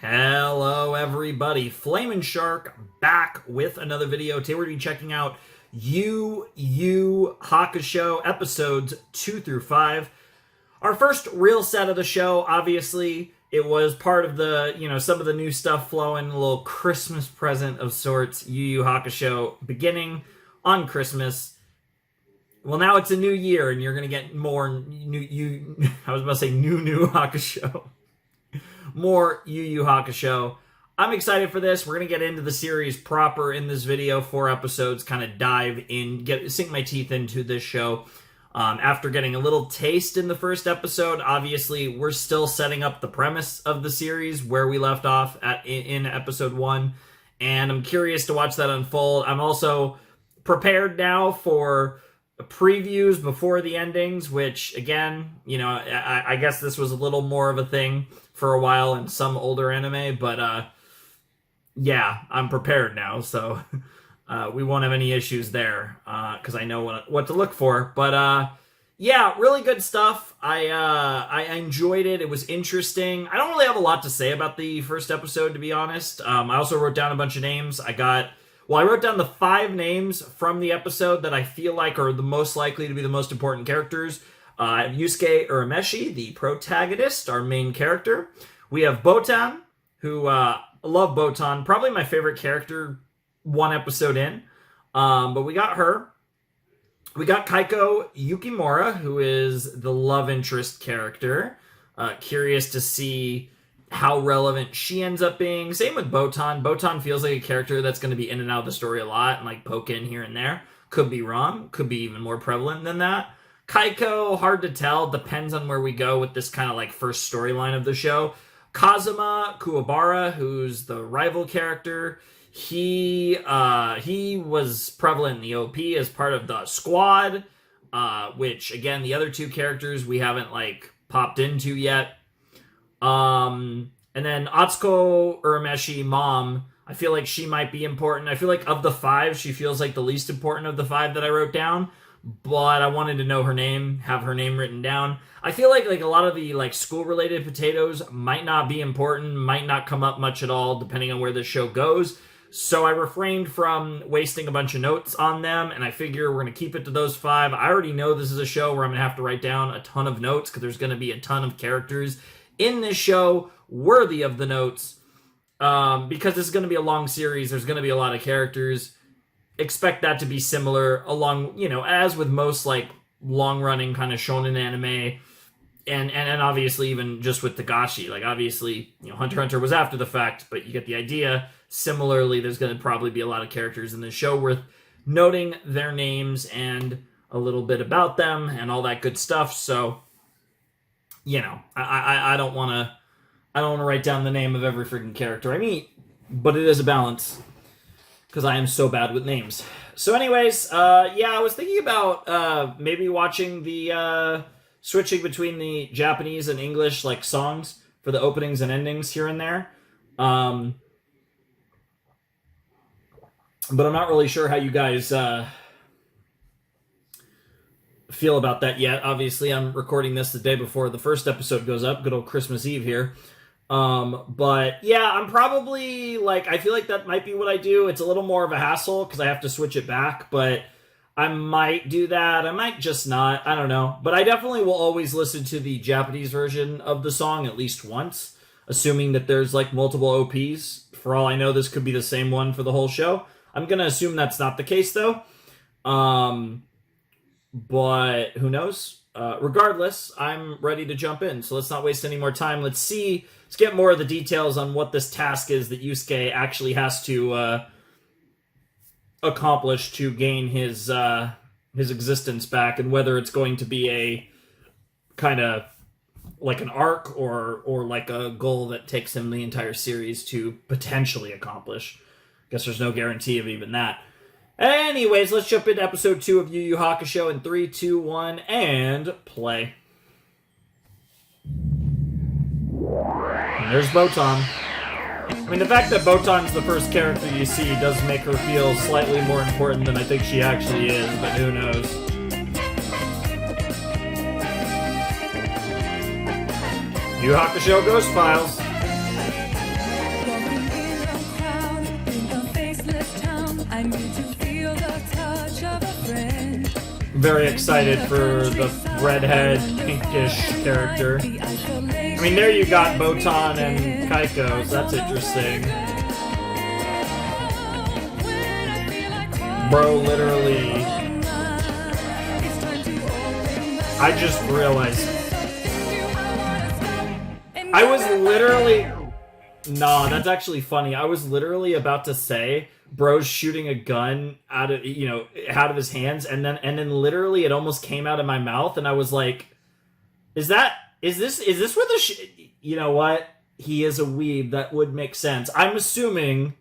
Hello everybody, Flamin' Shark back with another video. Today we're going to be checking out Yu Yu Hakusho episodes 2 through 5. Our first real set of the show, obviously, it was part of the, some of the new stuff flowing, a little Christmas present of sorts. Yu Yu Hakusho beginning on Christmas. Well, now it's a new year and you're going to get more new Hakusho. More Yu Yu Hakusho. I'm excited for this. We're going to get into the series proper in this video. 4 episodes, kind of dive in, sink my teeth into this show. After getting a little taste in the first episode, obviously, we're still setting up the premise of the series where we left off in episode 1. And I'm curious to watch that unfold. I'm also prepared now for previews before the endings, which, again, I guess this was a little more of a thing for a while in some older anime, but yeah, I'm prepared now, so we won't have any issues there, because I know what to look for. But yeah, really good stuff. I enjoyed it. It was interesting. I don't really have a lot to say about the first episode, to be honest. I also wrote down a bunch of names. I wrote down the 5 names from the episode that I feel like are the most likely to be the most important characters. Yusuke Urameshi, the protagonist, our main character. We have Botan, who I love Botan, probably my favorite character 1 episode in. But we got her. We got Keiko Yukimura, who is the love interest character. Curious to see how relevant she ends up being. Same with Botan. Botan feels like a character that's going to be in and out of the story a lot and like poke in here and there. Could be wrong. Could be even more prevalent than that. Keiko, hard to tell. Depends on where we go with this kind of like first storyline of the show. Kazuma Kuwabara, who's the rival character. He was prevalent in the OP as part of the squad, which again, the other 2 characters we haven't like popped into yet. And then Atsuko Urameshi, mom, I feel like she might be important. I feel like of the 5, she feels like the least important of the 5 that I wrote down. But I wanted to know her name, have her name written down. I feel like a lot of the like school-related potatoes might not be important, might not come up much at all, depending on where the show goes. So I refrained from wasting a bunch of notes on them, and I figure we're going to keep it to those 5. I already know this is a show where I'm going to have to write down a ton of notes, because there's going to be a ton of characters in this show worthy of the notes. Because this is going to be a long series, there's going to be a lot of characters. Expect that to be similar along, as with most like long-running kind of shonen anime, and obviously even just with Tagashi. Like obviously, Hunter x Hunter was after the fact, but you get the idea. Similarly, there's going to probably be a lot of characters in this show worth noting their names and a little bit about them and all that good stuff. So, I don't want to write down the name of every freaking character I meet, but it is a balance. Because I am so bad with names. So anyways, I was thinking about maybe watching the switching between the Japanese and English like songs for the openings and endings here and there. But I'm not really sure how you guys feel about that yet. Obviously, I'm recording this the day before the first episode goes up. Good old Christmas Eve here. But yeah, I'm probably I feel like that might be what I do. It's a little more of a hassle because I have to switch it back, but I might do that. I might just not. I don't know. But I definitely will always listen to the Japanese version of the song at least once, assuming that there's multiple OPs. For all I know, this could be the same one for the whole show. I'm going to assume that's not the case though. But who knows? Regardless, I'm ready to jump in. So let's not waste any more time. Let's get more of the details on what this task is that Yusuke actually has to accomplish to gain his existence back, and whether it's going to be a kind of like an arc or like a goal that takes him the entire series to potentially accomplish. Guess there's no guarantee of even that. Anyways, let's jump into episode 2 of Yu Yu Hakusho in 3, 2, 1, and play. And there's Botan. I mean, the fact that Botan's the first character you see does make her feel slightly more important than I think she actually is, but who knows. Yu Yu Hakusho Ghost Files. Very excited for the redhead, pinkish character. I mean, there you got Botan and Keiko, so that's interesting. Bro, literally... I just realized... I was literally... Nah, that's actually funny. I was literally about to say... Bro's shooting a gun out of, you know, out of his hands, and then literally it almost came out of my mouth, and I was like, is this where the you know what? He is a weeb. That would make sense. I'm assuming.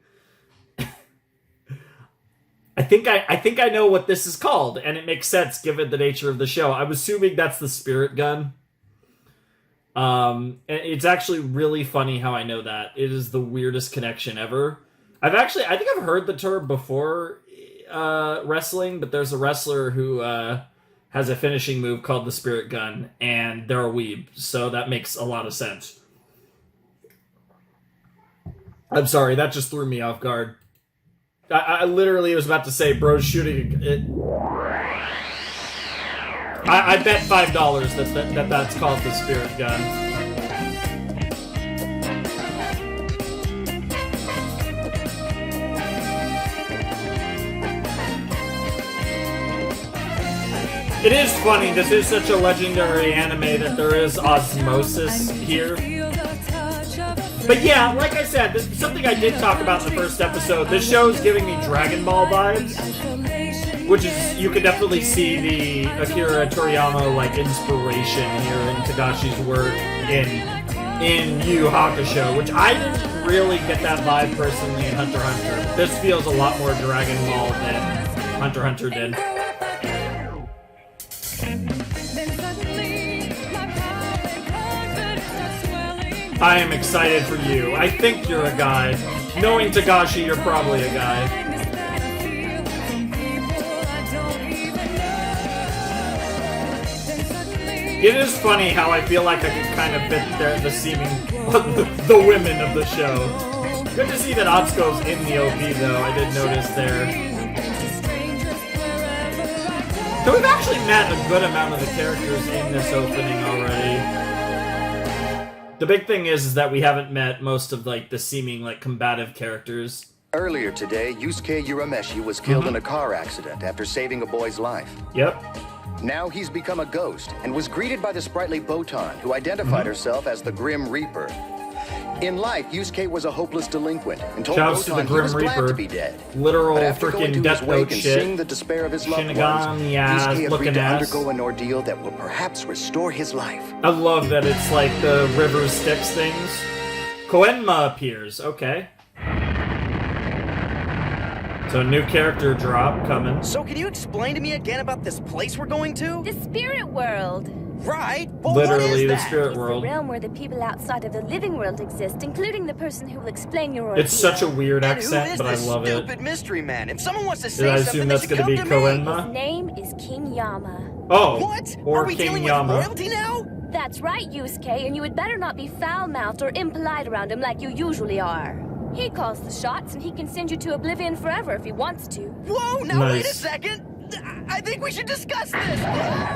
I think I know what this is called, and it makes sense given the nature of the show. I'm assuming that's the spirit gun. It's actually really funny how I know that. It is the weirdest connection ever. I think I've heard the term before wrestling, but there's a wrestler who has a finishing move called the Spirit Gun, and they're a weeb, so that makes a lot of sense. I'm sorry, that just threw me off guard. I literally was about to say, bro's shooting it. I bet $5 that's called the Spirit Gun. It is funny, this is such a legendary anime that there is osmosis here. But yeah, like I said, this is something I did talk about in the first episode. This show is giving me Dragon Ball vibes, which is, you could definitely see the Akira Toriyama, like, inspiration here in Tagashi's work in Yu Yu Hakusho, which I didn't really get that vibe personally in Hunter x Hunter. This feels a lot more Dragon Ball than Hunter x Hunter did. I am excited for you. I think you're a guy. Knowing Tagashi, you're probably a guy. It is funny how I feel like I can kind of fit the seeming the women of the show. Good to see that Atsuko's in the OP though. I did notice there. So we've actually met a good amount of the characters in this opening already. The big thing is that we haven't met most of, like, the seeming, like, combative characters. Earlier today, Yusuke Urameshi was killed in a car accident after saving a boy's life. Yep. Now he's become a ghost and was greeted by the sprightly Botan, who identified herself as the Grim Reaper. In life, Yusuke was a hopeless delinquent and told Botan he was glad to be dead. Literal but after going freaking to Death his Note wake and shit. seeing the despair of his loved ones, Shinigami Yusuke agreed to ass. undergo an ordeal that will perhaps restore his life. I love that it's like the river Styx things. Koenma appears, okay. So new character drop coming. So can you explain to me again about this place we're going to? The spirit world. Right, but Literally what is the that? spirit It's world. the realm where the people outside of the living world exist, including the person who will explain your ordeal. It's such a weird And who accent, is but I this love it. stupid mystery man? If someone wants to Did say I something, assume they that's should going to come be to me. Koenma? His name is King Yama. Oh, What? or Are we King dealing Yama. with royalty now? That's right, Yusuke, and you had better not be foul-mouthed or impolite around him like you usually are. He calls the shots, and he can send you to oblivion forever if he wants to. Whoa, now wait a Nice. second. I think we should discuss this.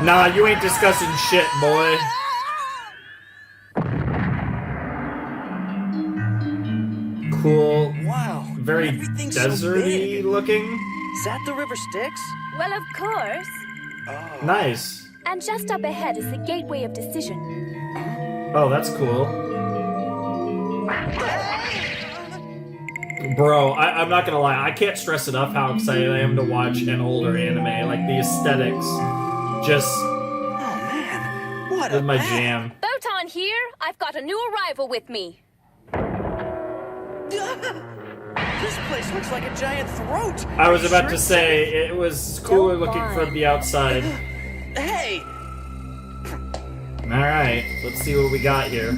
Nah, you ain't discussing shit, boy. Cool. Wow. Very everything's so deserty big. looking. Is that the River Styx? Well, of course. Oh. Nice. And just up ahead is the Gateway of Decision. Oh, that's cool. Bro, I'm not gonna lie, I can't stress enough how excited I am to watch an older anime. Like, the aesthetics just Oh man, what is a my map. jam. Botan here, I've got a new arrival with me. This place looks like a giant throat. I was Are you about sure to it's say, it was cooler Don't looking mind. from the outside. safe? Hey, Alright, let's see what we got here.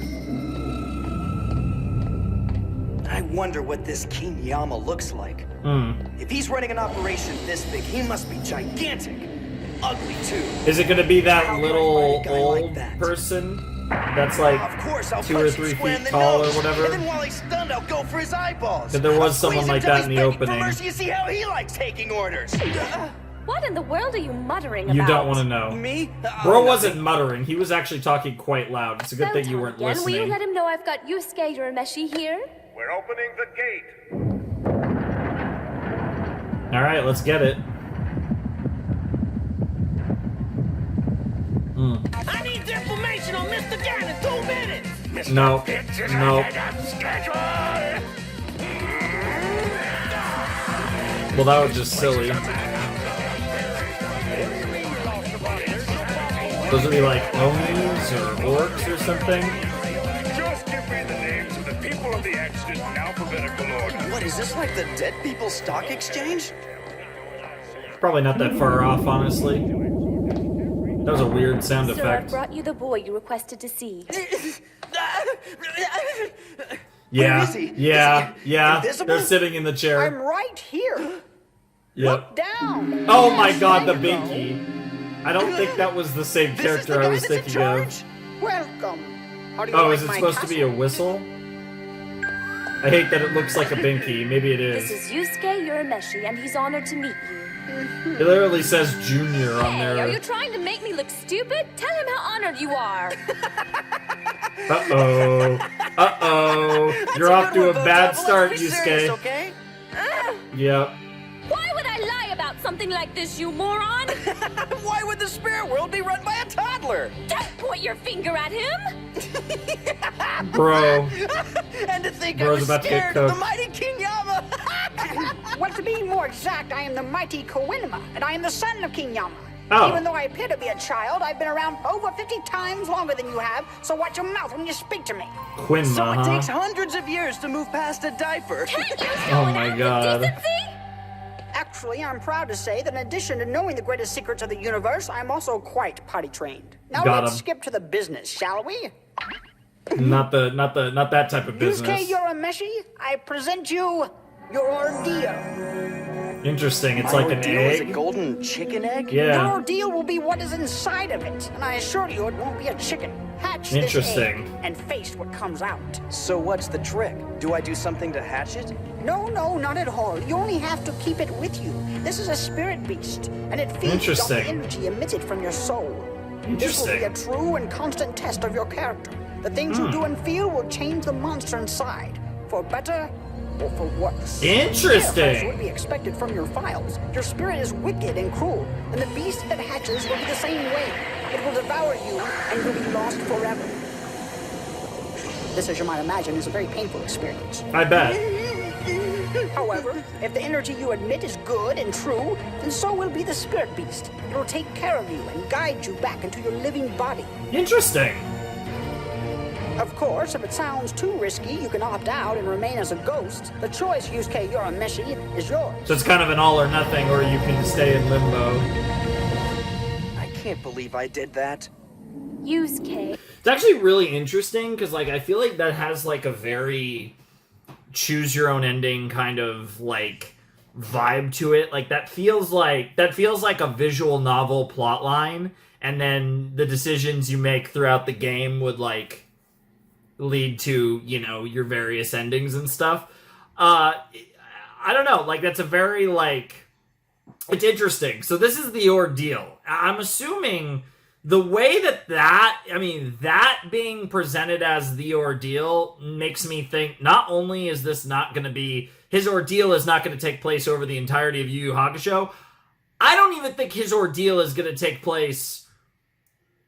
I wonder what this King Yama looks like. If he's running an operation this big, he must be gigantic. Ugly, too. Is it gonna be that How do I little find a guy like old that? person? that's like Of course, I'll 2 or punch him 3 square in feet the tall or nose. whatever. And then while he's stunned, I'll go for his eyeballs. But there was I'll someone squeeze like him till that in he's the begging for opening. mercy and see how he likes taking orders. What in the world are you muttering about? You don't want to know. Me? Bro wasn't muttering. He was actually talking quite loud. It's a good thing you weren't Again, will listening. you let him know I've got Yusuke Urameshi here? We're opening the gate. All right, let's get it. I need information on Mr. Gan in 2 minutes. No, no. Well, that was just silly. Those would be like Onis or orcs or something. Just give me the names of the people of the exit in alphabetical order. What, is this like the Dead People's Stock Exchange? Probably not that far off, honestly. That was a weird sound Sir, I've effect. brought you the boy you requested to see. Yeah, Where is he? yeah, Is he yeah. invisible? They're sitting in the I'm chair. right here. Yep. Down. Oh my god, the binky. I don't think that was the same This is the character I guy was that's in thinking of. charge? Welcome. How do you Oh, like is it my supposed to be a castle? whistle? I hate that it looks like a binky. Maybe it This is. is Yusuke Urameshi, and he's honored to meet you. It literally says Junior on Hey, are you there. trying to make me look stupid? Tell him how honored you are. Uh-oh. Uh-oh. You're off to a bad start, Yusuke. Okay? Yep. Why would I lie about something like this, you moron? Why would the spirit world be run by a toddler? Don't point your finger at him. Bro. And to think I Bro's was about to get scared of the cooked. mighty King Yama. Well, to be more exact, I am the mighty Koenma, and I am the son of King Yama. Oh. Even though I appear to be a child, I've been around over 50 times longer than you have, so watch your mouth when you speak to me. Quinma, So it takes huh? hundreds of years to move past a diaper. Can't you show Oh an my ounce God. of decency? Actually, I'm proud to say that in addition to knowing the greatest secrets of the universe, I'm also quite potty trained. Now Got let's him. skip to the business, shall we? Not that type of business. Yusuke Urameshi, I present you your ordeal. Interesting. It's My like an ordeal is a egg. golden chicken egg? Your Yeah. ordeal will be what is inside of it, and I assure you it won't be a chicken. Hatch this Interesting. egg and face what comes out. So what's the trick? Do I do something to hatch it? No, not at all. You only have to keep it with you. This is a spirit beast, and it feeds off the Interesting. energy emitted from your soul. This will be a Interesting. true and constant test of your character. The things you do and feel will change the monster inside, for better or for worse. As Interesting. would be expected from your files, your spirit is wicked and cruel, and the beast that hatches will be the same way. It will devour you, and you'll be lost forever. This, as you might imagine, is a very painful experience. I bet. However, if the energy you admit is good and true, then so will be the spirit beast. It will take care of you and guide you back into your living body. Interesting. Of course, if it sounds too risky, you can opt out and remain as a ghost. The choice, Yusuke Urameshi, is yours. So it's kind of an all or nothing, or you can stay in limbo. I can't believe I did that. Yusuke. It's actually really interesting because, like, I feel like that has like a very choose your own ending kind of like vibe to it. Like that feels like a visual novel plot line, and then the decisions you make throughout the game would like lead to, you know, your various endings and stuff. I don't know, like that's a very like it's interesting. So this is the ordeal. I'm assuming the way that being presented as the ordeal makes me think not only is this not going to be, his ordeal is not going to take place over the entirety of Yu Yu Hakusho, I don't even think his ordeal is going to take place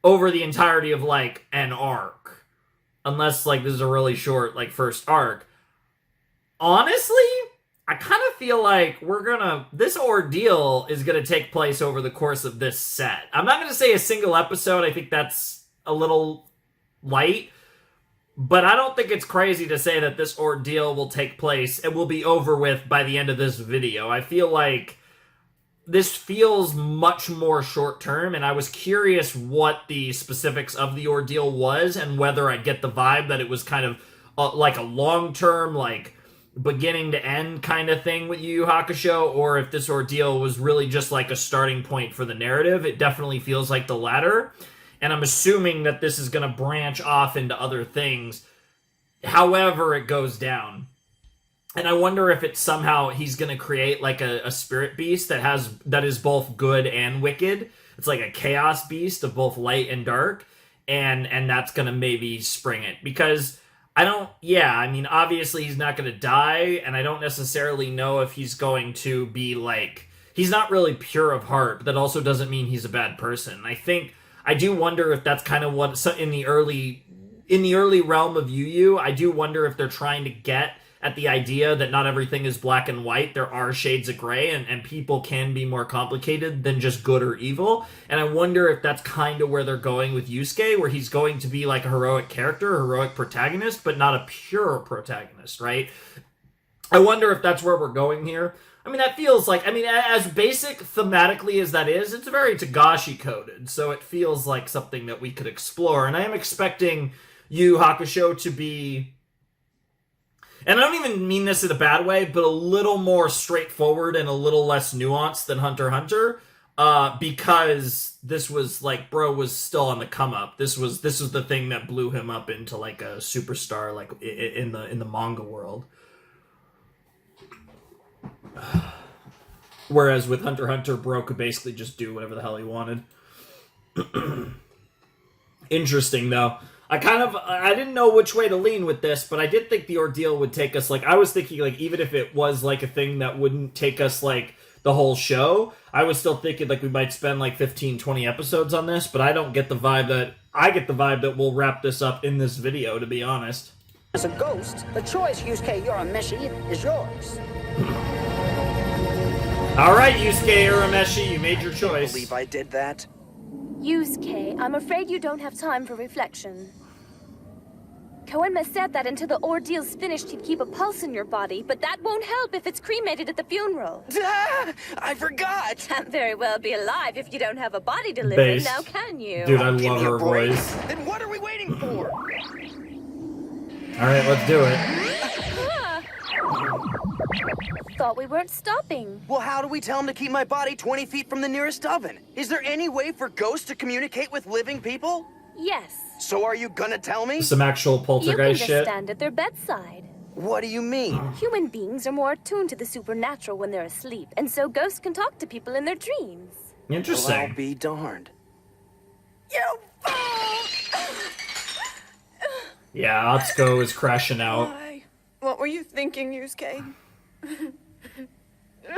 over the entirety of, like, an arc. Unless, like, this is a really short, like, first arc. Honestly, I kind of feel like this ordeal is going to take place over the course of this set. I'm not going to say a single episode. I think that's a little light. But I don't think it's crazy to say that this ordeal will take place and will be over with by the end of this video. I feel like this feels much more short term, and I was curious what the specifics of the ordeal was and whether I get the vibe that it was kind of like a long term, like, beginning to end kind of thing with Yu Yu Hakusho, or if this ordeal was really just like a starting point for the narrative. It definitely feels like the latter. and I'm assuming that this is going to branch off into other things, however it goes down. And I wonder if it's somehow he's going to create like a spirit beast that is both good and wicked. It's like a chaos beast of both light and dark, and that's going to maybe spring it. Because I mean, obviously he's not going to die, and I don't necessarily know if he's going to be like, he's not really pure of heart, but that also doesn't mean he's a bad person. I do wonder if that's kind of what, in the early realm of Yu Yu, I do wonder if they're trying to get at the idea that not everything is black and white. There are shades of gray, and people can be more complicated than just good or evil. And I wonder if that's kind of where they're going with Yusuke, where he's going to be like a heroic character, a heroic protagonist, but not a pure protagonist, right? I wonder if that's where we're going here. I mean, that feels like, as basic thematically as that is, it's very Togashi coded, so it feels like something that we could explore. And I am expecting Yu Yu Hakusho to be, and I don't even mean this in a bad way, but a little more straightforward and a little less nuanced than Hunter x Hunter, because this was like, bro was still on the come up. This was the thing that blew him up into like a superstar, like in the manga world. Whereas with Hunter x Hunter, bro could basically just do whatever the hell he wanted. Interesting though. I didn't know which way to lean with this, but I did think the ordeal would take us, like, I was thinking, like, even if it was, like, a thing that wouldn't take us, like, the whole show, I was still thinking, like, we might spend, like, 15, 20 episodes on this, but I don't get the vibe that, I get the vibe that we'll wrap this up in this video, to be honest. As a ghost, the choice, Yusuke Urameshi, is yours. Alright, Yusuke Urameshi, you made your choice. I believe I did that. Yusuke, I'm afraid you don't have time for reflection. Koenma said that until the ordeal's finished, he'd keep a pulse in your body, but that won't help if it's cremated at the funeral. I forgot! Can't very well be alive if you don't have a body to live in, now can you? Dude, I Give love me a her break. voice. Then what are we waiting for? Alright, let's do it. Thought we weren't stopping. Well, how do we tell him to keep my body 20 feet from the nearest oven? Is there any way for ghosts to communicate with living people? Yes. So are you gonna tell me? Some actual You poltergeist can shit. just stand at their bedside. What do you mean? Human beings are more attuned to the supernatural when they're asleep, and so ghosts can talk to people in their dreams. Well, Interesting. I'll be darned. You fool! Yeah, Atsuko is crashing out. Why? What were you thinking, Yusuke? No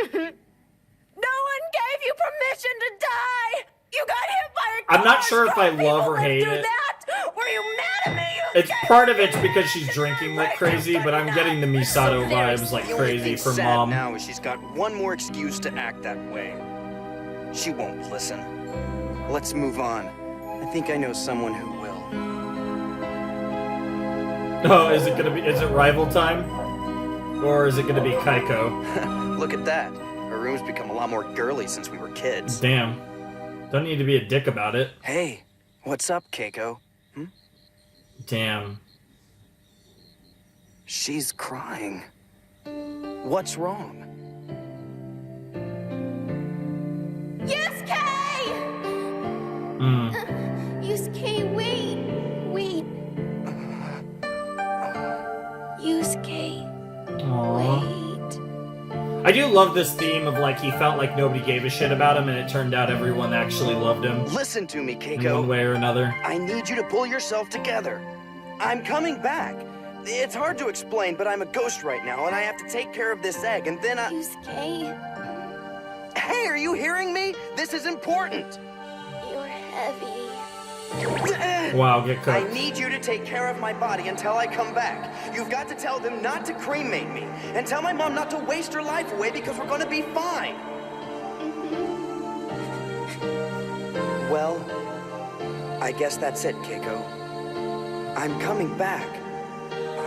one gave you permission to die! You got hit by a car! I'm not sure if I love or hate do it. That? Were you mad at me, Yusuke? It's part of it's because she's drinking like crazy, but I'm getting the Misato vibes like The only crazy thing from sad Mom. now is she's got one more excuse to act that way. She won't listen. Let's move on. I think I know someone who will. Oh, is it rival time? Or is it gonna be Keiko? Look at that. Her room's become a lot more girly since we were kids. Damn. Don't need to be a dick about it. Hey, what's up, Keiko? Damn. She's crying. What's wrong? Yusuke! Yusuke, wait! Wait. Yusuke, Aww. wait. I do love this theme of like he felt like nobody gave a shit about him, and it turned out everyone actually loved him Listen to me, in Keiko. one way or another. I need you to pull yourself together. I'm coming back. It's hard to explain, but I'm a ghost right now, and I have to take care of this egg, and then I... Yusuke, Hey, are you hearing me? This is important. you're heavy. Wow, get I cooked. need you to take care of my body until I come back. You've got to tell them not to cremate me, and tell my mom not to waste her life away because we're gonna be fine. Well, I guess that's it, Keiko. I'm coming back.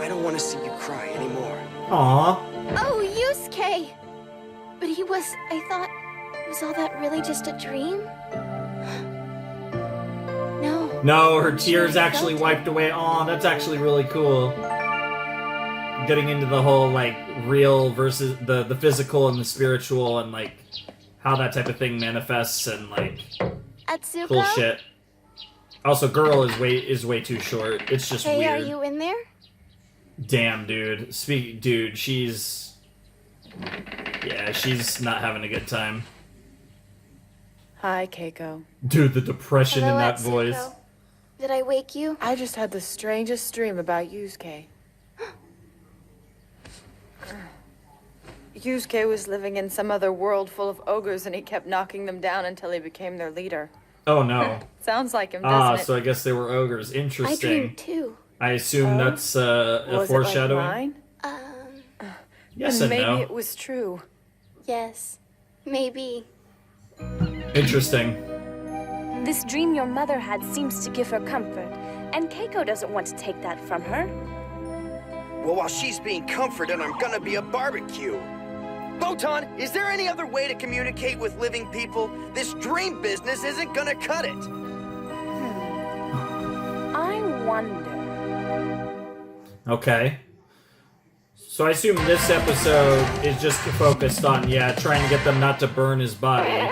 I don't want to see you cry anymore. Aww. Oh, Yusuke! But I thought, was all that really just a dream? No. No, her tears actually wiped away. Aw, that's actually really cool. Getting into the whole, like, real versus the physical and the spiritual and, like, how that type of thing manifests and, like, Atsuko? cool shit. Also, girl is way too short. It's just Hey, weird. are you in there? Damn, dude. Dude, she's... Yeah, she's not having a good time. Hi, Keiko. Dude, the depression Hello, in that Atsuko. voice. Did I wake you? I just had the strangest dream about Yusuke. Yusuke was living in some other world full of ogres, and he kept knocking them down until he became their leader. Oh, no. Sounds like him, doesn't it? So I guess they were ogres. I Interesting. dreamed too. I assume that's a Was foreshadowing. it like mine? Yes And and maybe no. it was true. Yes. Maybe. Interesting. This dream your mother had seems to give her comfort, and Keiko doesn't want to take that from her. Well, while she's being comforted, I'm gonna be a barbecue. Botan, is there any other way to communicate with living people? This dream business isn't gonna cut it. I wonder. Okay. So I assume this episode is just focused on, trying to get them not to burn his body.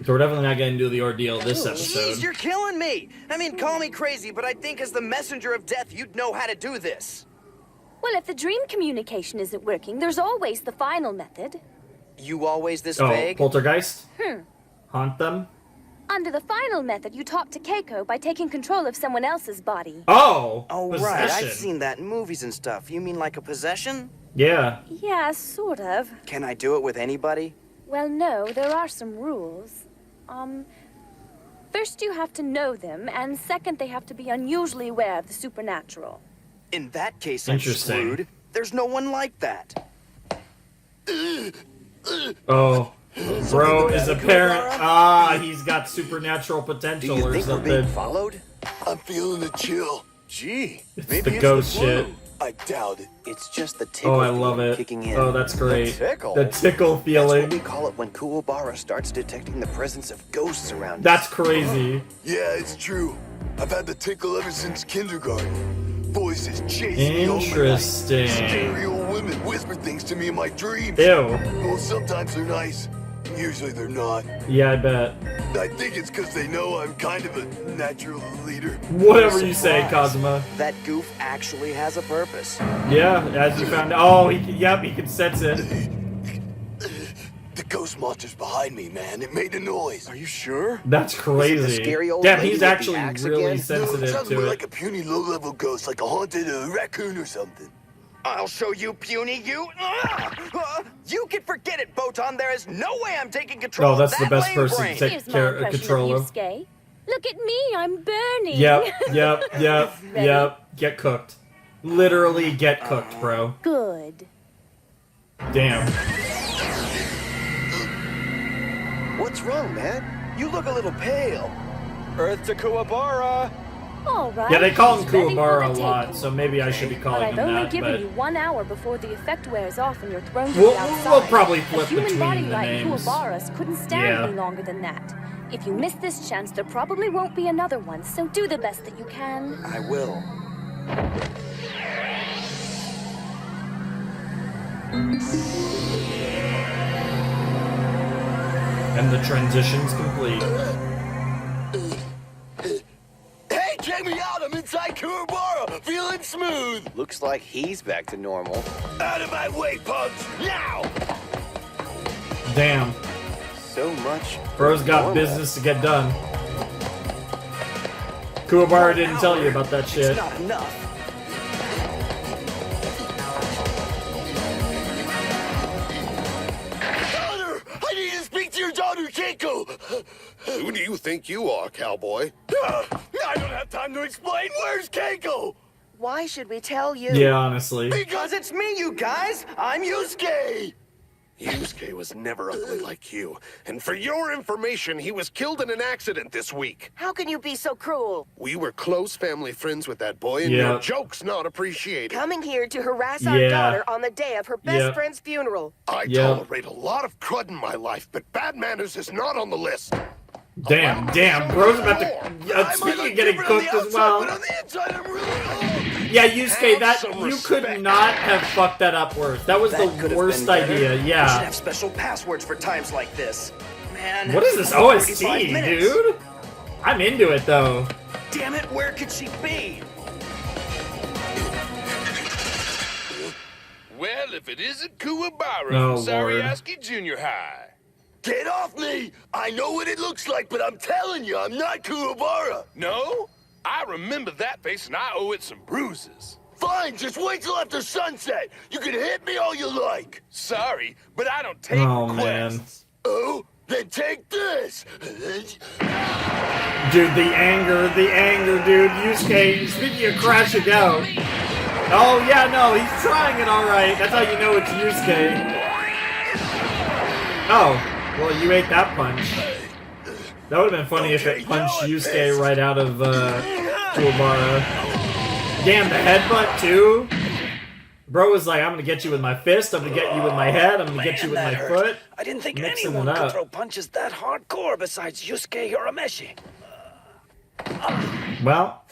So we're definitely not going to do the ordeal this episode. Jeez, you're killing me. I mean, call me crazy, but I think as the messenger of death, you'd know how to do this. Well, if the dream communication isn't working, there's always the final method. You always this Oh, vague? poltergeist? Haunt them? Under the final method, you talk to Keiko by taking control of someone else's body. Oh! Oh, possession. right. I've seen that in movies and stuff. You mean like a possession? Yeah. Yeah, sort of. Can I do it with anybody? Well, no, there are some rules. First you have to know them, and second they have to be unusually aware of the supernatural. In that case, I'm Interesting. screwed. There's no one like that. Oh. Bro is apparent. He's got supernatural potential or something. Followed? I'm feeling a chill. Gee, It's maybe the ghost flu. shit. I doubt it. It's just the tickle Oh, I love feeling it. kicking in. Oh, that's great. The tickle? The tickle That's what we feeling. call it when Kuwabara starts detecting the presence of ghosts around That's us. crazy. Yeah, it's true. I've had the tickle ever since kindergarten. Voices chasing me all my life. Interesting. Scary old women whisper things to me in my dreams. Ew. Well, sometimes they're nice. Usually they're not. Yeah, I bet. I think it's because they know I'm kind of a natural leader. Whatever you say, Kazuma. That goof actually has a purpose. Yeah, as you found out. Oh, he can sense it. The ghost monster's behind me, man. It made a noise. Are you sure? That's Is it crazy. the scary old Damn, lady he's with the actually axe really again? No, it sensitive sounds to more it. like a puny low-level ghost, like a haunted raccoon or something. I'll show you, puny you. You can forget it, Botan. There is no way I'm taking control Oh, that's of the that best lame person to brain. take Here's my care, impression control of of. Yusuke. Look at me, I'm burning. Yep. Get cooked. Literally get cooked, bro. Good. Damn. What's wrong, man? You look a little pale. Earth to Kuwabara. All right. Yeah, they call him he's ready for Kuwabara the a lot, taking. so maybe I should be But calling I've him only that. given But you 1 hour before the effect wears off and you're thrown to we'll the outside. we'll probably A flip human between body the like names. Kuwabara's couldn't stand Yeah. any longer than that. If you miss this chance, there probably won't be another one, so do the best that you can. I will. And the transition's complete. Hey, check me out! I'm inside Kuwabara, feeling smooth! Looks like he's back to normal. Out of my way, punks! Now! Damn. So much. Bro's got normal. business to get done. Kuwabara didn't tell you about that shit. It's not enough. Daughter! I need to speak to your daughter, Keiko! Who do you think you are, cowboy? I don't have time to explain. Where's Keiko? Why should we tell you? Yeah, honestly. Because it's me, you guys. I'm Yusuke. Yusuke was never ugly like you. And for your information, he was killed in an accident this week. How can you be so cruel? We were close family friends with that boy, and Yeah. your joke's not appreciated. Coming here to harass our Yeah. daughter on the day of her best Yeah. friend's funeral. I Yeah. tolerate a lot of crud in my life, but bad manners is not on the list. Damn. Bro's about to. Speaking of getting cooked as well. But on the inside, I'm really Yeah, Yusuke, Have that some you could respect. not have fucked that up worse. That was That could the have worst been better. idea. We should Yeah. have special passwords for times like this. man. What is this Only OST, 45 minutes. dude? I'm into it, though. Damn it, where could she be? Well, if it isn't Kuwabara Oh, from Lord. Sariaski Junior High. Get off me! I know what it looks like, but I'm telling you, I'm not Kuwabara. No? I remember that face and I owe it some bruises. Fine, just wait till after sunset. You can hit me all you like. Sorry, but I don't take Oh, man. requests. Oh, then take this. Dude, the anger, dude. Yusuke, speaking of crashing out. Oh, yeah, no, he's trying it all right. That's how you know it's Yusuke. Oh, well, you ate that punch. That would have been funny if it punched Yusuke right out of Kuwabara. Damn, the headbutt, too? Bro was like, I'm gonna get you with my fist, I'm gonna get you with my head, I'm gonna get you with my foot. I didn't think Mixing anyone it could up. throw punches that hardcore besides Yusuke Urameshi. Well,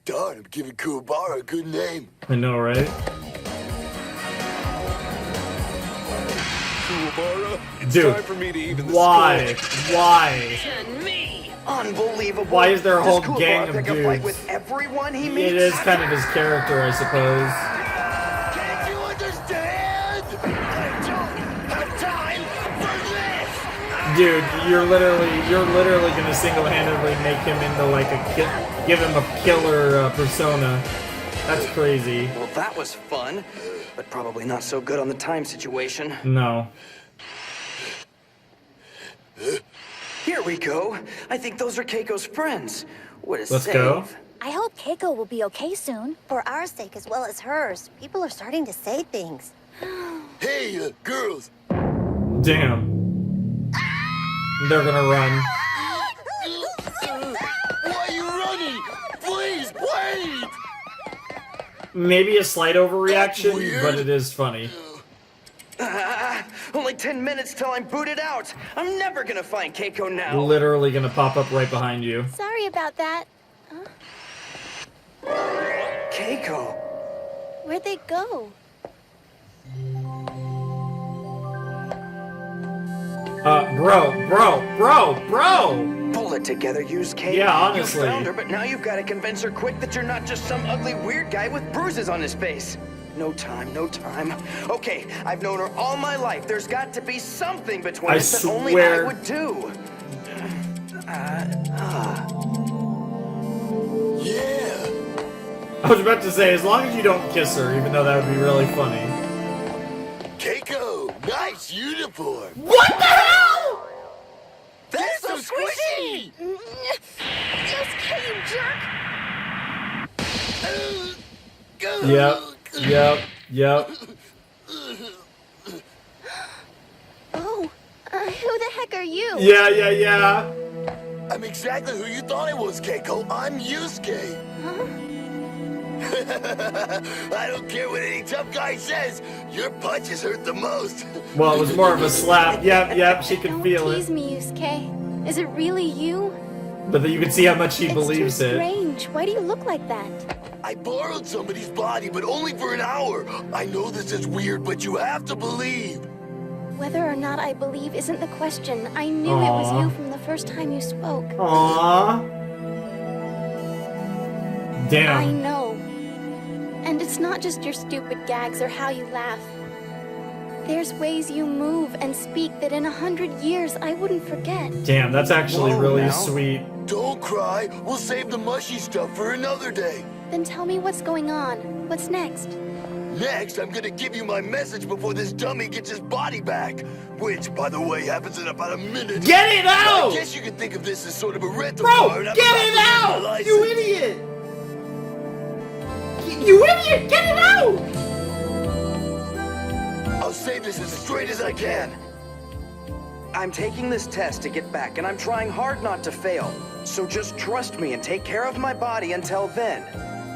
Darn, I'm giving Kuwabara a good name. I know, right? Kuwabara, it's Dude, time for me to even the why? score. Why? And me! Unbelievable. Why is there a whole Does Kuwabara gang of pick a fight dudes? with everyone he meets? It is kind of his character, I suppose. Can't you understand? I don't have time for this. Dude, you're literally gonna single-handedly make him into like give him a killer persona. That's crazy. Well, that was fun, but probably not so good on the time situation. No. Here we go. I think those are Keiko's friends. What a Let's save. go. I hope Keiko will be okay soon. For our sake as well as hers. People are starting to say things. Hey, girls. Damn. They're gonna run. Why are you running? Please, wait! Maybe a slight overreaction, That's weird. but it is funny. Only 10 minutes till I'm booted out. I'm never gonna find Keiko now. Literally gonna pop up right behind you. Sorry about that. Keiko. Where'd they go? Bro! Pull it together, Yusuke. Yeah, honestly. You found her, but now you've got to convince her quick that you're not just some ugly weird guy with bruises on his face. No time, no time. Okay, I've known her all my life. There's got to be something between I us that only I swear. would do. Yeah. I was about to say, as long as you don't kiss her, even though that would be really funny. Keiko, nice uniform. What the hell?! That's so squishy! Just kidding, jerk! Yep. Oh, who the heck are you? Yeah. I'm exactly who you thought I was, Keiko. I'm Yusuke. I don't care what any tough guy says. Your punches hurt the most. Well, it was more of a slap. Yep, she could feel Tease it. me, Yusuke. Is it really you? But then you can see how much she believes It's too it. strange. Why do you look like that? I borrowed somebody's body, but only for an hour. I know this is weird, but you have to believe. Whether or not I believe isn't the question. I knew it Aw. was you from the first time you spoke. Aww. I Damn. know. And it's not just your stupid gags or how you laugh. There's ways you move and speak that in 100 years I wouldn't forget. Damn, that's actually Whoa, really now. sweet. Don't cry. We'll save the mushy stuff for another day. Then tell me what's going on. What's next? Next, I'm gonna give you my message before this dummy gets his body back. Which, by the way, happens in about a minute. Get it out! I guess you could think of this as sort of a rental Bro, car. and I'm get about it to lose my out! license. You idiot! You idiot! Get it out! I'll say this as straight as I can. I'm taking this test to get back, and I'm trying hard not to fail. So just trust me and take care of my body until then.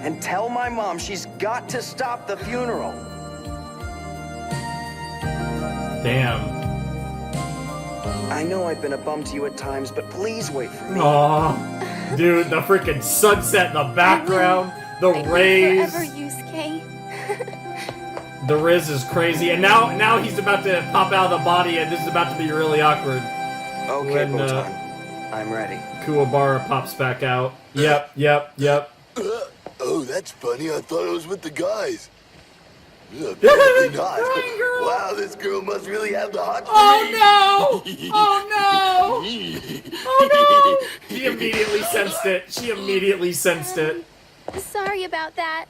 And tell my mom she's got to stop the funeral. Damn. I know I've been a bum to you at times, but please wait for me. Aw. Dude, the freaking sunset in the background, the rays. Forever, Yusuke. The Riz is crazy, and now he's about to pop out of the body, and this is about to be really awkward. Okay, when Botan. I'm ready. Kuwabara pops back out. Yep. Oh, that's funny. I thought I was with the guys. Apparently not. Wow, this girl must really have the hot Oh no! Oh no! Oh no! She immediately sensed it. Sorry about that.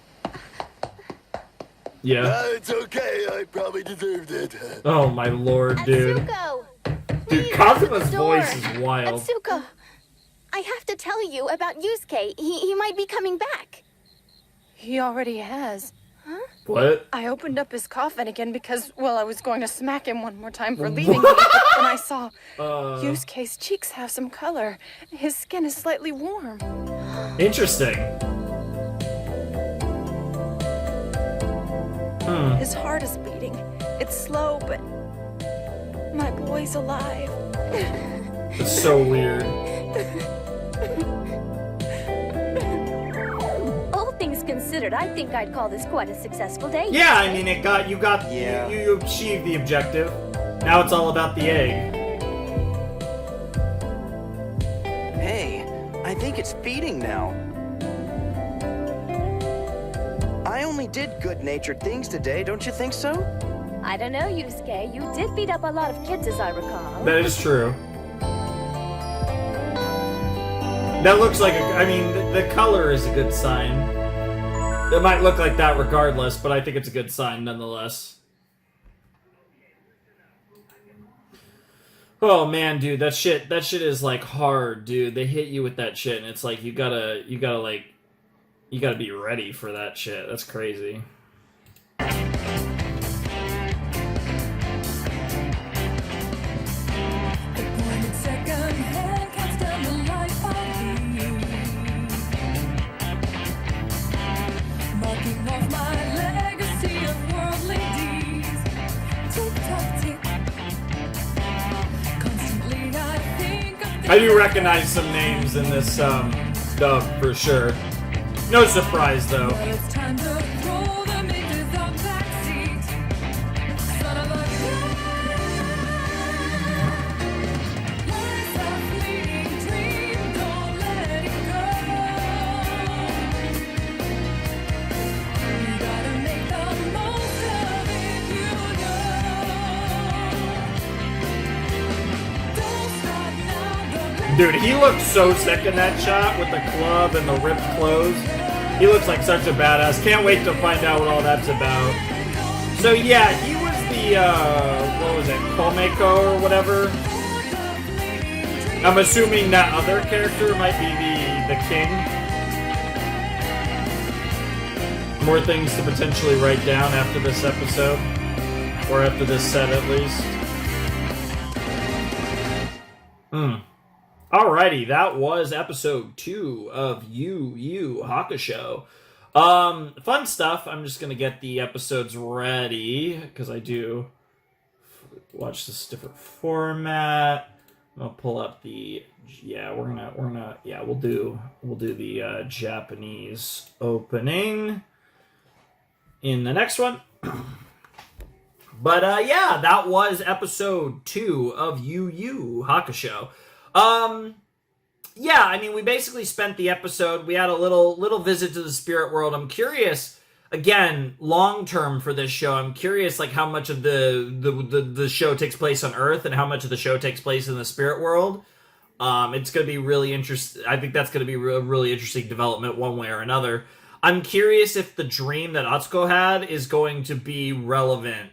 Yeah. It's okay. I probably deserved it. Oh my lord, dude. Atsuko! Dude, Kazuma's voice is wild. Atsuko! I have to tell you about Yusuke. He might be coming back. He already has. Huh? What? I opened up his coffin again because, well, I was going to smack him one more time for leaving me, but then I saw Yusuke's cheeks have some color. His skin is slightly warm. Interesting. His heart is beating. It's slow, but my boy's alive. It's so weird. All things considered, I think I'd call this quite a successful day. Yeah, I mean, you achieved the objective. Now it's all about the egg. Hey, I think it's feeding now. I only did good-natured things today, don't you think so? I don't know, Yusuke. You did beat up a lot of kids, as I recall. That is true. That looks like I mean, the color is a good sign. It might look like that regardless, but I think it's a good sign nonetheless. Oh man, dude, that shit is like hard, dude. They hit you with that shit, and it's like you gotta be ready for that shit. That's crazy. I do recognize some names in this dub for sure. No surprise though. Dude, he looks so sick in that shot with the club and the ripped clothes. He looks like such a badass. Can't wait to find out what all that's about. So yeah, he was the, what was it, Komeko or whatever? I'm assuming that other character might be the king. More things to potentially write down after this episode. Or after this set, at least. Alrighty, that was episode 2 of Yuu Yuu Hakusho. Fun stuff. I'm just gonna get the episodes ready because I do watch this different format. I'm gonna pull up the we'll do the Japanese opening in the next one. But yeah, that was episode 2 of Yuu Yuu Hakusho. Yeah, I mean, we basically spent the episode, we had a little visit to the spirit world. I'm curious, again, long term for this show, I'm curious like how much of the show takes place on Earth and how much of the show takes place in the spirit world. It's going to be really interesting. I think that's going to be a really interesting development one way or another. I'm curious if the dream that Atsuko had is going to be relevant.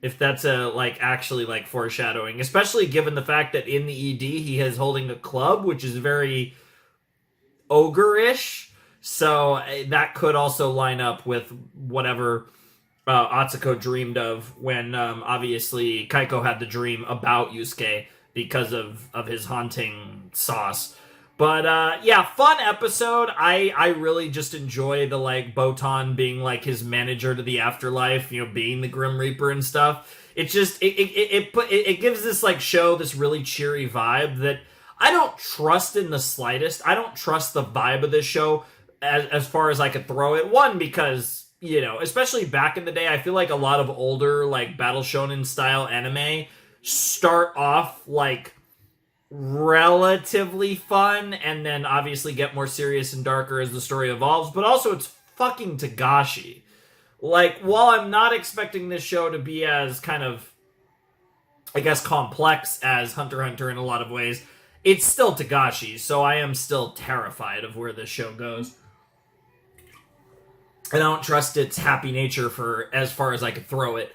If that's actually foreshadowing, especially given the fact that in the ED he is holding a club, which is very ogre-ish. So that could also line up with whatever Atsuko dreamed of when obviously Keiko had the dream about Yusuke because of his haunting sauce. But yeah, fun episode. I really just enjoy the Botan being his manager to the afterlife, being the Grim Reaper and stuff. It just it gives this show this really cheery vibe that I don't trust in the slightest. I don't trust the vibe of this show as far as I could throw it. One, because especially back in the day, I feel like a lot of older Battle Shonen style anime start off relatively fun, and then obviously get more serious and darker as the story evolves, but also it's fucking Togashi. Like, while I'm not expecting this show to be as kind of, I guess, complex as Hunter x Hunter in a lot of ways, it's still Togashi, so I am still terrified of where this show goes. And I don't trust its happy nature for as far as I could throw it.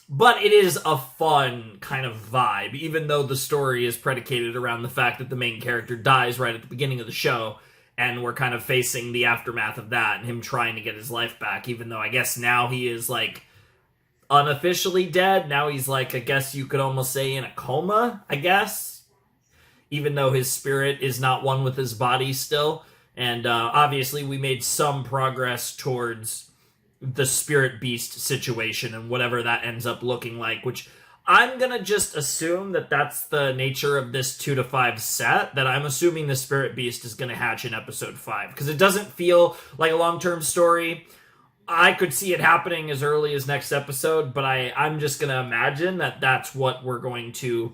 But it is a fun kind of vibe, even though the story is predicated around the fact that the main character dies right at the beginning of the show, and we're kind of facing the aftermath of that, and him trying to get his life back, even though I guess now he is, like, unofficially dead. Now he's, like, I guess you could almost say in a coma, I guess, even though his spirit is not one with his body still. And obviously we made some progress towards the spirit beast situation and whatever that ends up looking like, which I'm gonna just assume that that's the nature of this 2 to 5 set, that I'm assuming the spirit beast is gonna hatch in episode 5, because it doesn't feel like a long-term story. I could see it happening as early as next episode, but I'm just gonna imagine that that's what we're going to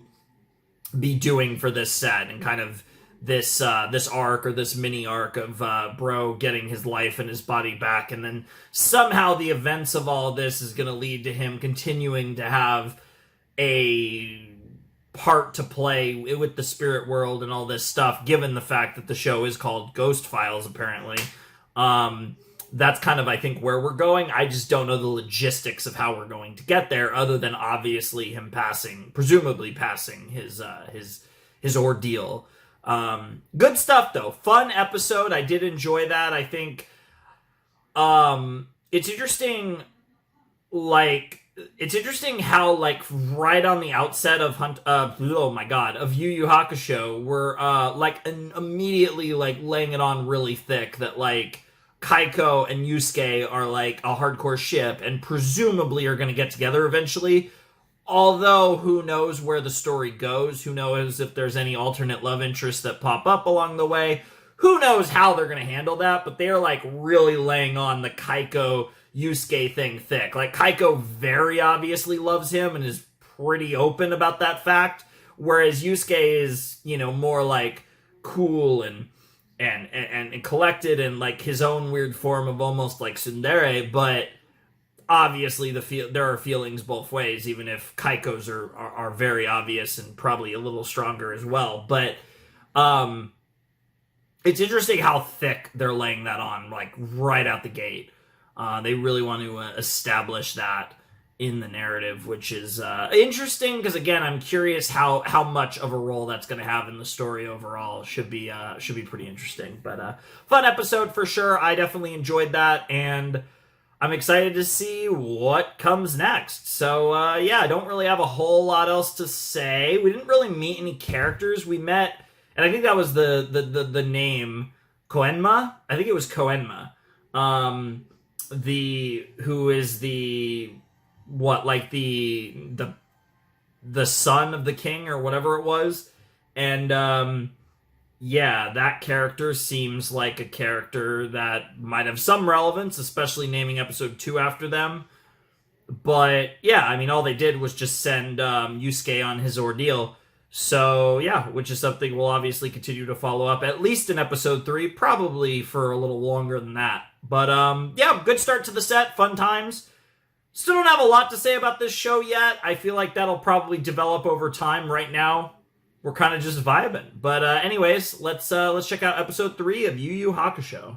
be doing for this set, and kind of this arc, or this mini arc of Bro getting his life and his body back, and then somehow the events of all this is going to lead to him continuing to have a part to play with the spirit world and all this stuff, given the fact that the show is called Ghost Files, apparently. That's kind of, I think, where we're going. I just don't know the logistics of how we're going to get there, other than obviously him presumably passing his ordeal. Good stuff though. Fun episode. I did enjoy that. I think it's interesting how, like, right on the outset of of Yu Yu Hakusho, we're immediately, like, laying it on really thick that, like, Keiko and Yusuke are, like, a hardcore ship and presumably are going to get together eventually. Although, who knows where the story goes? Who knows if there's any alternate love interests that pop up along the way? Who knows how they're going to handle that? But they're, like, really laying on the Keiko-Yusuke thing thick. Like, Keiko very obviously loves him and is pretty open about that fact, whereas Yusuke is, you know, more, like, cool and collected and, like, his own weird form of almost like tsundere, but obviously there are feelings both ways, even if Keiko's are very obvious and probably a little stronger as well. But it's interesting how thick they're laying that on, like, right out the gate. They really want to establish that in the narrative, which is interesting, because, again, I'm curious how much of a role that's going to have in the story overall. Should be pretty interesting. But fun episode for sure. I definitely enjoyed that, and I'm excited to see what comes next. So, yeah, I don't really have a whole lot else to say. We didn't really meet any characters. We met, and I think that was the name, Koenma? I think it was Koenma. Who is the son of the king or whatever it was. And, yeah, that character seems like a character that might have some relevance, especially naming episode 2 after them. But, yeah, I mean, all they did was just send Yusuke on his ordeal. So, yeah, which is something we'll obviously continue to follow up, at least in episode 3, probably for a little longer than that. But, yeah, good start to the set, fun times. Still don't have a lot to say about this show yet. I feel like that'll probably develop over time. Right now, we're kind of just vibing. But anyways, let's check out episode 3 of Yu Yu Hakusho.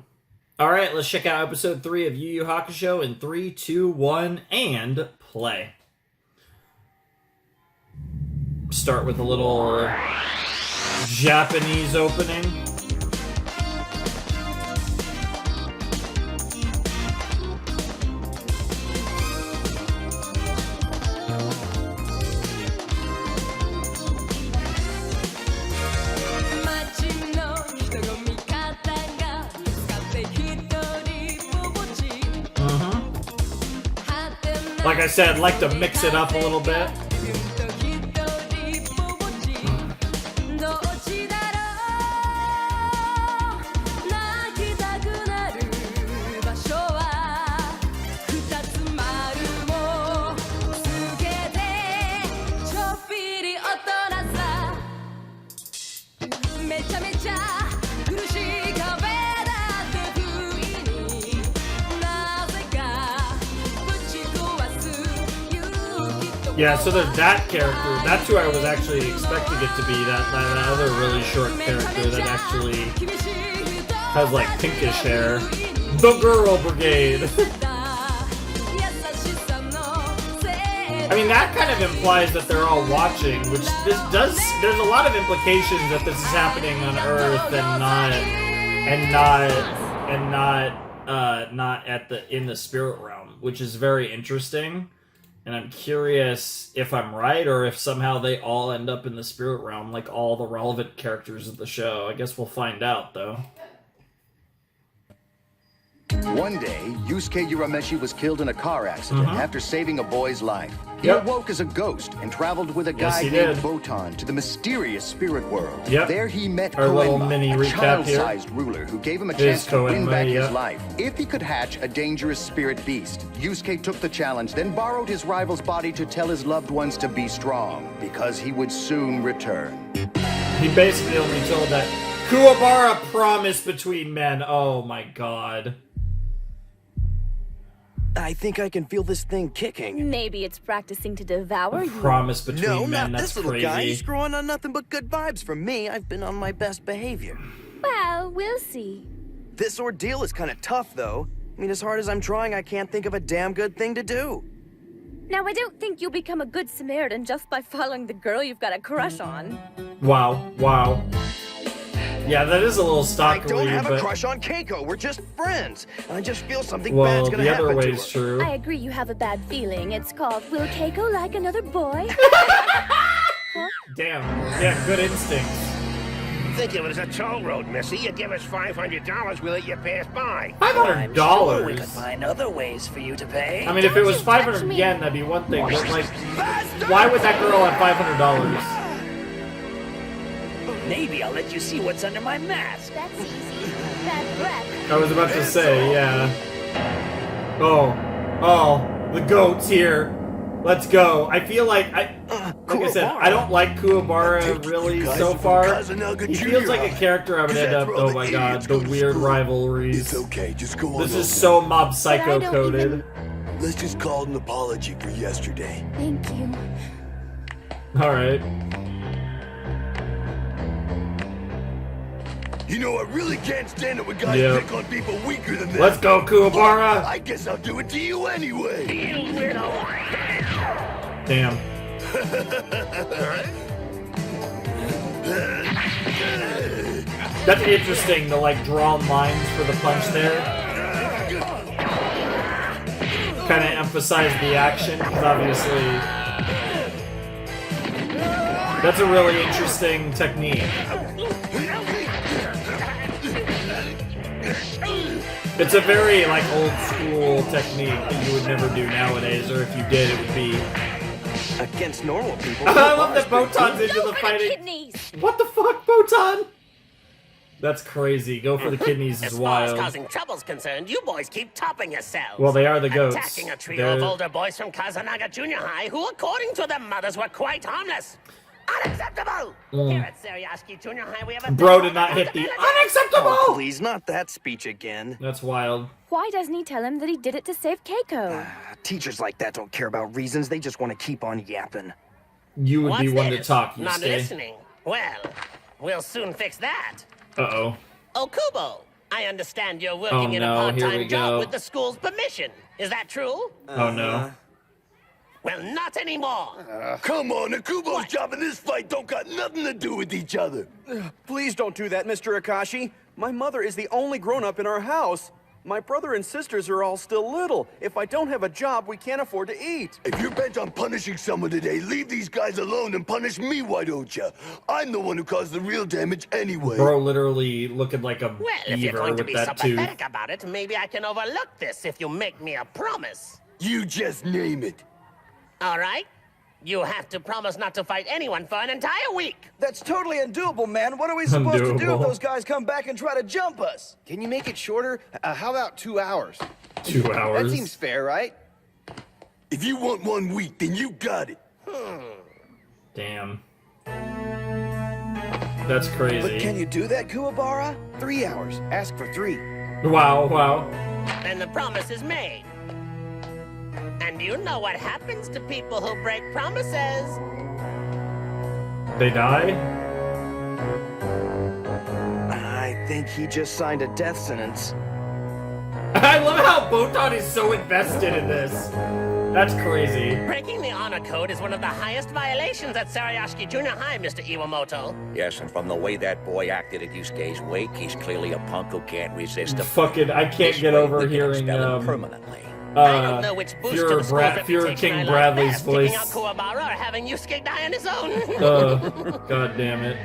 All right, let's check out episode 3 of Yu Yu Hakusho in 3, 2, 1, and play. Start with a little Japanese opening. Like I said, like to mix it up a little bit. Yeah, so there's that character. That's who I was actually expecting it to be. That other really short character that actually has like pinkish hair. The Girl Brigade. I mean, that kind of implies that they're all watching, which this does. There's a lot of implications that this is happening on Earth not in the spirit realm, which is very interesting. And I'm curious if I'm right or if somehow they all end up in the spirit realm, like all the relevant characters of the show. I guess we'll find out, though. One day, Yusuke Urameshi was killed in a car accident after saving a boy's life. He Yep. awoke as a ghost and traveled with a Yes, guy he named did. Botan to the mysterious spirit world. Yep. There he met Our little Koenma, mini a recap here. child-sized ruler who gave him a Here's chance to win Koenma, back his yep. life if he could hatch a dangerous spirit beast. Yusuke took the challenge, then borrowed his rival's body to tell his loved ones to be strong, because he would soon return. He basically only told that Kuwabara promise between men. Oh my god. I think I can feel this thing kicking. Maybe it's practicing to devour you. Promise between No, men. not That's this little guy. crazy. He's growing on nothing but good vibes from me. I've been on my best behavior. Well, we'll see. This ordeal is kind of tough, though. I mean, as hard as I'm trying, I can't think of a damn good thing to do. Now, I don't think you'll become a good Samaritan just by following the girl you've got a crush on. Wow. Wow. Yeah, that is a little I stalkery, don't have but a crush on Keiko. We're just friends. And I just feel something well, bad's gonna the happen other to her. way's true. I agree you have a bad feeling. It's called, will Keiko like another boy? Damn. Yeah, good instincts. Think it was a toll road, Missy. You give us $500, we'll let you pass by. $500. We could find other ways for you to pay. I mean, if it was 500 yen, that'd be one thing. But like, why would that girl have $500? Maybe I'll let you see what's under my mask. That's easy. Bad breath. I was about to say, yeah. Oh, the goat's here. Let's go. I feel like I said, I don't like Kuwabara really so far. He feels like a character I would end up. Oh my god, the weird rivalries. It's okay, just go on. This is so Mob Psycho don't coded. Let's just call it an apology for yesterday. Thank you. All right. You know, I really can't stand it when guys Yep. pick on people weaker than them. Let's go, Kuwabara. I guess I'll do it to you anyway. Damn. That's interesting, the like drawn lines for the punch there. Kind of emphasize the action, because obviously that's a really interesting technique. It's a very like old school technique that you would never do nowadays, or if you did, it would be against normal people. I love that Botan's into the fighting. Kidneys. What the fuck, Botan? That's crazy. Go for the kidneys is As far as wild. causing trouble's concerned, you boys keep topping yourselves. Well, they are the goats. Attacking a trio of They're- older boys from Kazanaga Junior High who, according to their mothers, were quite harmless. Unacceptable! Here at Seriaski Junior High, we have a Bro did not hit the unacceptable! Oh, please, not that speech again. That's wild. Why doesn't he tell him that he did it to save Keiko? Teachers like that don't care about reasons. They just want to keep on yapping. You would be What's one to this? talk, Not Yusuke. listening. Well, we'll soon fix that. Uh-oh. Oh, Kubo, I understand you're working Oh, in no, a here we part-time job go. with the school's permission. Is that true? Oh no. Well, not anymore. Come on, the Kubo's job in this fight don't got nothing to do with each other. Please don't do that, Mr. Akashi. My mother is the only grown-up in our house. My brother and sisters are all still little. If I don't have a job, we can't afford to eat. If you're bent on punishing someone today, leave these guys alone and punish me, why don't you? I'm the one who caused the real damage anyway. Bro literally looking like a Well, if you're beaver going to with be that tooth. sympathetic about it, maybe I can overlook this if you make me a promise. You just name it. All right? You have to promise not to fight anyone for an entire week. That's totally undoable, man. What are we supposed to do Undoable. if those guys come back and try to jump us? Can you make it shorter? How about 2 hours? 2 hours. That seems fair, right? If you want 1 week, then you got it. Damn. That's crazy. But can you do that, Kuwabara? 3 hours. Ask for 3. Wow, wow. And the promise is made. And And you know what happens to people who break promises. They die? I think he just signed a death sentence. I love how Botan is so invested in this. That's crazy. Breaking the honor code is one of the highest violations at Sarayashiki Junior High, Mr. Iwamoto. Yes, and from the way that boy acted at Yusuke's wake, he's clearly a punk who can't resist a fucking, I can't get over hearing permanently. I don't know which boost to the school's Fuhrer reputation King I like Bradley's best, voice. kicking out Kuwabara or having Yusuke die on his own. God damn it.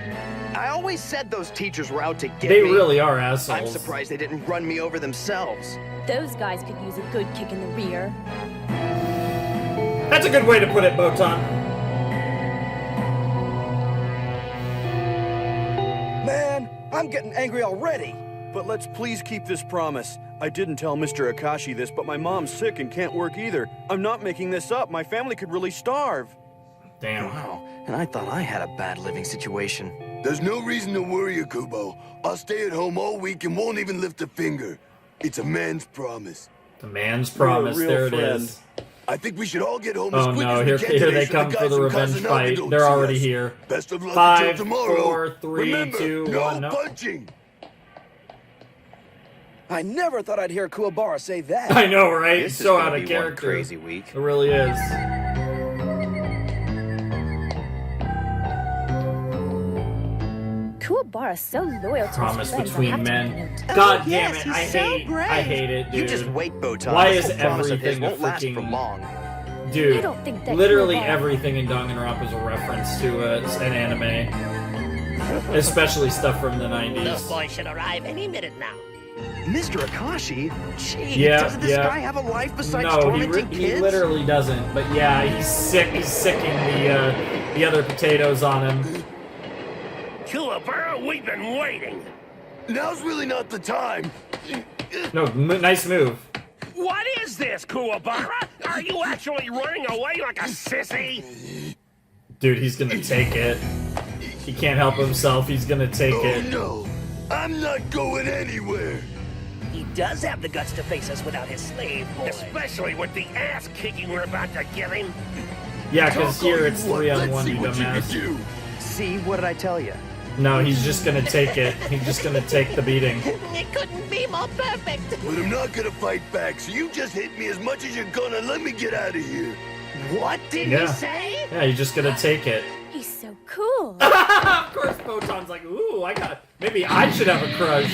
I always said those teachers were out to get They me. really are assholes. I'm surprised they didn't run me over themselves. Those guys could use a good kick in the rear. That's a good way to put it, Botan. Man, I'm getting angry already. But let's please keep this promise. I didn't tell Mr. Akashi this, but my mom's sick and can't work either. I'm not making this up. My family could really starve. Damn. Wow, and I thought I had a bad living situation. There's no reason to worry, Akubo. I'll stay at home all week and won't even lift a finger. It's a man's promise. The man's promise. There it is. I think we should all get home Oh as quick no, as we can here they today come so for the guys revenge from fight. don't They're see already us. here. Best of luck 5, until tomorrow. 4, 3, Remember, 2, no 1. No. punching. I never thought I'd hear Kuwabara say that. I know, right? This is So gonna out of be one character. crazy week. It really is. Kuwabara's so loyal to Promise his friends. between I have to men. note. God damn yes, it! he's I so I hate it, dude. You just wait, Botan. Why This is whole promise of his everything a won't last for freaking long? dude? I don't think that Literally Kuwabara- everything in Danganronpa is a reference to an anime, especially stuff from the Those 90s. boys should arrive any minute now. Mr. Akashi? Gee, Yeah, doesn't this yeah. guy have a life besides No, tormenting he kids? literally doesn't. But yeah, he's sick. He's sicking the other potatoes on him. Kuwabara, we've been waiting. Now's really not the time. No, nice move. What is this, Kuwabara? Are you actually running away like a sissy? Dude, he's gonna take it. He can't help himself. He's gonna take it. No, I'm not going anywhere. He does have the guts to face us without his slave boy. Especially with the ass kicking we're about to give him. Yeah, because Talk all here you it's want. 3-on-1, Let's see you what you can dumbass. do. See, what did I tell you? No, he's just gonna take it. He's just gonna take the beating. It couldn't be more perfect. But I'm not gonna fight back, so you just hit me as much as you're gonna. Let me get out of here. What did Yeah. he say? Yeah, he's just gonna take it. He's so cool. Of course, Botan's like, ooh, maybe I should have a crush.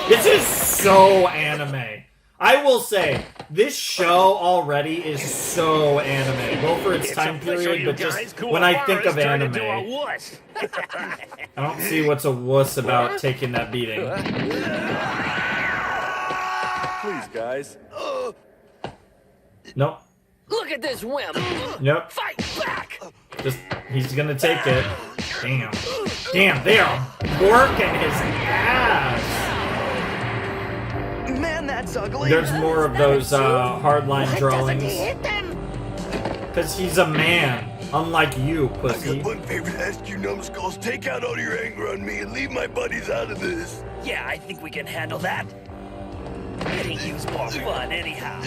This is so anime. I will say, this show already is so anime, both for its time period, but just when I think of anime, I don't see what's a wuss about taking that beating. Please, guys. Nope. Look at this wimp. Nope. Fight back. Just, he's gonna take it. Damn. Damn, they are working his ass. Man, that's ugly. There's more of those hardline Doesn't drawings. he hit them? Because he's a man, unlike you, I pussy. got one favor to ask you, numbskulls. Take out all your anger on me and leave my buddies out of this. Yeah, I think we can handle that. Getting you's more fun anyhow.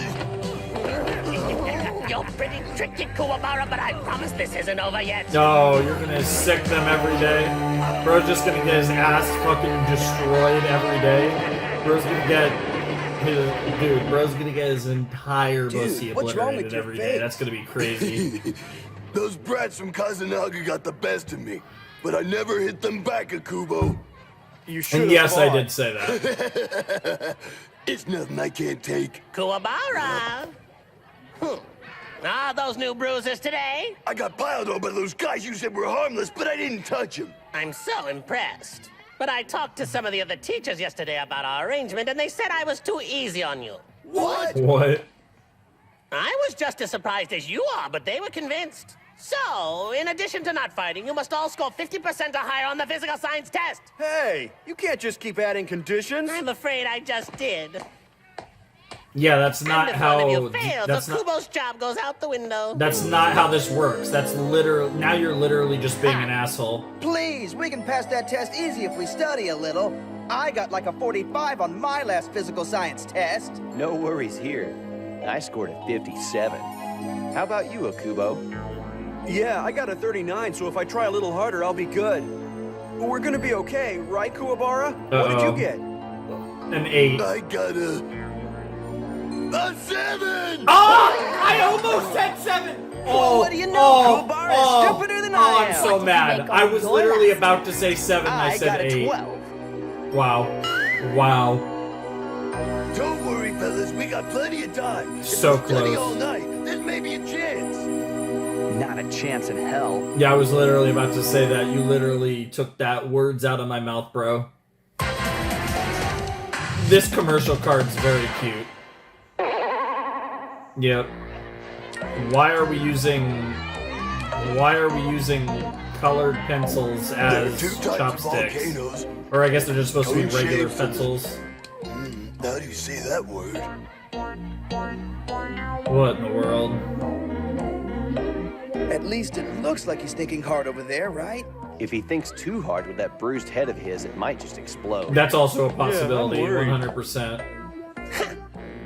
You're pretty tricky, Kuwabara, but I promise this isn't over yet. No, you're gonna sick them every day. Bro's just gonna get his ass fucking destroyed every day. Bro's gonna get Bro's gonna get his entire pussy what's wrong with obliterated your every day. face? That's gonna be crazy. Those brats from Kazanaga got the best of me, but I never hit them back, Akubo. You should. And yes, I did say that. It's nothing I can't take. Kuwabara. Ah, those new bruises today? I got piled on by those guys you said were harmless, but I didn't touch them. I'm so impressed. But I talked to some of the other teachers yesterday about our arrangement, and they said I was too easy on you. What? What? I was just as surprised as you are, but they were convinced. So, in addition to not fighting, you must all score 50% or higher on the physical science test. Hey, you can't just keep adding conditions. I'm afraid I just did. Yeah, that's not how. One of you fails, that's so Kubo's job goes out the window. That's not how this works. That's literally now you're literally just being an asshole. Please, we can pass that test easy if we study a little. I got like a 45 on my last physical science test. No worries here. I scored a 57. How about you, Akubo? Yeah, I got a 39, so if I try a little harder, I'll be good. We're gonna be okay, right, Kuwabara? What did you get? An 8. I got a 7! Oh! I almost said 7! Well, what do you know? Kuwabara is stupider than I am. I'm so mad. I was literally about to say 7 and I said got a 8. 12. Wow. Wow. Don't worry, fellas. We got plenty of time. So if we study close. all night, there's maybe a chance. Not a chance in hell. Yeah, I was literally about to say that. You literally took that words out of my mouth, bro. This commercial card's very cute. Yep. Why are we using colored pencils as chopsticks? Or I guess they're just supposed to be regular pencils. How do you say that word? What in the world? At least it looks like he's thinking hard over there, right? If he thinks too hard with that bruised head of his, it might just explode. That's also a possibility, 100%.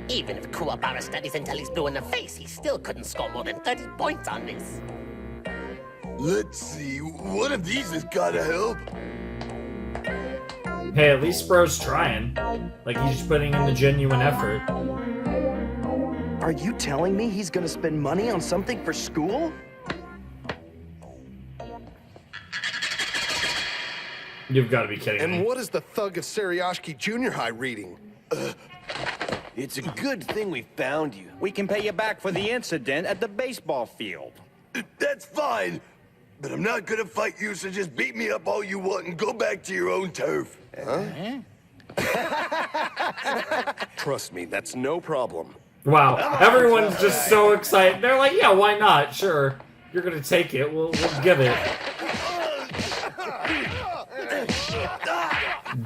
Even if Kuwabara studies until he's blue in the face, he still couldn't score more than 30 points on this. Let's see. One of these has gotta help. Hey, at least bro's trying. Like, he's just putting in the genuine effort. Are you telling me he's gonna spend money on something for school? You've got to be kidding me. And what is the thug of Seriashki Junior High reading? It's a good thing we found you. We can pay you back for the incident at the baseball field. That's fine. But I'm not gonna fight you, so just beat me up all you want and go back to your own turf. Huh? Trust me, that's no problem. Wow, everyone's just so excited. They're like, yeah, why not? Sure. You're gonna take it. We'll give it.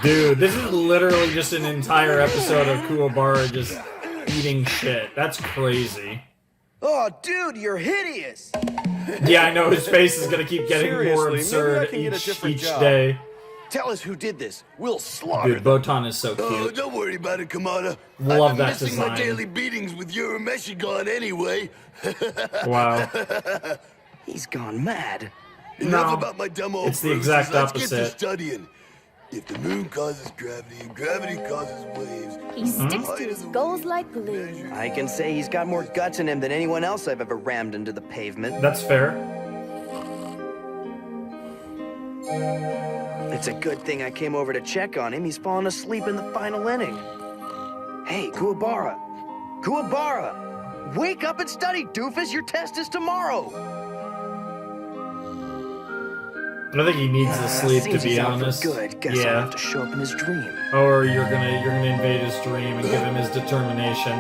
Dude, this is literally just an entire episode of Kuwabara just eating shit. That's crazy. Oh, dude, you're hideous. Yeah, I know his face is gonna keep getting more Seriously, absurd maybe I can get a different each job. day. Tell us who did this. We'll slaughter Dude, them. Botan is so Oh, cute. don't worry about it, Kamada. Love I've been that missing design. my daily beatings with Urameshi gone anyway. Wow. He's gone mad. Enough No, about my dumb old it's the bruises. exact Let's get to opposite. studying. If the moon causes gravity and gravity causes waves, He sticks to his goals like glue. I can say he's got more guts in him than anyone else I've ever rammed into the pavement. That's fair. It's a good thing I came over to check on him. He's fallen asleep in the final inning. Hey, Kuwabara. Kuwabara! Wake up and study, doofus! Your test is tomorrow! I think he needs the sleep, to Seems be he's out for honest. good. Guess I'll Yeah. have to show up in his dream. Or you're gonna invade his dream and give him his determination.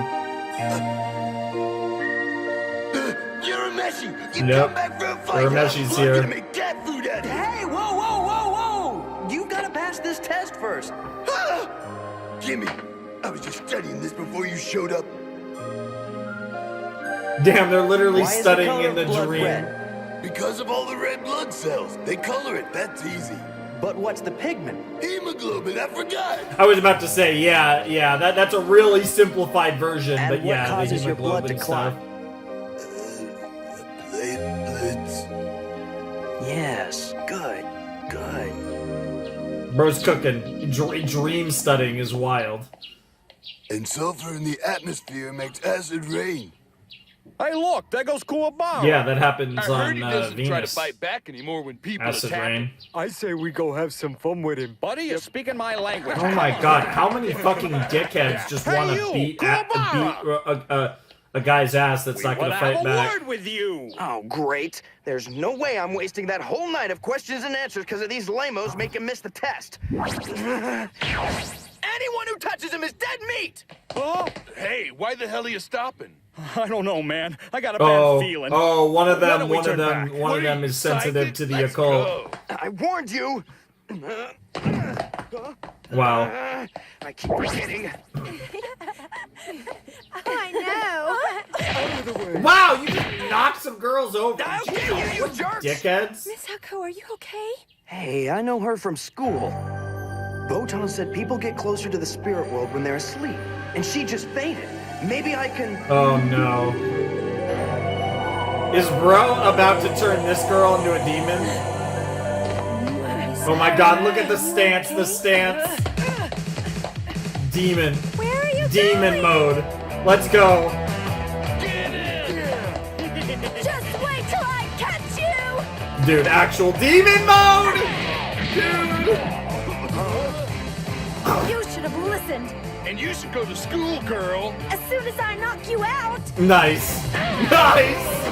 Urameshi, you Yep. come back for a fight. Urameshi's I'm here. gonna make cat food out of you. Hey, whoa, whoa, whoa, whoa! You gotta pass this test first. Gimme. I was just studying this before you showed up. Damn, they're literally Why is the studying color in the of blood dream. red? Because of all the red blood cells. They color it, that's easy. But what's the pigment? Hemoglobin, I forgot. I was about to say, yeah, that's a really simplified version, And but what yeah, causes the your blood to hemoglobin clot? Platelets. Yes, good. Bro's cooking. Dream studying is wild. And sulfur in the atmosphere makes acid rain. Hey, look, there goes Kuwabara. Yeah, that happens I heard on he doesn't Venus. try to fight back anymore when people Acid attack rain. him. I say we go have some fun with him. Buddy, you're speaking my language. Oh my god, how many fucking dickheads just want to beat a guy's ass that's not going to fight back? with you. Oh, great. There's no way I'm wasting that whole night of questions and answers because of these lamos make him miss the test. Anyone who touches him is dead meat! Oh, hey, why the hell are you stopping? I don't know, man. I got a bad feeling. Oh, one of Why them don't we turn back? is sensitive to the occult. I warned you! Wow. I keep forgetting. Wow, you just knocked some girls over. Jeez, you jerks! Dickheads. Miss Hako, are you okay? Hey, I know her from school. Botan said people get closer to the spirit world when they're asleep, and she just fainted. Maybe I can... Oh no. Is Bro about to turn this girl into a demon? Oh my god, look at the stance, Demon. Where are you Demon mode. Let's go. Just wait till I catch you! Dude, actual demon mode! Dude! You should have listened. And you should go to school, girl. As soon as I knock you out. Nice. Nice!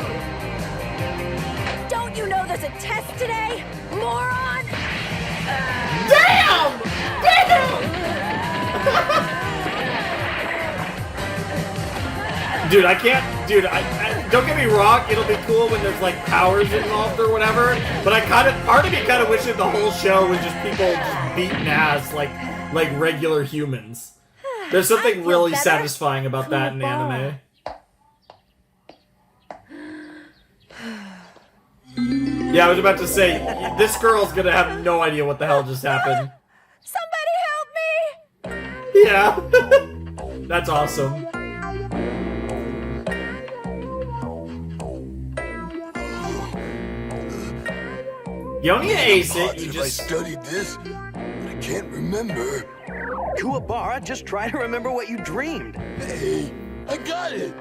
Don't you know there's a test today, moron? Damn! Damn! Dude, I can't... Dude, I don't get me wrong, it'll be cool when there's, like, powers involved or whatever, but I kind of... Part of me kind of wishes the whole show was just people just beating ass like regular humans. There's something really satisfying about that in anime. Yeah, I was about to say, this girl's gonna have no idea what the hell just happened. Somebody help me! Yeah. That's awesome. You don't need to ace it, you just... I studied this, but I can't remember. Kuwabara, just try to remember what you dreamed. Hey, I got it!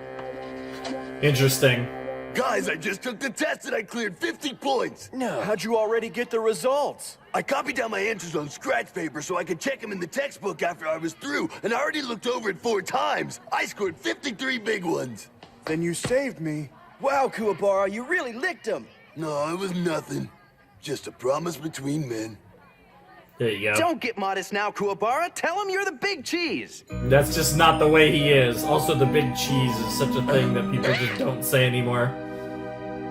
Interesting. Guys, I just took the test and I cleared 50 points! No. How'd you already get the results? I copied down my answers on scratch paper so I could check them in the textbook after I was through, and I already looked over it 4 times. I scored 53 big ones. Then you saved me. Wow, Kuwabara, you really licked him. No, it was nothing. Just a promise between men. There you go. Don't get modest now, Kuwabara. Tell him you're the big cheese. That's just not the way he is. Also, the big cheese is such a thing that people just don't say anymore.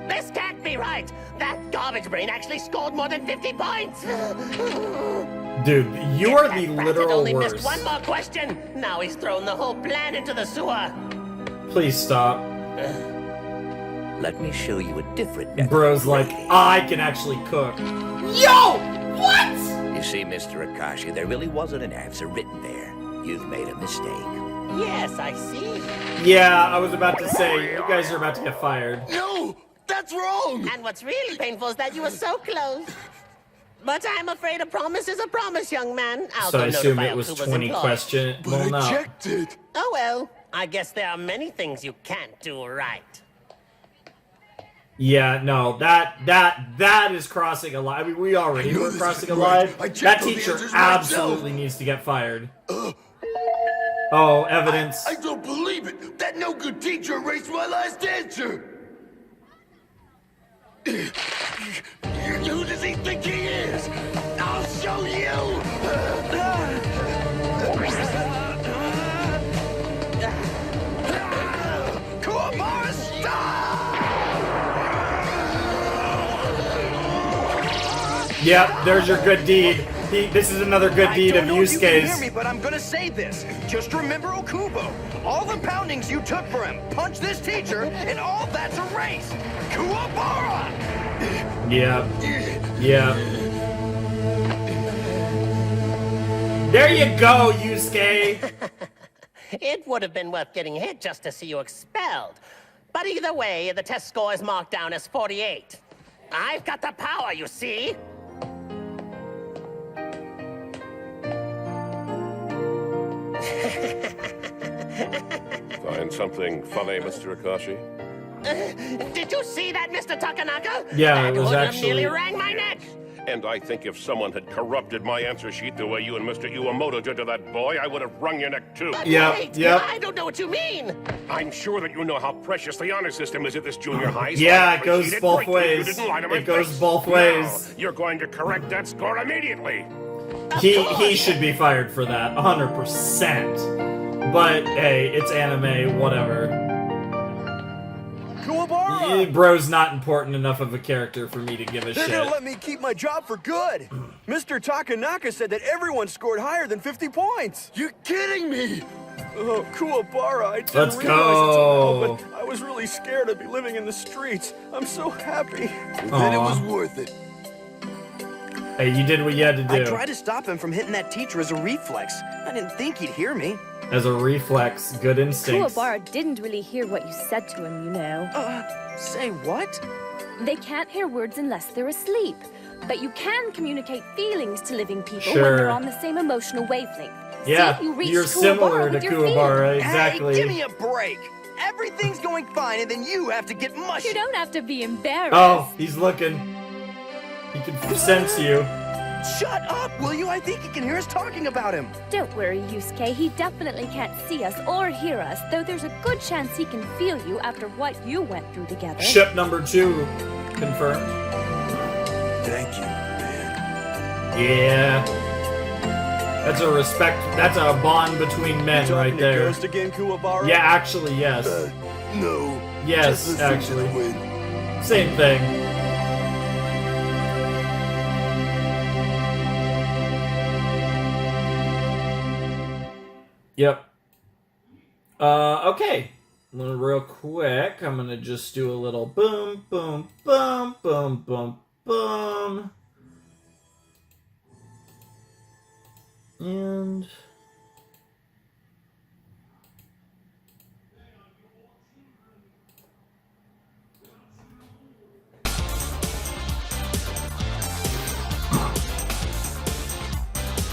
This can't be right! That garbage brain actually scored more than 50 points! Dude, you are the That brat had literal only worst. missed one more question! Now he's thrown the whole plan into the sewer! Please stop. Let me show you a different method. Bro's like, I can actually cook. Yo! What? You see, Mr. Akashi, there really wasn't an answer written there. You've made a mistake. Yes, I see. Yeah, I was about to say, you guys are about to get fired. No! That's wrong! And what's really painful is that you were so close. But I'm afraid a promise is a promise, young man. I'll So go I assume notify it was Okuba's 20 employees. questions. But Well, no. I checked it. Oh well, I guess there are many things you can't do right. Yeah, no, that is crossing a line. I mean, we already were crossing a line. That teacher absolutely needs to get fired. Oh, evidence. I don't believe it! That no-good teacher erased my last answer! Who does he think he is? I'll show you! Kuwabara, stop! Yep, there's your good deed. This is another good deed of I don't know if you can hear Yusuke's. me, but I'm gonna say this. Just remember Okubo. All the poundings you took for him. Punch this teacher, and all that's erased. Kuwabara! Yep. Yep. There you go, Yusuke. It would have been worth getting hit just to see you expelled. But either way, the test score is marked down as 48. I've got the power, you see. Find something funny, Mr. Akashi? Did you see that, Mr. Takanaka? Yeah, That it was hoodlum actually... nearly rang my neck. And I think if someone had corrupted my answer sheet the way you and Mr. Iwamoto did to that boy, I would have wrung your neck too. But Yep, wait, yep. I don't know what you mean. I'm sure that you know how precious the honor system is at this junior high. So Yeah, I it goes appreciate both greatly if you ways. didn't lie to my It goes face. both Now, ways. you're going to correct that score immediately. He should be fired for that, 100%. But hey, it's anime, whatever. Kuwabara! Bro's not important enough of a character for me to give a They're shit. gonna let me keep my job for good. Mr. Takanaka said that everyone scored higher than 50 points. You're kidding me! Oh, Kuwabara, I didn't Let's realize go. it until now, but I was really scared I'd be living in the streets. I'm so happy. Then it was worth it. Hey, you did what you had to do. I tried to stop him from hitting that teacher as a reflex. I didn't think he'd hear me. As a reflex, good instincts. Kuwabara didn't really hear what you said to him, you know. Say what? They can't hear words unless they're asleep. But you can communicate feelings to living people Sure. when they're on the same emotional wavelength. Yeah, See, you reached you're Kuwabara similar to with your Kuwabara, feelings. exactly. Hey, give me a break. Everything's going fine, and then you have to get mushy. You don't have to be embarrassed. Oh, he's looking. He can sense you. Shut up, will you? I think he can hear us talking about him. Don't worry, Yusuke. He definitely can't see us or hear us, though there's a good chance he can feel you after what you went through together. Ship number 2 confirmed. Thank you, man. Yeah. That's a respect. That's a bond between men You right talking to there. Ghost again, Kuwabara? Yeah, actually, yes. No. Yes, just listen actually. to the wind. Same thing. Yep. Okay. Real quick, I'm gonna just do a little boom, boom, boom, boom, boom, boom. And...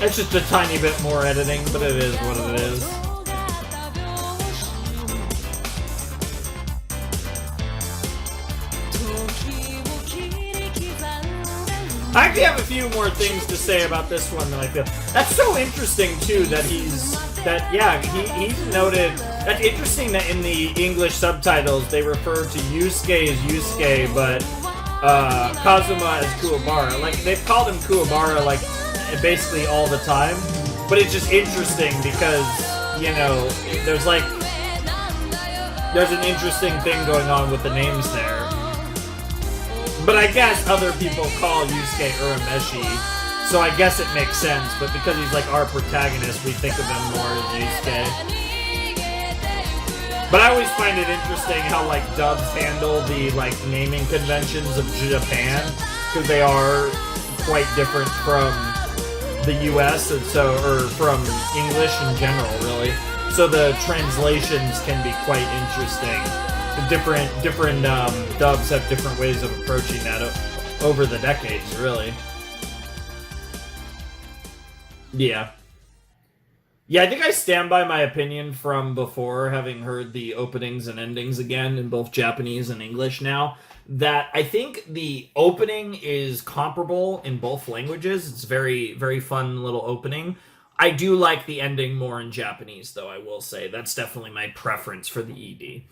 it's just a tiny bit more editing, but it is what it is. I actually have a few more things to say about this one that I feel. That's so interesting, too, that he's noted. That's interesting that in the English subtitles they refer to Yusuke as Yusuke, but Kazuma as Kuwabara. Like, they've called him Kuwabara, like, basically all the time. But it's just interesting because, you know, there's an interesting thing going on with the names there. But I guess other people call Yusuke Urameshi, so I guess it makes sense, but because he's like our protagonist, we think of him more as Yusuke. But I always find it interesting how like dubs handle the like naming conventions of Japan, because they are quite different from the US, and so, or from English in general, really. So the translations can be quite interesting. Different dubs have different ways of approaching that over the decades, really. Yeah. Yeah, I think I stand by my opinion from before, having heard the openings and endings again in both Japanese and English now, that I think the opening is comparable in both languages. It's very, very fun little opening. I do like the ending more in Japanese, though, I will say. That's definitely my preference for the ED.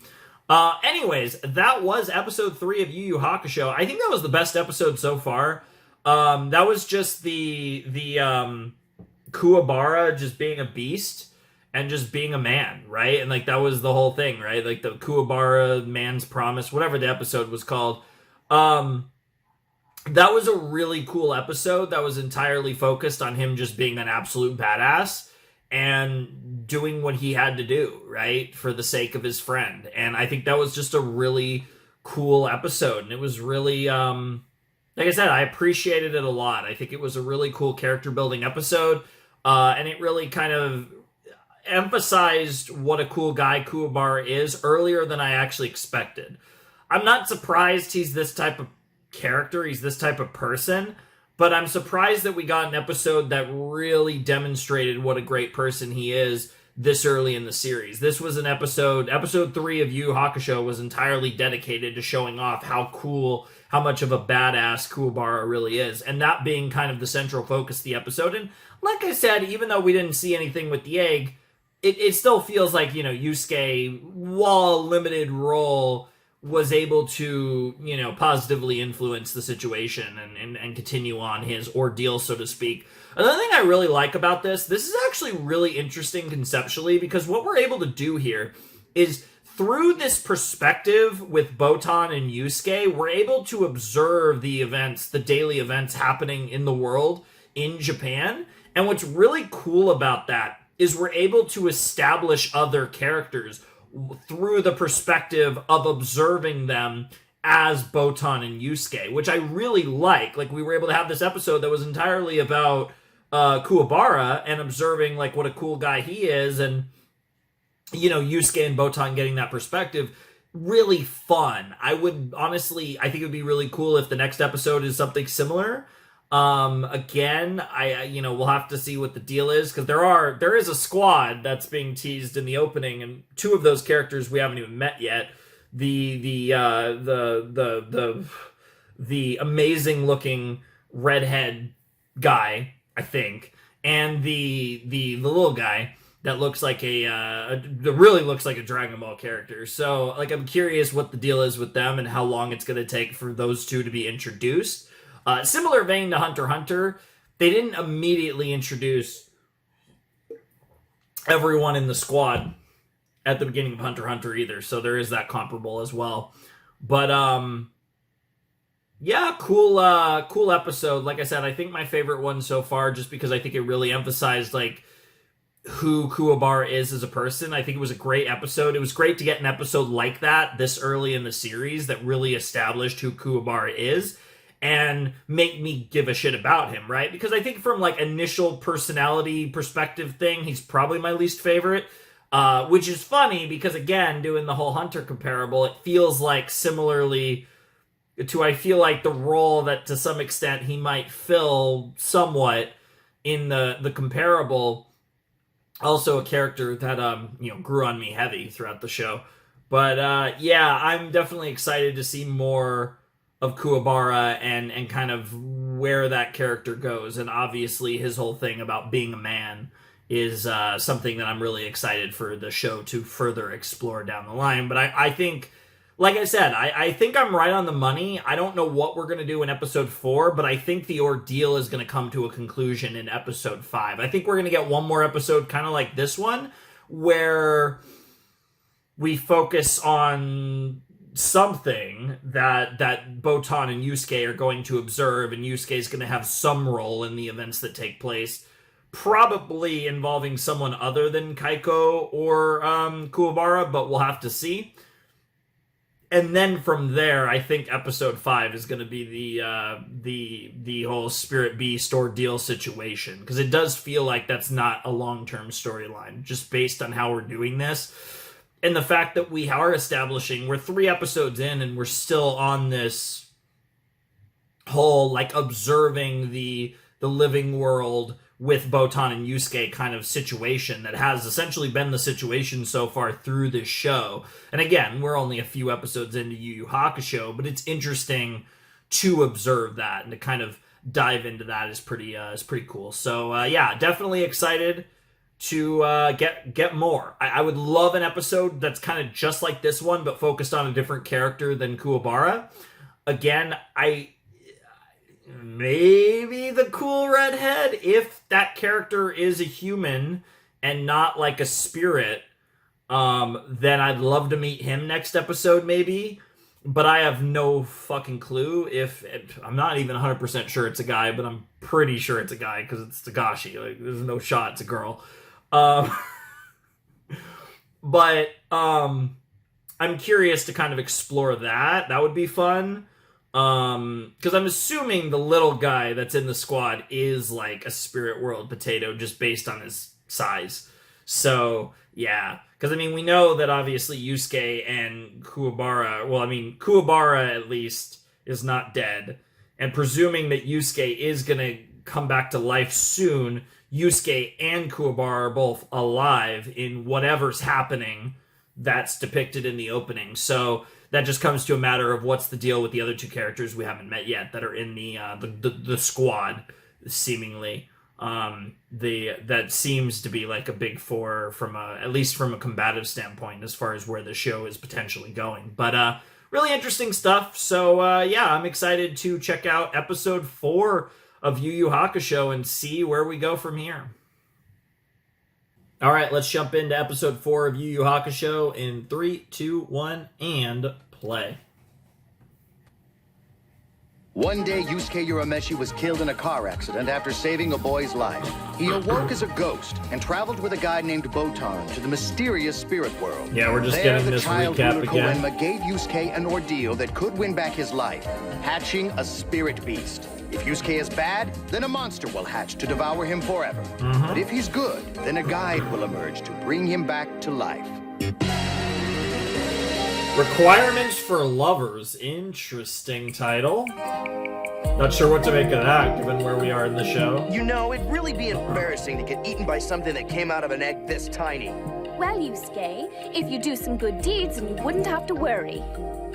Anyways, that was episode 3 of Yu Yu Hakusho. I think that was the best episode so far. That was just the Kuwabara just being a beast and just being a man, right? And like that was the whole thing, right? Like the Kuwabara man's promise, whatever the episode was called. That was a really cool episode that was entirely focused on him just being an absolute badass and doing what he had to do, right, for the sake of his friend. And I think that was just a really cool episode. And it was really, like I said, I appreciated it a lot. I think it was a really cool character building episode. And it really kind of emphasized what a cool guy Kuwabara is earlier than I actually expected. I'm not surprised he's this type of character, he's this type of person, but I'm surprised that we got an episode that really demonstrated what a great person he is this early in the series. This was an episode 3 of Yu Yu Hakusho was entirely dedicated to showing off how cool, how much of a badass Kuwabara really is, and that being kind of the central focus of the episode. And like I said, even though we didn't see anything with the egg, it still feels like, you know, Yusuke, while a limited role, was able to, you know, positively influence the situation and continue on his ordeal, so to speak. Another thing I really like about this is actually really interesting conceptually, because what we're able to do here is, through this perspective with Botan and Yusuke, we're able to observe the events, the daily events happening in the world in Japan. And what's really cool about that is we're able to establish other characters through the perspective of observing them as Botan and Yusuke, which I really like. Like, we were able to have this episode that was entirely about Kuwabara and observing, like, what a cool guy he is, and, you know, Yusuke and Botan getting that perspective. Really fun. I think it would be really cool if the next episode is something similar. Again, we'll have to see what the deal is, because there is a squad that's being teased in the opening, and two of those characters we haven't even met yet. The amazing looking redhead guy, I think, and the little guy that looks like really looks like a Dragon Ball character. So, like, I'm curious what the deal is with them and how long it's going to take for those two to be introduced. Similar vein to Hunter x Hunter, they didn't immediately introduce everyone in the squad at the beginning of Hunter x Hunter either, so there is that comparable as well. But yeah, cool episode. Like I said, I think my favorite one so far, just because I think it really emphasized, like, who Kuwabara is as a person. I think it was a great episode. It was great to get an episode like that this early in the series that really established who Kuwabara is and make me give a shit about him, right? Because I think from, like, initial personality perspective thing, he's probably my least favorite, which is funny because, again, doing the whole Hunter comparable, it feels like similarly to, I feel like, the role that to some extent he might fill somewhat in the comparable. Also a character that, grew on me heavy throughout the show. But, yeah, I'm definitely excited to see more of Kuwabara and kind of where that character goes. And obviously his whole thing about being a man is something that I'm really excited for the show to further explore down the line. But I think, like I said, I think I'm right on the money. I don't know what we're going to do in episode 4, but I think the ordeal is going to come to a conclusion in episode 5. I think we're going to get one more episode kind of like this one, where we focus on something that Botan and Yusuke are going to observe, and Yusuke is going to have some role in the events that take place, probably involving someone other than Keiko or Kuwabara, but we'll have to see. And then from there, I think episode 5 is going to be the whole Spirit Beast ordeal situation, because it does feel like that's not a long-term storyline, just based on how we're doing this. And the fact that we are establishing, we're 3 episodes in and we're still on this whole, like, observing the living world with Botan and Yusuke kind of situation that has essentially been the situation so far through this show. And again, we're only a few episodes into Yu Yu Hakusho, but it's interesting to observe that and to kind of dive into that is pretty cool. So yeah, definitely excited to get more. I would love an episode that's kind of just like this one, but focused on a different character than Kuwabara. Again, maybe the cool redhead, if that character is a human and not like a spirit, then I'd love to meet him next episode maybe, but I have no fucking clue. I'm not even 100% sure it's a guy, but I'm pretty sure it's a guy because it's Tagashi. Like, there's no shot it's a girl. But I'm curious to kind of explore that. That would be fun. Because I'm assuming the little guy that's in the squad is like a Spirit World potato just based on his size. So, yeah. Because, I mean, we know that obviously Yusuke and Kuwabara at least is not dead. And presuming that Yusuke is going to come back to life soon, Yusuke and Kuwabara are both alive in whatever's happening that's depicted in the opening. So that just comes to a matter of what's the deal with the other 2 characters we haven't met yet that are in the squad, seemingly. That seems to be like a big 4 at least from a combative standpoint as far as where the show is potentially going. But really interesting stuff. So yeah, I'm excited to check out episode 4 of Yu Yu Hakusho and see where we go from here. All right, let's jump into episode 4 of Yu Yu Hakusho in 3, 2, 1, and play. One day, Yusuke Urameshi was killed in a car accident after saving a boy's life. He awoke as a ghost and traveled with a guy named Botan to the mysterious spirit world. Yeah, we're just there, getting the this child recap ruler again. Koenma gave Yusuke an ordeal that could win back his life, hatching a spirit beast. If Yusuke is bad, then a monster will hatch to devour him forever. But if he's good, then a guide will emerge to bring him back to life. Requirements for lovers. Interesting title. Not sure what to make of that, given where we are in the show. You know, it'd really be embarrassing to get eaten by something that came out of an egg this tiny. Well, Yusuke, if you do some good deeds, then you wouldn't have to worry.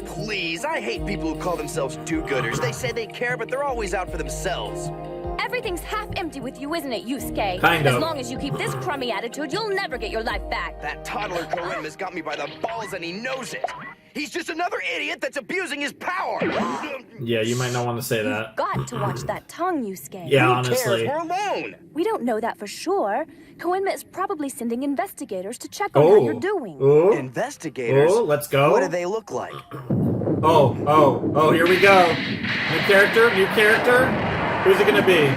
Please, I hate people who call themselves do-gooders. They say they care, but they're always out for themselves. Everything's half empty with you, isn't it, Yusuke? Kind of. As long as you keep this crummy attitude, you'll never get your life back. That toddler Koenma's got me by the balls and he knows it. He's just another idiot that's abusing his power. Yeah, you might not want to say that. You've got to watch that tongue, Yusuke. Yeah, Who honestly. cares? We're alone. We don't know that for sure. Koenma is probably sending investigators to check on how you're doing. Investigators? Oh, let's go. What do they look like? Oh, here we go. New character? Who's it gonna be?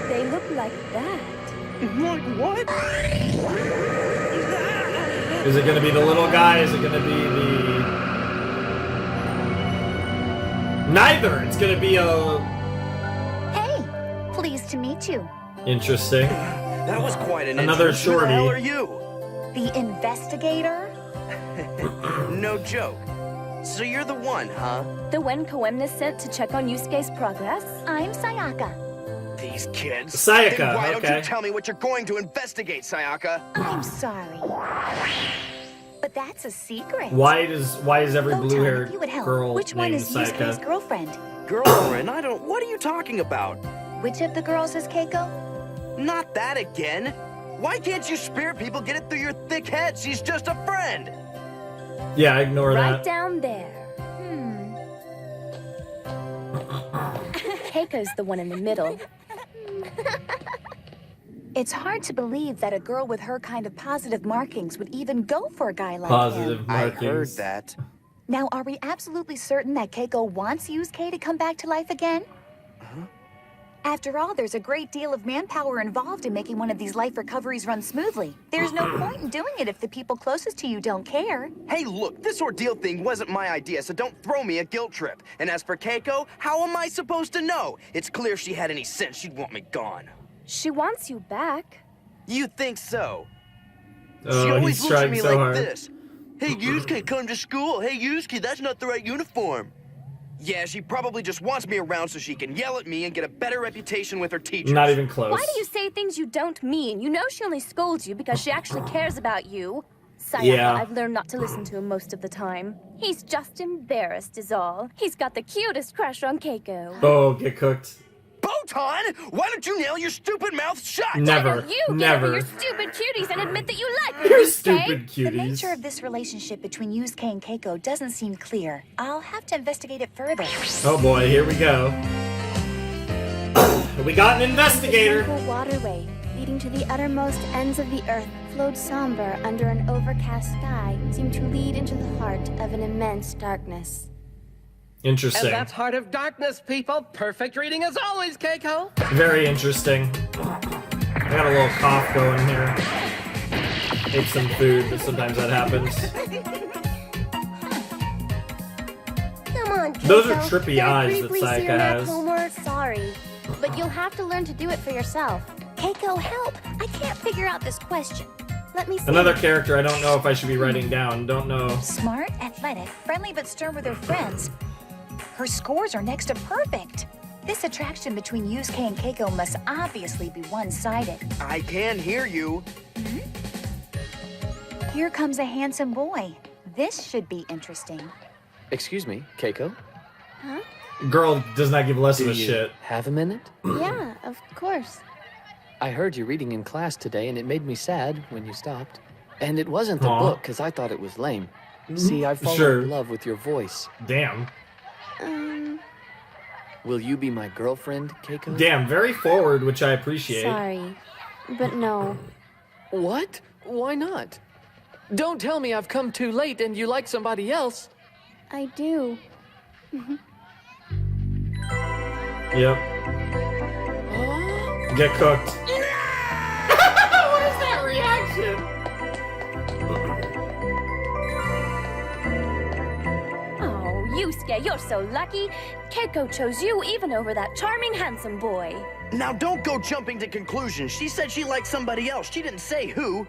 They look like that. What? Is it gonna be the little guy? Is it gonna be the... Neither! It's gonna be a... Hey, pleased to meet you. Interesting. That was quite an Another intro. Who the hell are shorty. you? The investigator? No joke. So you're the one, huh? The one Koenma sent to check on Yusuke's progress? I'm Sayaka. These kids. Sayaka, Then why don't okay. you tell me what you're going to investigate, Sayaka? I'm sorry. But that's a secret. Why is every Botan, blue-haired if you would help, girl which one named is Yusuke's Sayaka? girlfriend? Girlfriend? What are you talking about? Which of the girls is Keiko? Not that again. Why can't you spirit people get it through your thick head? She's just a friend. Yeah, ignore Right that. down there. Keiko's the one in the middle. It's hard to believe that a girl with her kind of positive markings would even go for a guy like Positive him. markings. I heard that. Now, are we absolutely certain that Keiko wants Yusuke to come back to life again? After all, there's a great deal of manpower involved in making one of these life recoveries run smoothly. There's no point in doing it if the people closest to you don't care. Hey, look, this ordeal thing wasn't my idea, so don't throw me a guilt trip. And as for Keiko, how am I supposed to know? It's clear if she had any sense, she'd want me gone. She wants you back. You think so? She Oh, always he's looks at trying me so like hard. this. Hey, Yusuke, come to school. Hey, Yusuke, that's not the right uniform. Yeah, she probably just wants me around so she can yell at me and get a better reputation with her teachers. Not even close. Why do you say things you don't mean? You know she only scolds you because she actually cares about you. Sayaka, Yeah. I've learned not to listen to him most of the time. He's just embarrassed is all. He's got the cutest crush on Keiko. Oh, get cooked. Botan, why don't you nail your stupid mouth shut? Never. You get over Never. your stupid cuties and admit that you like them, You're Yusuke. stupid The cuties. nature of this relationship between Yusuke and Keiko doesn't seem clear. I'll have to investigate it further. Oh boy, here we go. We got an investigator. The waterway leading to the uttermost ends of the earth flowed somber under an overcast sky, seemed to lead into the heart of an immense darkness. Interesting. And that's Heart of Darkness, people. Perfect reading as always, Keiko. Very interesting. I got a little cough going here. Ate some food, but sometimes that happens. Come on, Keiko. Those are trippy Get a eyes that briefly see Sayaka your math has. homework. Sorry, but you'll have to learn to do it for yourself. Keiko, help! I can't figure out this question. Let me see. Another character I don't know if I should be writing down. Don't know. Smart, athletic, friendly but stern with her friends. Her scores are next to perfect. This attraction between Yusuke and Keiko must obviously be one-sided. I can hear you. Here comes a handsome boy. This should be interesting. Excuse me, Keiko? Huh? Girl does not give less of Do a you shit. have a minute? Yeah, of course. I heard you reading in class today, and it made me sad when you stopped. And it wasn't the Aw. book, because I thought it was lame. See, I've fallen Sure. in love with your voice. Damn. Will you be my girlfriend, Keiko? Damn, very forward, which I appreciate. Sorry, but no. What? Why not? Don't tell me I've come too late and you like somebody else. I do. Yep. Get cooked. What is that reaction? Oh, Yusuke, you're so lucky. Keiko chose you even over that charming, handsome boy. Now don't go jumping to conclusions. She said she liked somebody else. She didn't say who.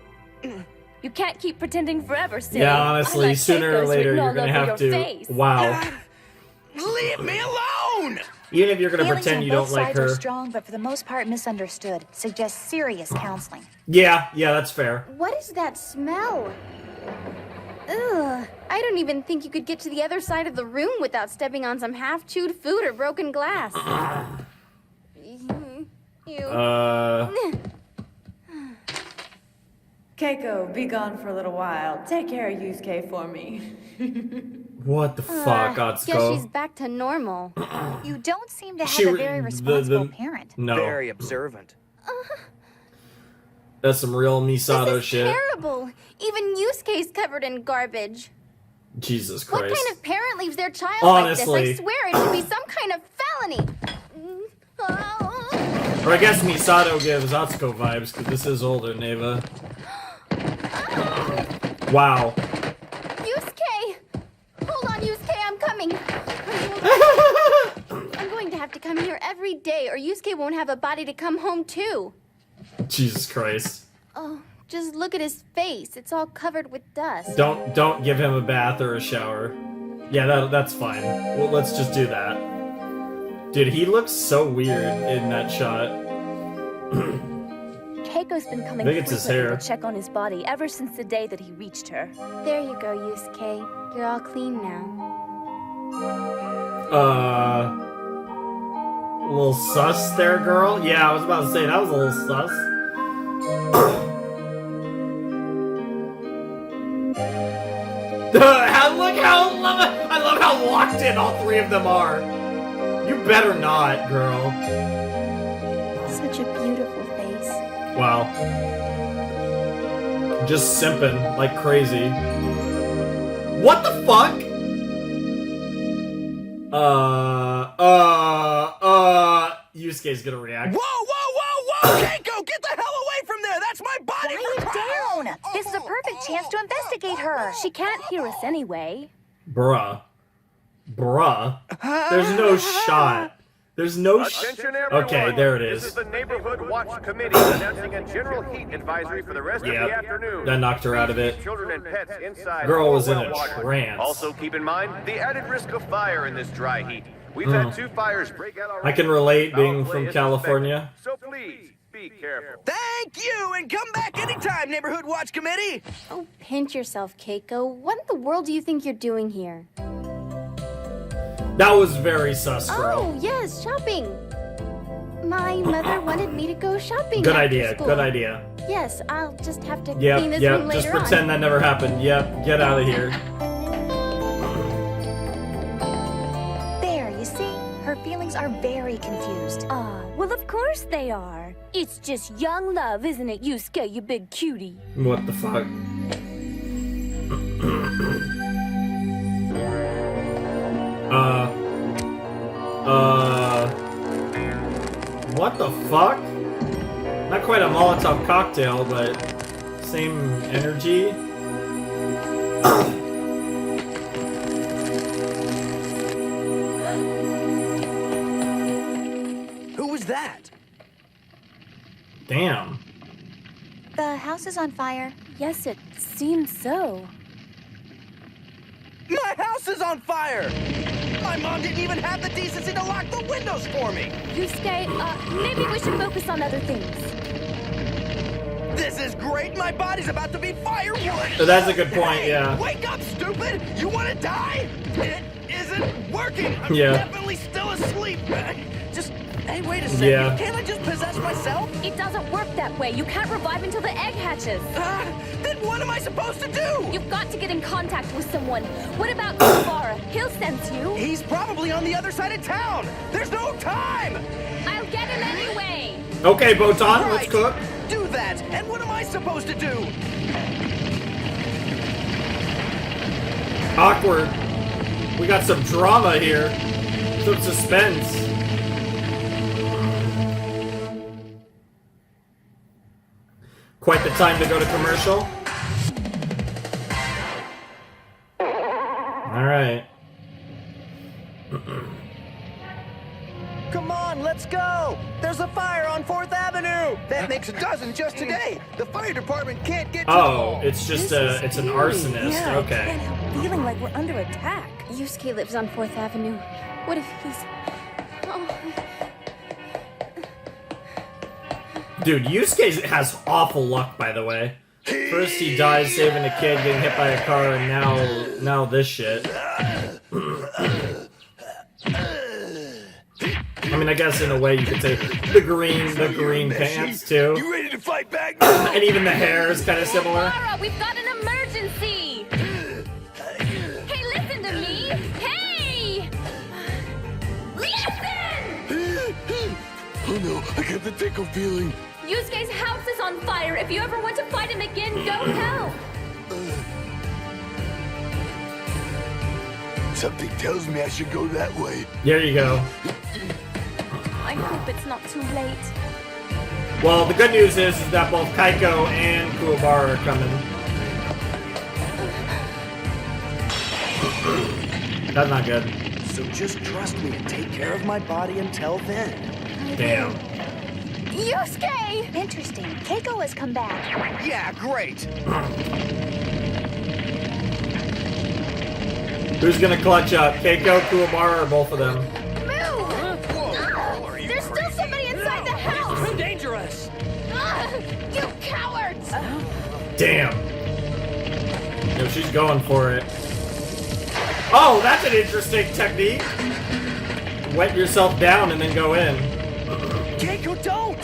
You can't keep pretending forever, Sid. Yeah, honestly, I like sooner or Keiko's later written you're all gonna over have your to. face. Wow. Leave me alone! Even if you're gonna Feelings pretend on you both don't like sides her. are strong, but for the most part misunderstood. Suggests serious counseling. Yeah, that's fair. What is that smell? Ugh. I don't even think you could get to the other side of the room without stepping on some half-chewed food or broken glass. Keiko, be gone for a little while. Take care of Yusuke for me. What the fuck, Guess Atsuko? she's back to normal. You don't seem to have a very responsible parent. No. Very observant. That's some real Misato This is shit. terrible. Even Yusuke's covered in garbage. Jesus What Christ. kind of parent leaves their child Honestly. like this? I swear it should be some kind of felony. Or I guess Misato gives Atsuko vibes, because this is older, Neva. Wow. Yusuke! Hold on, Yusuke, I'm coming. I'm going to have to come here every day, or Yusuke won't have a body to come home to. Jesus Christ. Oh, just look at his face. It's all covered with dust. Don't give him a bath or a shower. Yeah, that's fine. Well, let's just do that. Dude, he looks so weird in that shot. Keiko's been coming I think it's his frequently hair. to check on his body ever since the day that he reached her. There you go, Yusuke. You're all clean now. A little sus there, girl? Yeah, I was about to say, that was a little sus. I love how locked in all three of them are. You better not, girl. Such a beautiful face. Wow. Just simping like crazy. What the fuck? Yusuke's gonna react. Whoa! Keiko, get the hell away from there! That's my body! Quiet down! This is a perfect chance to investigate her. She can't hear us anyway. Bruh. There's no shot. There's no Attention everyone. Okay, there it This is. is the Neighborhood Watch Committee announcing a general heat advisory for the rest of the Yep. afternoon. That knocked her out of it. Children and pets inside. Girl was in well a watered. trance. Also keep in mind the added risk of fire in this dry heat. We've had 2 fires break out already. I can relate being Foul play from is California. suspected. So please be careful. Thank you, and come back anytime, Neighborhood Watch Committee! Oh, pinch yourself, Keiko. What in the world do you think you're doing here? That was very sus, girl. Oh, yes, shopping. My mother wanted me to go shopping. Good after idea, school. good idea. Yes, I'll just have to clean this Yep, room later just pretend that never happened. Yep, get out of here. There, you see? Her feelings are very confused. Well, of course they are. It's just young love, isn't it, Yusuke, you big cutie? What the fuck? What the fuck? Not quite a Molotov cocktail, but same energy. Who was that? Damn. The house is on fire. Yes, it seems so. My house is on fire! My mom didn't even have the decency to lock the windows for me! Yusuke, maybe we should focus on other things. This is great! My body's about to be firewood! That's a good point, Hey, yeah. Wake up, stupid! You want to die? It isn't working! I'm Yeah. definitely still asleep! Just, hey, wait a second. Yeah. Can't I just possess myself? It doesn't work that way. You can't revive until the egg hatches. Then what am I supposed to do? You've got to get in contact with someone. What about Kuwabara? He'll sense you. He's probably on the other side of town! There's no time! I'll get him anyway. Okay, Botan, Right. let's cook. Do that! And what am I supposed to do? Awkward. We got some drama here. Some suspense. Quite the time to go to commercial. Alright. Come on, let's go! There's a fire on 4th Avenue! That makes a dozen just today. The fire department can't get to Oh, it's just it's an arsonist. Yeah, Okay. I can't help feeling like we're under attack. Yusuke lives on 4th Avenue. What if he's... Oh. Dude, Yusuke has awful luck, by the way. First he dies saving a kid, getting hit by a car, and now this shit. I mean, I guess in a way you could say the green pants too. You ready to fight back? And even the hair is kind of similar. Kuwabara, we've got an emergency! Hey, listen to me! Hey! Listen! Oh no, I got the tickle feeling. Yusuke's house is on fire. If you ever want to fight him again, go help. Something tells me I should go that way. There you go. I hope it's not too late. Well, the good news is that both Keiko and Kuwabara are coming. That's not good. So just trust me and take care of my body until then. Damn. Yusuke! Interesting. Keiko has come back. Yeah, great. Who's gonna clutch up? Keiko, Kuwabara, or both of them? There's still somebody inside the house! Too dangerous! You cowards! Damn. Yo, she's going for it. Oh, that's an interesting technique. Wet yourself down and then go in. Keiko, don't!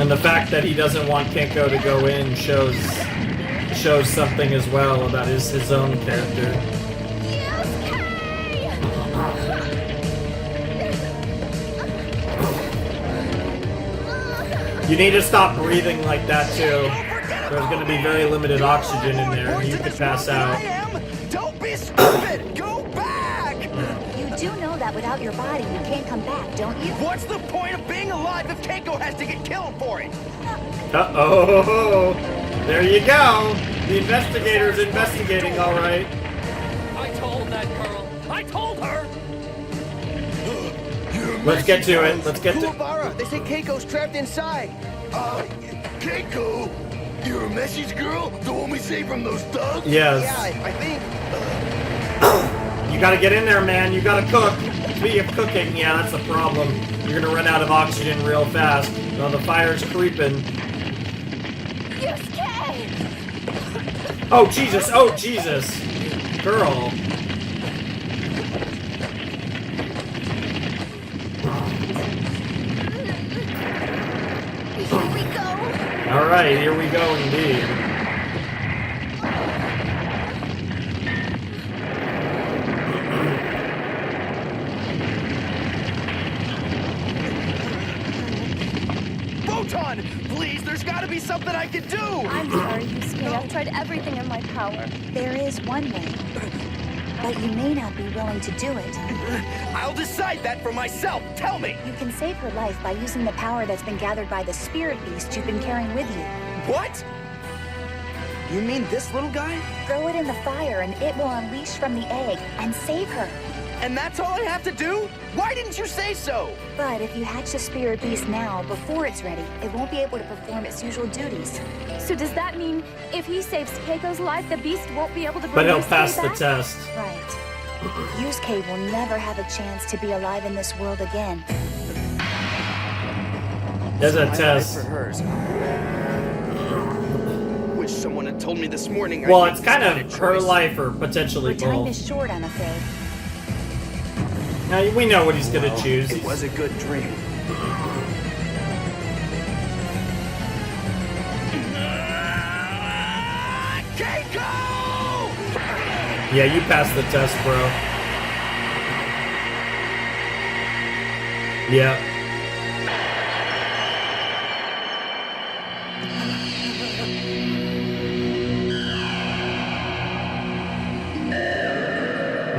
And the fact that he doesn't want Keiko to go in shows something as well about his own character. You need to stop breathing like that too. There's going to be very limited oxygen in there, and you could pass out. Don't be stupid! Go back! You do know that without your body, you can't come back, don't you? What's the point of being alive if Keiko has to get killed for it? Uh-oh! There you go! The investigator's investigating, all right. I told that girl. I told her. Let's get to it. Let's get to... Kuwabara, they say Keiko's trapped inside. Keiko? You're a message girl? The one we saved from those thugs? Yes. Yeah, I think. You gotta get in there, man. You gotta cook. Speaking of cooking, yeah, that's the problem. You're gonna run out of oxygen real fast. No, the fire's creeping. Yusuke! Oh, Jesus. Oh, Jesus. Girl. Here we go! All right, here we go indeed. Photon! Please, there's gotta be something I can do! I'm sorry, Yusuke. I've tried everything in my power. There is one way, but you may not be willing to do it. I'll decide that for myself. Tell me! You can save her life by using the power that's been gathered by the spirit beast you've been carrying with you. What? You mean this little guy? Throw it in the fire and it will unleash from the egg and save her. And that's all I have to do? Why didn't you say so? But if you hatch the spirit beast now, before it's ready, it won't be able to perform its usual duties. So does that mean if he saves Keiko's life, the beast won't be able to bring But he'll Yusuke pass the back? test. Right. Yusuke will never have a chance to be alive in this world again. There's a My test. life for hers. Wish someone had told me this morning. Well, I'd it's make kind this of bad her choice. life or potentially Her time both. is short, I'm afraid. Now, we know what he's gonna choose. It was a good dream. Keiko! Yeah, you passed the test, bro. Yeah.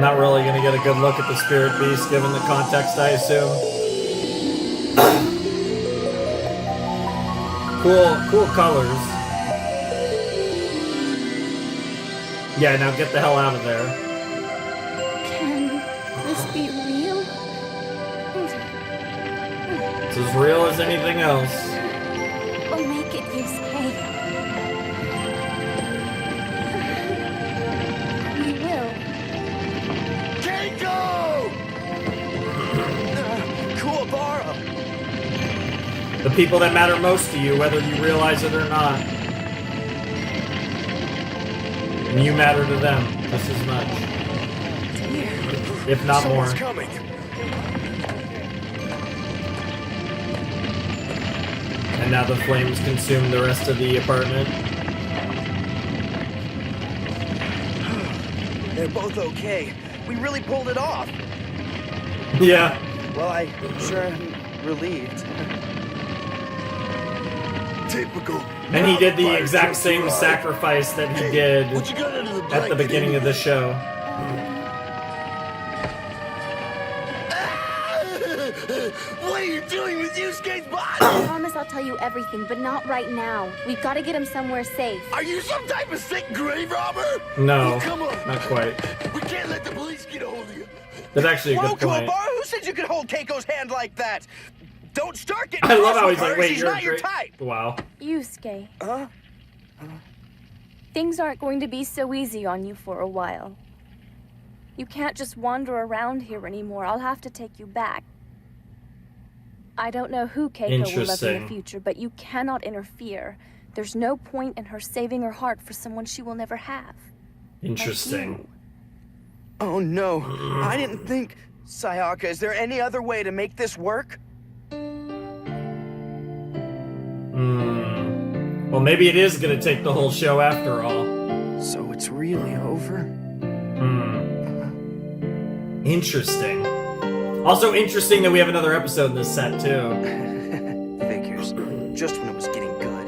Not really gonna get a good look at the spirit beast given the context, I assume. Cool colors. Yeah, now get the hell out of there. Can this be real? It's as real as anything else. We'll make it, Yusuke. We will. Keiko! Kuwabara! The people that matter most to you, whether you realize it or not. And you matter to them just as much. If not more. Someone's coming. And now the flames consume the rest of the apartment. They're both okay. We really pulled it off. Yeah. Well, I sure am relieved. Typical. And he did the exact same sacrifice that he did at the beginning of the show. What are you doing with Yusuke's body? I promise I'll tell you everything, but not right now. We've got to get him somewhere safe. Are you some type of sick grave robber? No, Oh, come on. not quite. We can't let the police get a hold of you. That's actually a Whoa, good point. Kuwabara, who said you could hold Keiko's hand like that? Don't start getting I love close how with he's like, her. wait, She's you're not your great. type. Wow. Yusuke, Huh? things aren't going to be so easy on you for a while. You can't just wander around here anymore. I'll have to take you back. I don't know who Keiko will love in Interesting. the future, but you cannot interfere. There's no point in her saving her heart for someone she will never have. Interesting. Oh no, I didn't think. Sayaka, is there any other way to make this work? Well, maybe it is gonna take the whole show after all. So it's really over? Interesting. Also interesting that we have another episode in this set, too. Figures. Just when it was getting good.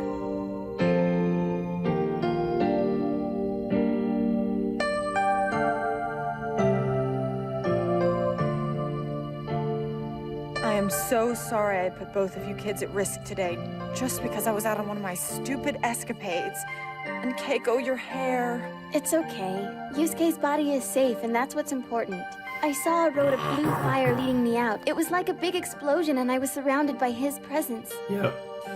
I am so sorry I put both of you kids at risk today, just because I was out on one of my stupid escapades. And Keiko, your hair. It's okay. Yusuke's body is safe, and that's what's important. I saw a road of blue fire leading me out. It was like a big explosion, and I was surrounded by his presence. Yep.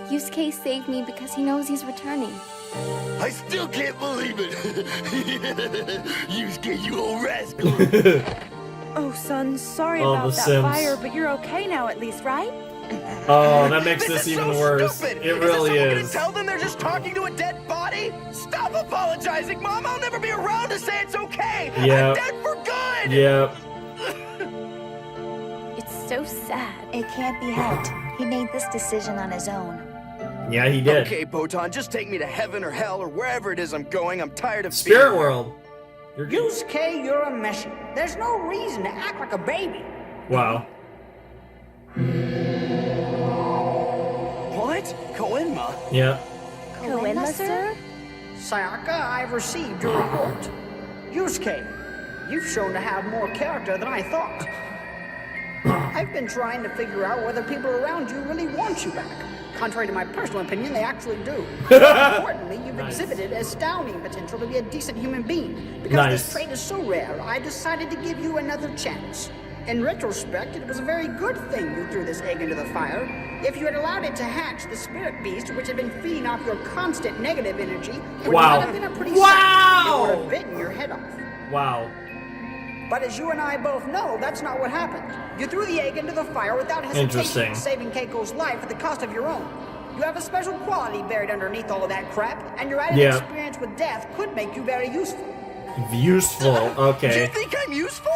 Yusuke saved me because he knows he's returning. I still can't believe it. Yusuke, you old rascal. Oh, son, sorry Oh, about the that Sims. fire, but you're okay now at least, right? Oh, that makes this is even so worse. stupid. It really someone is. Gonna tell them they're just talking to a dead body? Stop apologizing, Mom. I'll never be around to say it's okay. Yep. I'm dead for good. Yep. It's so sad. It can't be helped. He made this decision on his own. Yeah, he did. Okay, Botan, just take me to heaven or hell or wherever it is I'm going. I'm tired of Spirit being... World. Yusuke, you're a messie. There's no reason to act like a baby. Wow. What? Koenma? Yeah. Koenma, sir? Sayaka, I've received your report. Yusuke, you've shown to have more character than I thought. I've been trying to figure out whether people around you really want you back. Contrary to my personal opinion, they actually do. Importantly, you've exhibited astounding potential to be a decent human being. Because this trait is so rare, I decided to give you another chance. In retrospect, it was a very good thing you threw this egg into the fire. If you had allowed it to hatch, the spirit beast, which had been feeding off your constant negative energy, would not have been a pretty sight. It would have bitten your head off. Wow. But as you and I both know, that's not what happened. You threw the egg into the fire without hesitation, saving Keiko's life at the cost of your own. You have a special quality buried underneath all of that crap, and your added experience with death could make you very useful. Useful, okay. You think I'm useful?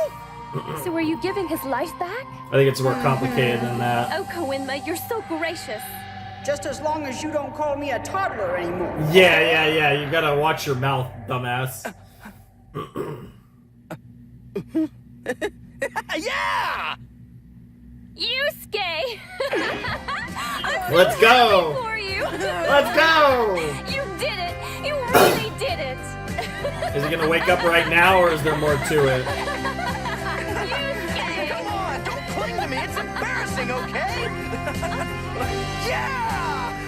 So are you giving his life back? I think it's more complicated than that. Oh, Koenma, you're so gracious. Just as long as you don't call me a toddler anymore. Yeah. You gotta watch your mouth, dumbass. Yeah! Yusuke! Let's go! For you. Let's go! You did it! You really did it! Is he gonna wake up right now, or is there more to it? everything, okay? Yeah!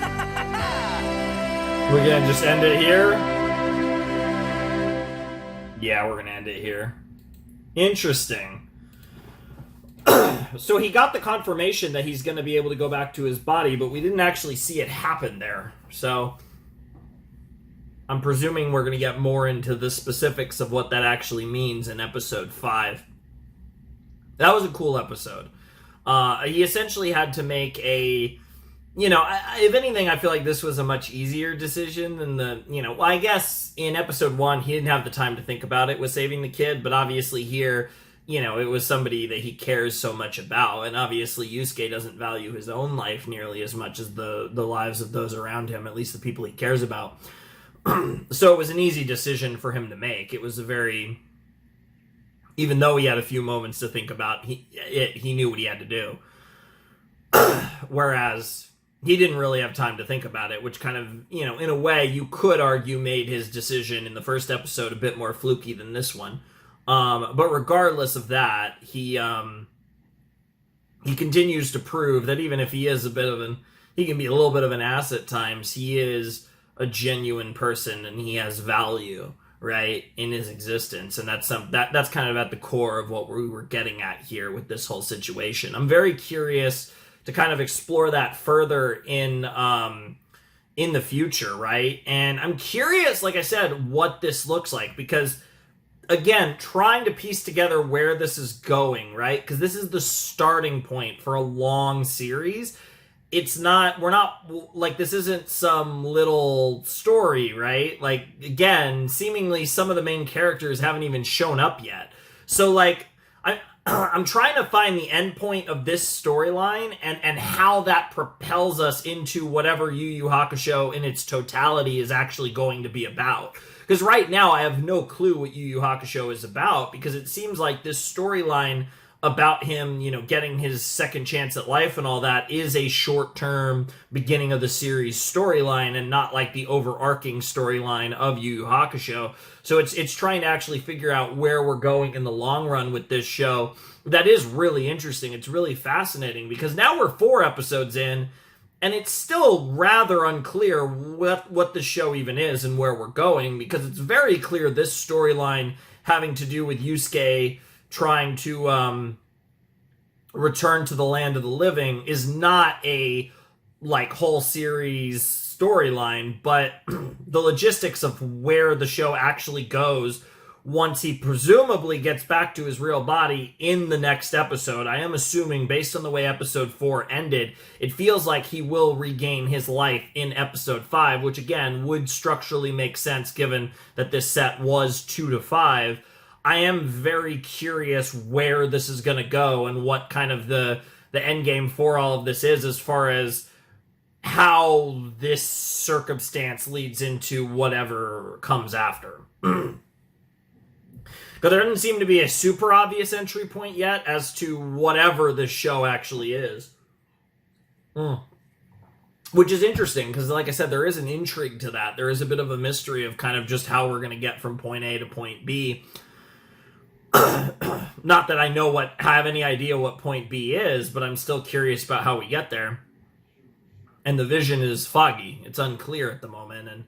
We're gonna just end it here? Yeah, we're gonna end it here. Interesting. So he got the confirmation that he's gonna be able to go back to his body, but we didn't actually see it happen there. So I'm presuming we're gonna get more into the specifics of what that actually means in episode 5. That was a cool episode. He essentially had to make a... if anything, I feel like this was a much easier decision than the, I guess in episode 1, he didn't have the time to think about it with saving the kid, but obviously here, it was somebody that he cares so much about, and obviously Yusuke doesn't value his own life nearly as much as the lives of those around him, at least the people he cares about. So it was an easy decision for him to make. It was a very... Even though he had a few moments to think about, he knew what he had to do. Whereas... he didn't really have time to think about it, which kind of, in a way, you could argue made his decision in the first episode a bit more fluky than this one. But regardless of that, he continues to prove that even if he is he can be a little bit of an ass at times, he is a genuine person and he has value, right, in his existence. And that's kind of at the core of what we were getting at here with this whole situation. I'm very curious to kind of explore that further in the future, right? And I'm curious, like I said, what this looks like, because, again, trying to piece together where this is going, right? Because this is the starting point for a long series. This isn't some little story, right? Like, again, seemingly some of the main characters haven't even shown up yet. So, I'm trying to find the end point of this storyline and how that propels us into whatever Yu Yu Hakusho in its totality is actually going to be about. Because right now I have no clue what Yu Yu Hakusho is about, because it seems like this storyline about him, getting his second chance at life and all that is a short-term beginning of the series storyline and not like the overarching storyline of Yu Yu Hakusho. So it's trying to actually figure out where we're going in the long run with this show. That is really interesting. It's really fascinating, because now we're 4 episodes in, and it's still rather unclear what the show even is and where we're going, because it's very clear this storyline having to do with Yusuke trying to return to the land of the living is not a whole series storyline, but the logistics of where the show actually goes once he presumably gets back to his real body in the next episode. I am assuming, based on the way episode 4 ended, it feels like he will regain his life in episode 5, which again would structurally make sense given that this set was 2 to 5. I am very curious where this is going to go and what kind of the end game for all of this is, as far as how this circumstance leads into whatever comes after. Because there doesn't seem to be a super obvious entry point yet as to whatever this show actually is. Which is interesting, because like I said, there is an intrigue to that. There is a bit of a mystery of kind of just how we're going to get from point A to point B. Not that I have any idea what point B is, but I'm still curious about how we get there. And the vision is foggy. It's unclear at the moment, and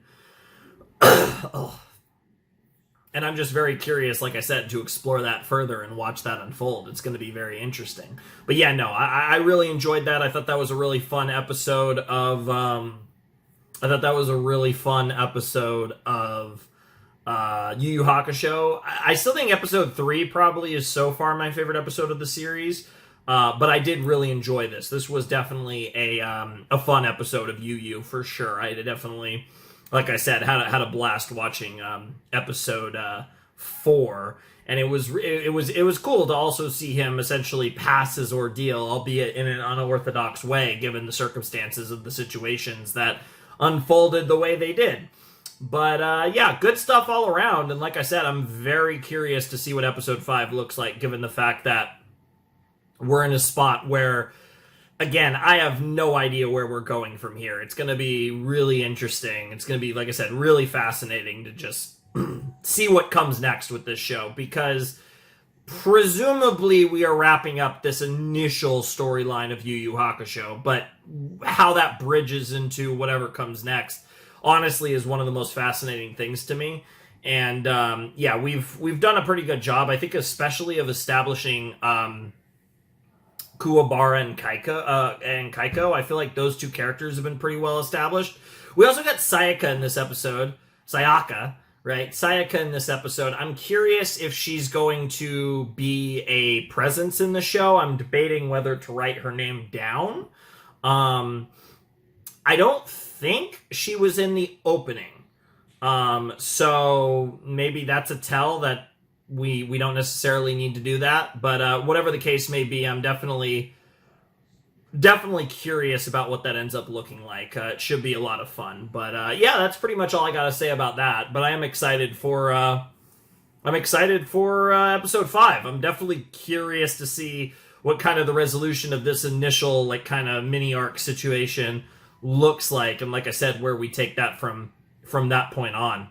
and I'm just very curious, like I said, to explore that further and watch that unfold. It's going to be very interesting. But yeah, no, I really enjoyed that. I thought that was a really fun episode of Yu Yu Hakusho. I still think episode 3 probably is so far my favorite episode of the series, but I did really enjoy this. This was definitely a fun episode of Yu Yu for sure. I definitely, like I said, had a blast watching episode 4, and it was cool to also see him essentially pass his ordeal, albeit in an unorthodox way, given the circumstances of the situations that unfolded the way they did. But yeah, good stuff all around. And like I said, I'm very curious to see what episode 5 looks like, given the fact that we're in a spot where, again, I have no idea where we're going from here. It's going to be really interesting. It's going to be, like I said, really fascinating to just see what comes next with this show, because presumably we are wrapping up this initial storyline of Yu Yu Hakusho, but how that bridges into whatever comes next, honestly, is one of the most fascinating things to me. And yeah, we've done a pretty good job, I think, especially of establishing Kuwabara and Keiko. I feel like those two characters have been pretty well established. We also got Sayaka in this episode. Sayaka in this episode. I'm curious if she's going to be a presence in the show. I'm debating whether to write her name down. I don't think she was in the opening. So maybe that's a tell that we don't necessarily need to do that. But whatever the case may be, I'm definitely curious about what that ends up looking like. It should be a lot of fun. But yeah, that's pretty much all I gotta say about that. But I am excited for episode 5. I'm definitely curious to see what kind of the resolution of this initial like kind of mini arc situation looks like, and like I said, where we take that from that point on.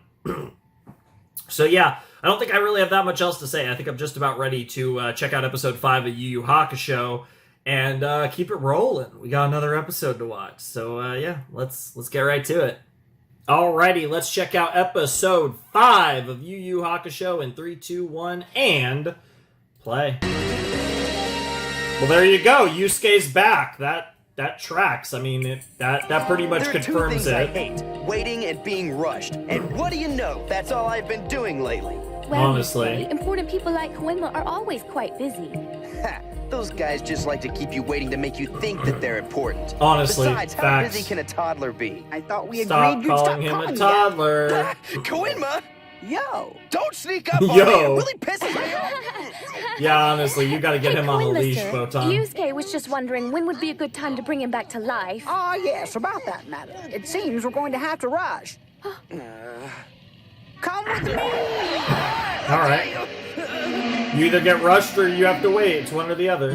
So yeah, I don't think I really have that much else to say. I think I'm just about ready to check out episode 5 of Yu Yu Hakusho and keep it rolling. We got another episode to watch. So yeah, let's get right to it. Alrighty, let's check out episode 5 of Yu Yu Hakusho in 3, 2, 1, and play. Well, there you go. Yusuke's back. That tracks. I mean, that pretty much confirms there are two it. things I hate: waiting and being rushed. And what do you know? That's all I've been doing lately. Well, honestly, Yusuke, important people like Koenma are always quite busy. Ha! Those guys just like to keep you waiting to make you think that they're important. Honestly, besides, how facts. busy can a toddler be? I thought we Stop agreed you'd calling stop him calling a me toddler. Koenma? Yo. Don't sneak up on me. Yo. It really pisses me off. Yeah, honestly, you gotta get him on the Koenma, leash, sir, Photon. Yusuke was just wondering when would be a good time to bring him back to life. Ah, yes, about that matter. It seems we're going to have to rush. Come with me! Alright. You either get rushed or you have to wait. It's one or the other.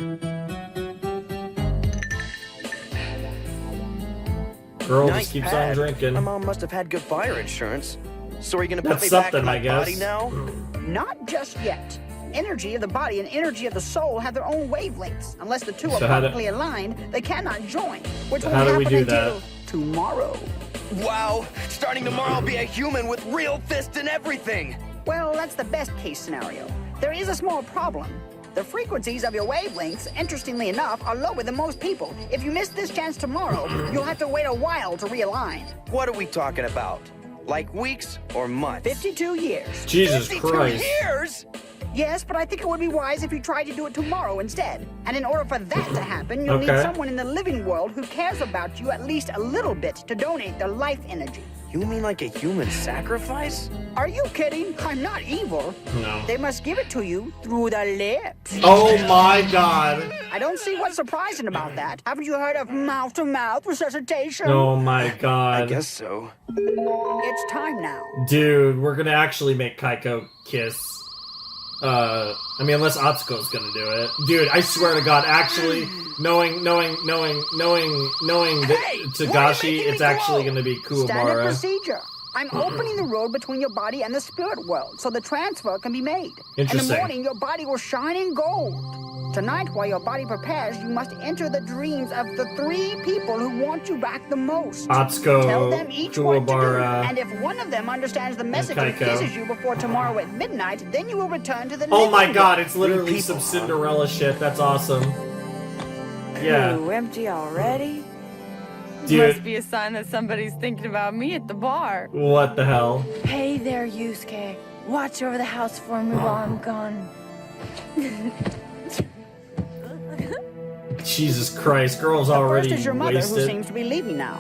Girl Nice just keeps pad. on drinking. My mom must have had good fire insurance. So are you gonna put That's me back in something, my I guess. body now? Not just yet. Energy of the body and energy of the soul have their own wavelengths. Unless the two So are how do- perfectly aligned, they cannot join. Which So won't how do we happen do until that? tomorrow. Wow, starting tomorrow I'll be a human with real fists and everything. Well, that's the best case scenario. There is a small problem. The frequencies of your wavelengths, interestingly enough, are lower than most people. If you miss this chance tomorrow, you'll have to wait a while to realign. What are we talking about? Like weeks or months? 52 years. Jesus 52 Christ. years? Yes, but I think it would be wise if you tried to do it tomorrow instead. And in order for that to happen, you'll need Okay. someone in the living world who cares about you at least a little bit to donate their life energy. You mean like a human sacrifice? Are you kidding? I'm not evil. No. They must give it to you through the lips. Oh my god. I don't see what's surprising about that. Haven't you heard of mouth-to-mouth resuscitation? Oh my god. I guess so. It's time now. Dude, we're gonna actually make Keiko kiss. I mean, unless Atsuko's gonna do it. Dude, I swear to God, actually, knowing that Tagashi, it's actually gonna be Standard Kuwabara. procedure. I'm opening the road between your body and the spirit world so the transfer can be made. In the Interesting. morning, your body will shine in gold. Tonight, while your body prepares, you must enter the dreams of the 3 people who want you back the most. Atsuko, Tell them each what to do, Kuwabara, and if one of them understands the message and Keiko. kisses you before tomorrow at midnight, then you will return to the Oh my living god, world. it's literally some Cinderella shit. That's awesome. Yeah. Ooh, empty already? Dude. Must be a sign that somebody's thinking about me at the bar. What the hell? Hey there, Yusuke. Watch over the house for me while I'm gone. Jesus Christ, girl's The already first is your mother, who wasted. seems to be leaving now.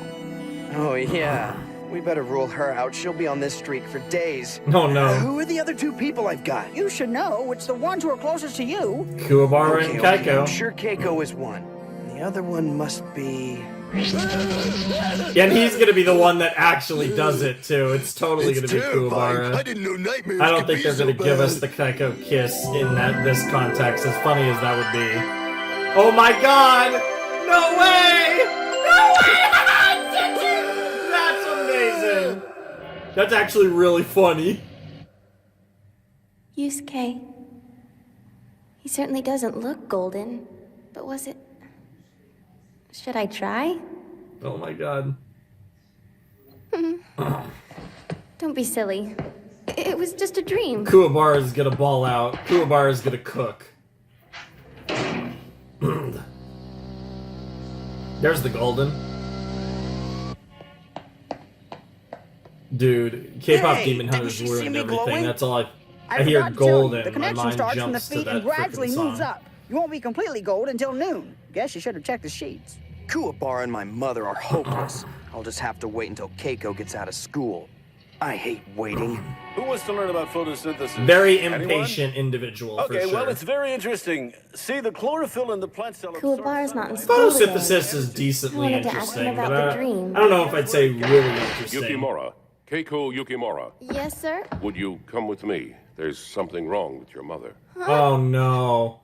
Oh, yeah. We better rule her out. She'll be on this streak for days. Oh, no. Who are the other 2 people I've got? You should know. It's the ones who are closest to you. Kuwabara and Okay, Keiko. I'm sure Keiko is one. The other one must be... Yeah, and he's gonna be the one that actually does it too. It's totally It's gonna be terrifying. Kuwabara. I didn't know nightmares I don't could think be they're so gonna give bad. us the Keiko kiss in this context, as funny as that would be. Oh my god! No way! No way! That's amazing! That's actually really funny. Yusuke, He certainly doesn't look golden. But was it... Should I try? Oh my god. Don't be silly. It was just a dream. Kuwabara's gonna ball out. Kuwabara's gonna cook. There's the golden. Dude, K-pop Hey, Demon did Hunters you see ruined me everything. glowing? That's all I I hear forgot to tell you, golden. the My connection mind starts from the jumps to feet that and gradually frickin' moves song. up. You won't be completely gold until noon. Guess you should have checked the sheets. Kuwabara and my mother are hopeless. I'll just have to wait until Keiko gets out of school. I hate waiting. Who wants to learn about photosynthesis? Very Anyone? impatient individual, Okay, for sure. well, it's very interesting. See, the chlorophyll in the plant cell... Kuwabara's not in school today. Photosynthesis is decently I wanted to ask him interesting, about but the dream. I don't know if I'd say really interesting. Yukimura. Keiko Yukimura. Yes, sir? Would you come with me? There's something wrong with your mother. Oh no.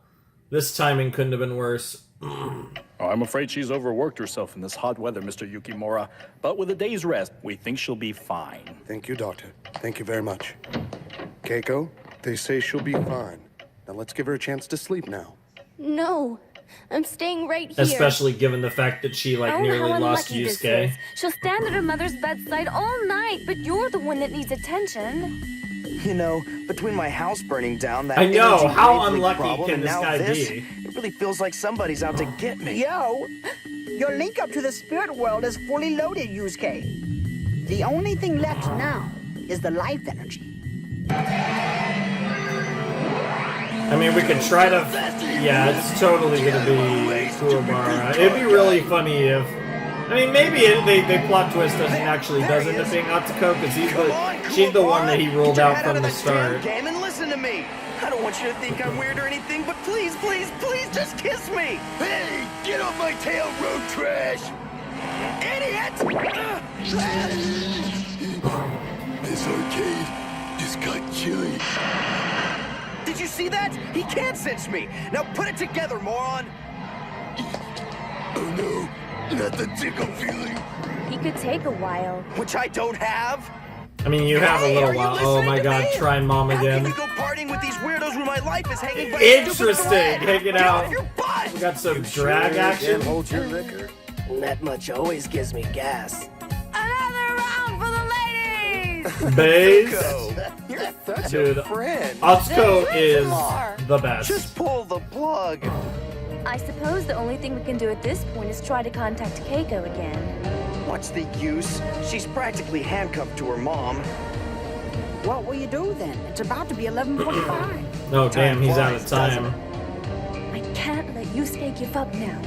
This timing couldn't have been worse. Oh, I'm afraid she's overworked herself in this hot weather, Mr. Yukimura. But with a day's rest, we think she'll be fine. Thank you, Doctor. Thank you very much. Keiko, they say she'll be fine. Now let's give her a chance to sleep now. No. I'm staying right here. Especially given the fact that she, like, Oh, nearly how lost unlucky this Yusuke. is. She'll stand at her mother's bedside all night, but you're the one that needs attention. You know, between my house burning down, that I know, energy how wavelength unlucky problem, can and this now guy this, be? It really feels like somebody's out to get me. Yo, your link up to the spirit world is fully loaded, Yusuke. The only thing left now is the life energy. I mean, we could try to... Yeah, it's totally gonna be Kuwabara. It'd be really funny if... I mean, maybe they plot twist doesn't actually does end up being Atsuko, because she's the one that he ruled out from the start. Game and listen to me. I don't want you to think I'm weird or anything, but please, please, please just kiss me. Hey, get off my tail, road trash! Idiot! This arcade just got chilly. Did you see that? He can't cinch me. Now put it together, moron. Oh no. Not the tickle feeling. He could take a while. Which I don't have. I mean, you have a little while. Oh my god, try mom How again. can you go partying with these weirdos when my life is hanging by a stupid Interesting. thread? Hang it Get out. off your butt! We got some drag action. Hold your liquor. That much always gives me gas. Another round for the ladies! Baze. You're such Dude, a friend. Atsuko is the best. Just pull the plug. I suppose the only thing we can do at this point is try to contact Keiko again. What's the use? She's practically handcuffed to her mom. What will you do then? It's about to be 11:45. Oh damn, he's out of time. I can't let Yusuke give up now.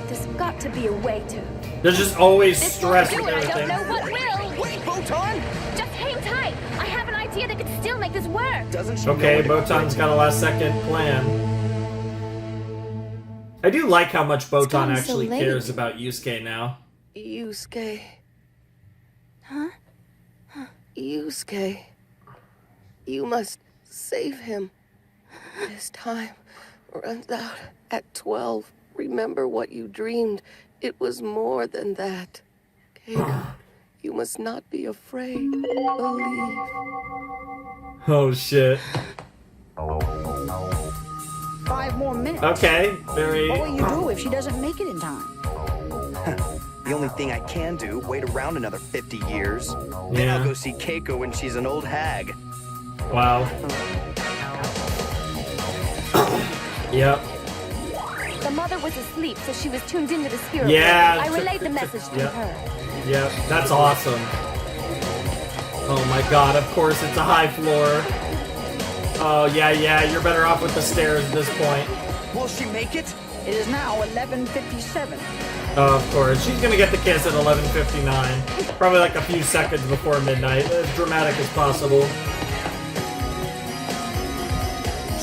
There's got to be a way to. There's just always This stress won't with do it. I don't everything. know what will. Wait, Botan! Just hang tight. I have an idea that could still make this work. Doesn't she Okay, know Botan's got a last second plan. I do like how much Botan gotten so actually late. cares about Yusuke now. Yusuke. Huh? Yusuke. You must save him. His time runs out at 12. Remember what you dreamed. It was more than that. Keiko, you must not be afraid. Believe. Oh shit. 5 more minutes. Okay, very... What will you do if she doesn't make it in time? The only thing I can do, wait around another 50 years. Then Yeah. I'll go see Keiko when she's an old hag. Wow. Yep. The mother was asleep, so she was tuned into the spirit Yeah. world. I relayed the message to Yep. her. Yep, that's awesome. Oh my god, of course it's a high floor. Oh yeah, you're better off with the stairs at this point. Will she make it? It is now 11:57. Oh, of course. She's gonna get the kiss at 11:59. Probably like a few seconds before midnight. As dramatic as possible.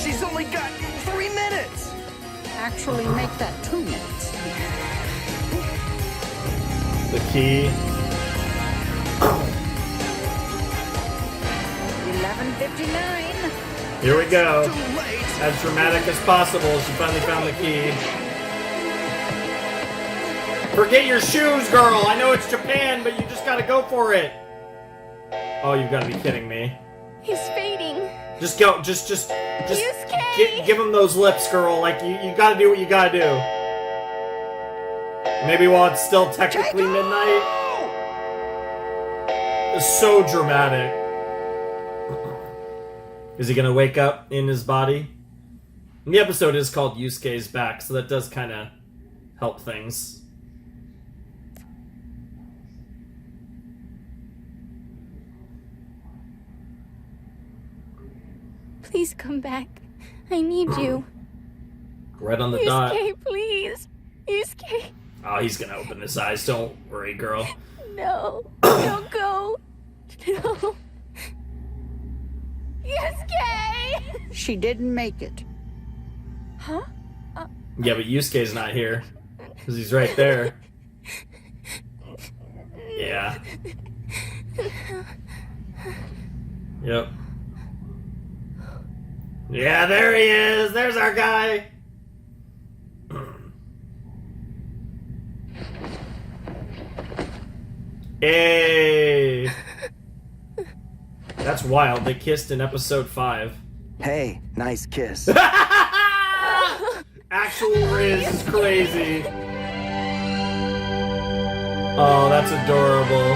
She's only got 3 minutes. Actually, make that 2 minutes. The key. 11:59. Here we go. As dramatic as possible, she finally found the key. Forget your shoes, girl! I know it's Japan, but you just gotta go for it! Oh, you've gotta be kidding me. He's fading. Just go. Just give him those lips, girl. Like, you gotta do what you gotta do. Maybe while it's still technically midnight. It's so dramatic. Is he gonna wake up in his body? And the episode is called Yusuke's Back, so that does kind of help things. Please come back. I need you. Right on the dot. Yusuke, please. Yusuke. Oh, he's gonna open his eyes. Don't worry, girl. No. Don't go. No. Yusuke! She didn't make it. Huh? Yeah, but Yusuke's not here. Because he's right there. Yeah. Yep. Yeah, there he is! There's our guy! Hey! That's wild. They kissed in episode 5. Hey, nice kiss. Actual Riz is crazy. Oh, that's adorable.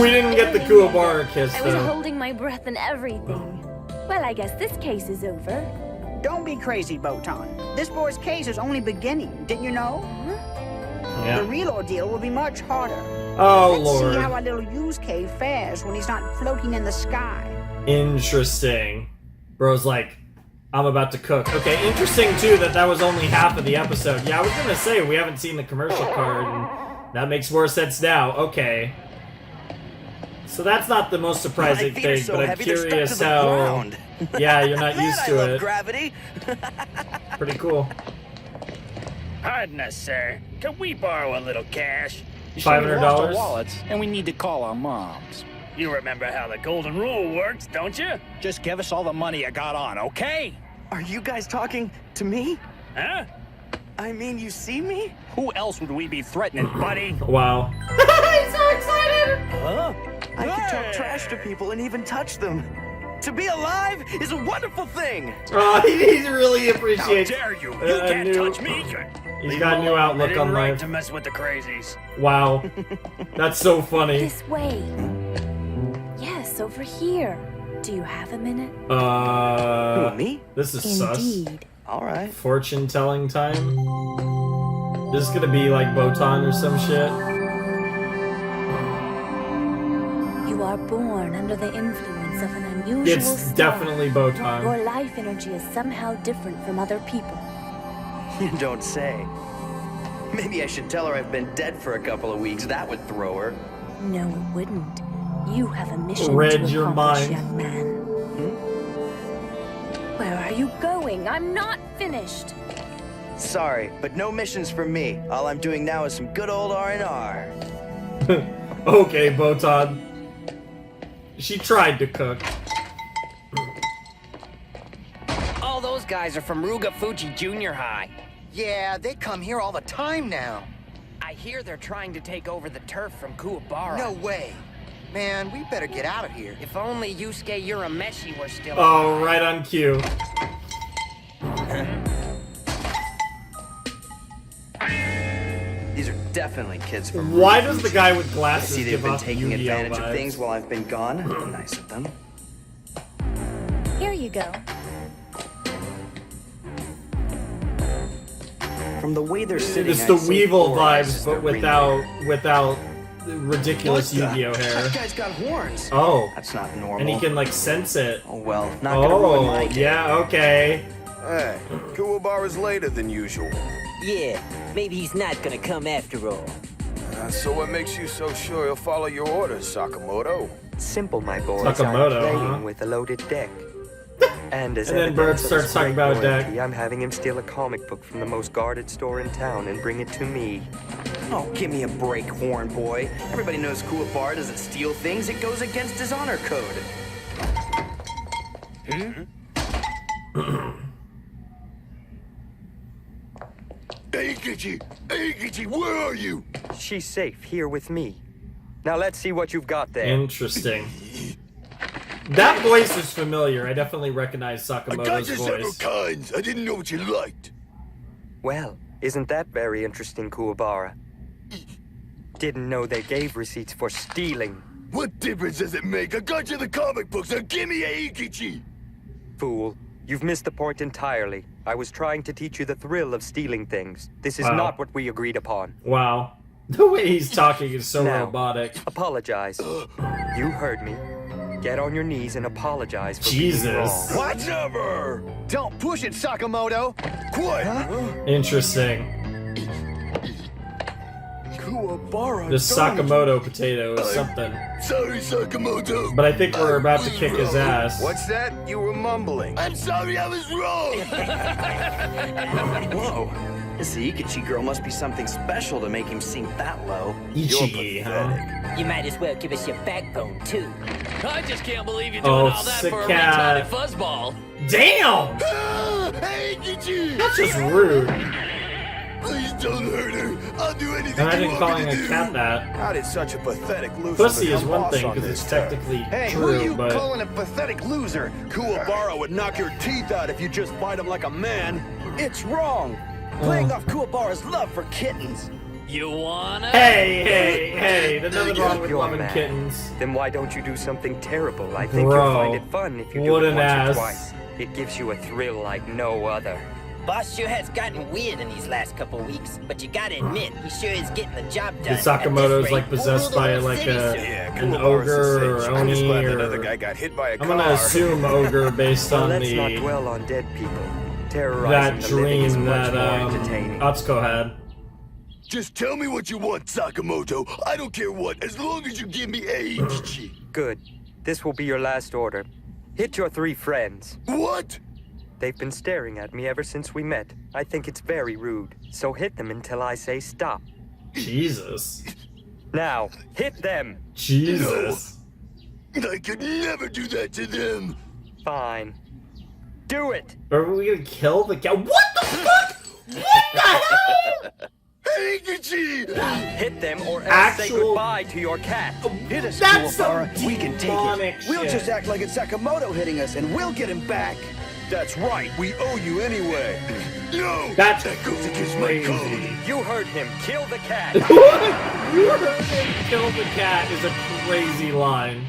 We didn't get the Kuwabara kiss, I was though. holding my breath and everything. Well, I guess this case is over. Don't be crazy, Botan. This boy's case is only beginning, didn't you know? Yeah. The real ordeal will be much harder. Oh, Let's Lord. see how our little Yusuke fares when he's not floating in the sky. Interesting. Bro's like, I'm about to cook. Okay, interesting, too, that was only half of the episode. Yeah, I was gonna say, we haven't seen the commercial card, and that makes more sense now. Okay. So that's not the most surprising thing, so but I'm heavy they're stuck curious to the how... ground. Yeah, you're not Man, used I to love it. gravity. Pretty cool. Pardon us, sir. Can we borrow a little cash? $500? Wallets, and we need to call our moms. You remember how the golden rule works, don't you? Just give us all the money you got on, okay? Are you guys talking to me? Huh? I mean, you see me? Who else would we be threatening, buddy? Wow. He's so excited! Huh? I can talk trash to people and even touch them. To be alive is a wonderful thing. Oh, he really appreciates. How dare you? You can't touch me. He's got a new outlook on life. To mess with the crazies. Wow, that's so funny. This way. Yes, over here. Do you have a minute? Who, me? This is sus. Indeed. All right. Fortune telling time. This is gonna be like Botan or some shit. You are born under the influence of an unusual It's star. definitely Botan. Your life energy is somehow different from other people. You don't say. Maybe I should tell her I've been dead for a couple of weeks. That would throw her. No, it wouldn't. You have a mission Read to your accomplish, mind. young man. Where are you going? I'm not finished. Sorry, but no missions for me. All I'm doing now is some good old R&R. Okay, Botan. She tried to cook. All those guys are from Ruga Fuji Junior High. Yeah, they come here all the time now. I hear they're trying to take over the turf from Kuwabara. No way. Man, we better get out of here. If only Yusuke Urameshi were still Oh, right on cue. These are definitely kids from. Why does the guy with I glasses see they've give been off taking Yu-Gi-Oh advantage of vibes? things while I've been gone. Nice of them. Here you go. From the way they're sitting, It's the I'd say Weevil 4 eyes vibes, is their but ring without ridiculous What the- Yu-Gi-Oh hair. That guy's got horns. Oh. That's not normal. And he can like sense it. Oh well, not gonna ruin my day. Yeah, okay. Hey, Kuwabara's later than usual. Yeah, maybe he's not gonna come after all. So what makes you so sure he'll follow your orders, Sakamoto? Simple, my boys. Sakamoto, I'm playing huh? with a loaded deck. And as And then evidence Bird of his starts talking great about a deck. loyalty, I'm having him steal a comic book from the most guarded store in town and bring it to me. Oh, give me a break, Horn Boy. Everybody knows Kuwabara doesn't steal things. It goes against his honor code. Eikichi, where are you? She's safe here with me. Now let's see what you've got there. Interesting. That voice is familiar. I definitely recognize I got Sakamoto's you several voice. kinds. I didn't know what you liked. Well, isn't that very interesting, Kuwabara? Didn't know they gave receipts for stealing. What difference does it make? I got you the comic books, now give me a Ikichi! Fool, you've missed the point entirely. I was trying to teach you the thrill of stealing things. This is Wow. not what we agreed upon. Wow. The way he's talking is so Now, robotic. Apologize. You heard me. Get on your knees and apologize for Jesus. being wrong. What? Never! Don't push it, Sakamoto! Quiet! Interesting. Kuwabara. This Sakamoto potato is something. Sorry, Sakamoto. But I think we're about to kick his ass. What's that? You were mumbling. I'm sorry, I was wrong! Whoa. This Ikichi girl must be something special to make him sink that low. Ichi, huh? You might as well give us your backbone, too. I just can't believe you're doing all that sick for a cat. retarded fuzzball. Damn! Hey, Ikichi! That's just rude. Please don't hurt her. I'll do anything Imagine you want calling me a to do. cat that. How did such a pathetic loser Pussy is become one boss thing on because this it's turf? technically Hey, who true, you but calling a pathetic loser? Kuwabara would knock your teeth out if you just fight him like a man. It's wrong. Playing off Kuwabara's love for kittens. You wanna? hey, there's nothing wrong with You're loving mad. kittens. Then why don't you do something terrible? I think Bro, you'll find it fun if you do what it an once ass. or twice. It gives you a thrill like no other. Boss sure has gotten weird in these last couple weeks, but you gotta admit, he sure is getting the job done. The Sakamoto's like At this rate, possessed we'll by rule the like city a soon. an ogre or I'm just oni glad that other or guy got hit by a I'm car. gonna assume ogre based Well, on let's not the dwell on dead people. Terrorizing that the living is dream much that more entertaining. Atsuko had. Just tell me what you want, Sakamoto. I don't care what, as long as you give me a Ikichi. Good. This will be your last order. Hit your 3 friends. What? They've been staring at me ever since we met. I think it's very rude. So hit them until I say stop. Jesus. Now, hit them. Jesus. No. I could never do that to them. Fine. Do it. Are we gonna kill the cat? What the fuck? What the hell? Ikichi! Hit them or else say Actual- goodbye to your cat. Hit us, That's some Kuwabara. We can take demonic it. We'll shit. just act like it's Sakamoto hitting us, and we'll get him back. That's right, we owe you anyway. No! That's that goes against my crazy. code. You heard him. Kill the cat. You heard him kill the cat is a crazy line.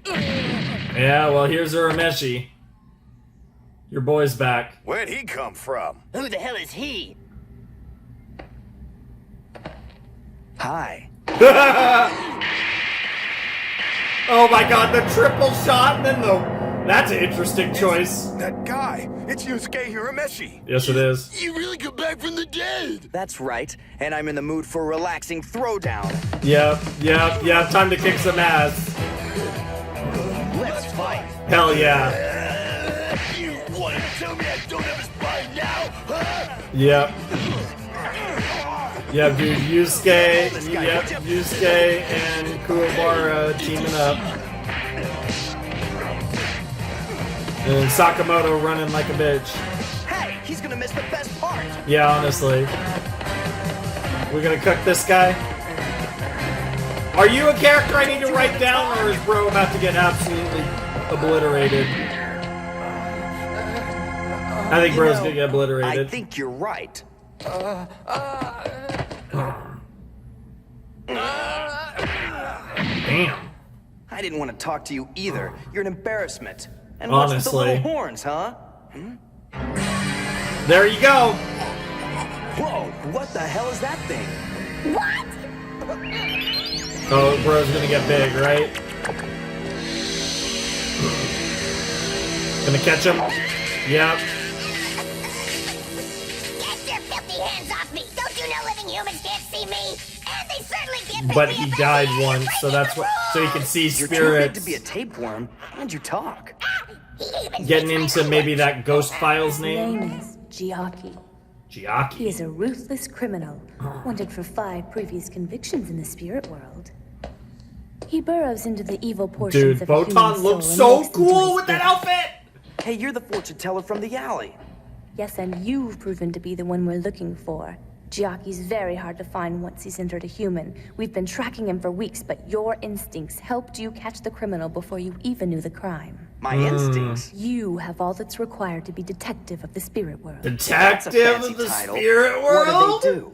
Yeah, well, here's Urameshi. Your boy's back. Where'd he come from? Who the hell is he? Hi. Oh my god, the triple shot and then the... That's an interesting choice. That guy. It's Yusuke Urameshi. Yes, it is. You really come back from the dead. That's right. And I'm in the mood for a relaxing throwdown. Yep. Time to kick some ass. Let's fight. Hell yeah. You want to tell me I don't have a spine now, huh? Yep. Yeah, dude, Yusuke and Kuwabara teaming up. And Sakamoto running like a bitch. Hey, he's gonna miss the best part. Yeah, honestly. We're gonna cook this guy? Are you a character I need to write down, or is bro about to get absolutely obliterated? I think bro's gonna get obliterated. I think you're right. Damn. I didn't want to talk to you either. You're an embarrassment. And what's with the Honestly. little horns, huh? There you go. Whoa, what the hell is that thing? What? Oh, bro's gonna get big, right? Gonna catch him. Yep. Get your filthy hands off me! Don't you know living humans can't see me? And they certainly can't pick But me he up died easily. once, so that's what. So he can see You're too big to spirits. be a tapeworm, and you talk. Getting into maybe that Ghost Files His name. name is Giaki. He Giaki. is a ruthless criminal, wanted for 5 previous convictions in the spirit world. He burrows into the evil portions Dude, of a human Botan soul looks and so looks into cool his with that spirit. outfit. Hey, you're the fortune teller from the alley. Yes, and you've proven to be the one we're looking for. Chiaki's very hard to find once he's entered a human. We've been tracking him for weeks, but your instincts helped you catch the criminal before you even knew the crime. My instincts? You have all that's required to be detective of the spirit world. Detective of the spirit world? What do they do?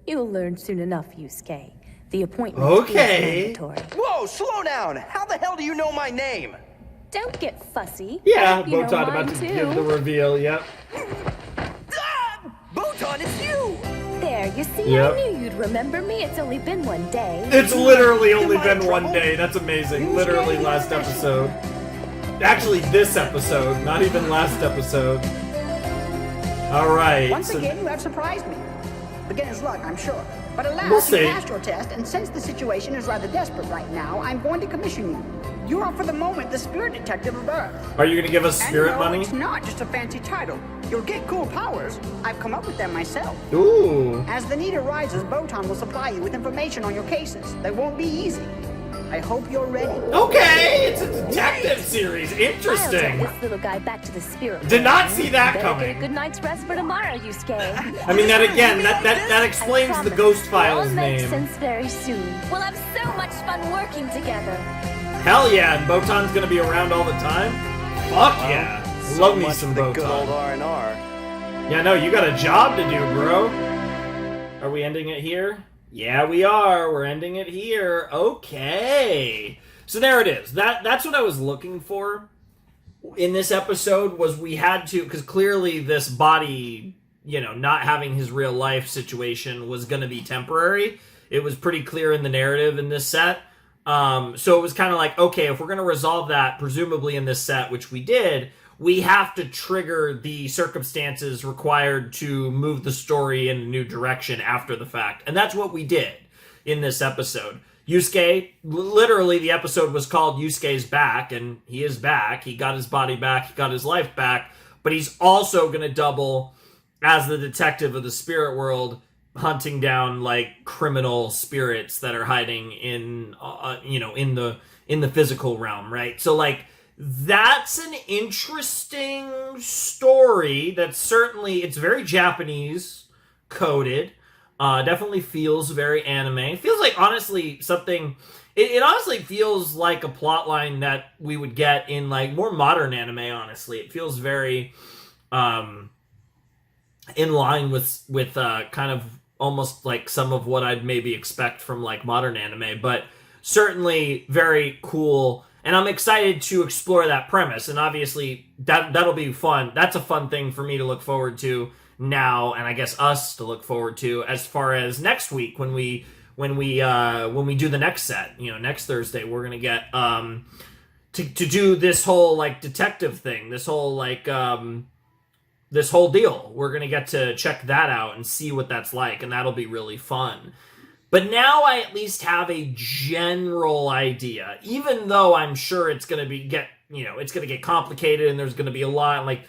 You'll learn soon enough, Yusuke. The appointment is mandatory. Whoa, slow down! How the hell do you know my name? Don't get fussy. Yeah, You know Botan mine about to too. give the reveal, yep. Botan, it's you! There, you see, Yep. I knew you'd remember me. It's only been one day. It's literally only been one day. That's amazing. Literally last episode. Actually, this episode, not even last episode. Alright. Once again, you have surprised me. Beginner's luck, I'm sure. But alas, We'll you see. passed your test, and since the situation is rather desperate right now, I'm going to commission you. You are, for the moment, the spirit detective of Earth. Are you going to give us spirit and no, money? It's not just a fancy title. You'll get cool powers. I've come up with them myself. Ooh. As the need arises, Botan will supply you with information on your cases. They won't be easy. I hope you're ready. Okay, it's a detective series. I'll Interesting. take this little guy back to the spirit Did not world. see that Better coming. Get a good night's rest for tomorrow, Yusuke. I mean, that again, that explains the Ghost Files It'll make name. sense very soon. We'll have so much fun working together. Hell yeah, and Botan's gonna be around all the time? Fuck yeah. Love me much some for the good old Botan. R&R. Yeah, no, you got a job to do, bro. Are we ending it here? Yeah, we are. We're ending it here. Okay. So there it is. That's what I was looking for in this episode, was we had to, because clearly this body, you know, not having his real life situation was going to be temporary. It was pretty clear in the narrative in this set. So it was kind of like, okay, if we're going to resolve that, presumably in this set, which we did, we have to trigger the circumstances required to move the story in a new direction after the fact. And that's what we did in this episode. Yusuke, literally the episode was called Yusuke's Back, and he is back. He got his body back, he got his life back, but he's also going to double as the detective of the spirit world, hunting down like criminal spirits that are hiding in in the physical realm, right? So like that's an interesting story. That's certainly, it's very Japanese coded. Definitely feels very anime. It feels like, honestly, something. It honestly feels like a plot line that we would get in like more modern anime. Honestly, it feels very in line with kind of almost like some of what I'd maybe expect from like modern anime, but certainly very cool. And I'm excited to explore that premise. And obviously that'll be fun. That's a fun thing for me to look forward to now, and I guess us to look forward to as far as next week when we do the next set. You know, next Thursday we're gonna get to do this whole like detective thing, this whole like this whole deal. We're gonna get to check that out and see what that's like, and that'll be really fun. But now I at least have a general idea, even though I'm sure it's gonna get complicated and there's gonna be a lot, like,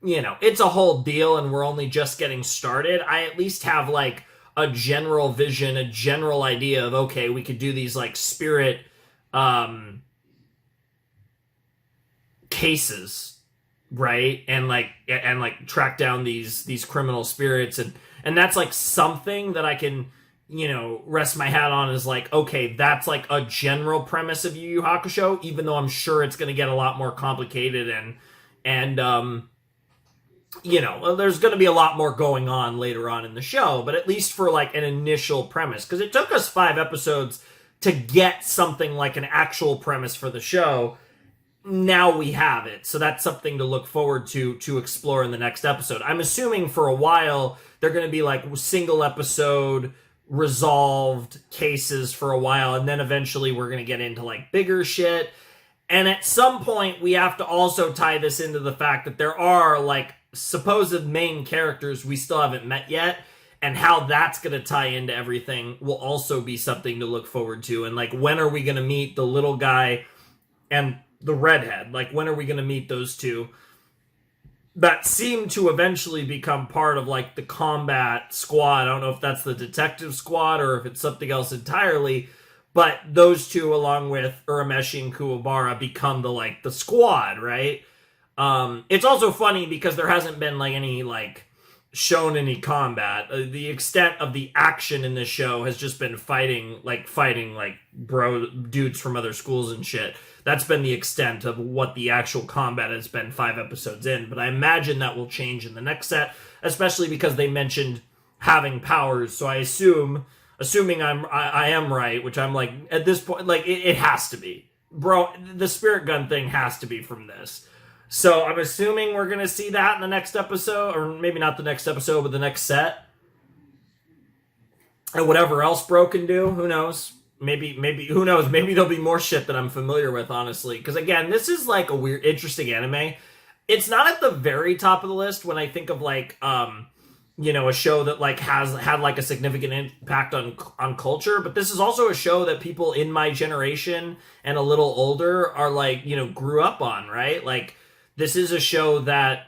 you know, it's a whole deal and we're only just getting started. I at least have like a general vision, a general idea of, okay, we could do these like spirit cases, right? And track down these criminal spirits, and that's like something that I can, you know, rest my hat on, is like, okay, that's like a general premise of Yu Yu Hakusho, even though I'm sure it's going to get a lot more complicated and you know, there's going to be a lot more going on later on in the show, but at least for like an initial premise, because it took us 5 episodes to get something like an actual premise for the show. Now we have it, so that's something to look forward to explore in the next episode. I'm assuming for a while they're going to be like single episode resolved cases for a while, and then eventually we're going to get into like bigger shit. And at some point we have to also tie this into the fact that there are like supposed main characters we still haven't met yet, and how that's going to tie into everything will also be something to look forward to. And like, when are we going to meet the little guy and the redhead? Like, when are we going to meet those two that seem to eventually become part of like the combat squad? I don't know if that's the detective squad or if it's something else entirely, but those two, along with Urameshi and Kuwabara, become the squad, right? It's also funny because there hasn't been like any like shown any combat. The extent of the action in this show has just been fighting like bro dudes from other schools and shit. That's been the extent of what the actual combat has been 5 episodes in. But I imagine that will change in the next set, especially because they mentioned having powers. So I assuming I am right, which I'm like, at this point, like, it has to be. Bro, the spirit gun thing has to be from this. So I'm assuming we're going to see that in the next episode, or maybe not the next episode, but the next set. And whatever else Bro can do, who knows? Maybe, who knows? Maybe there'll be more shit that I'm familiar with, honestly. Because again, this is like a weird, interesting anime. It's not at the very top of the list when I think of like, a show that like has had like a significant impact on culture. But this is also a show that people in my generation and a little older are like, grew up on, right? Like, this is a show that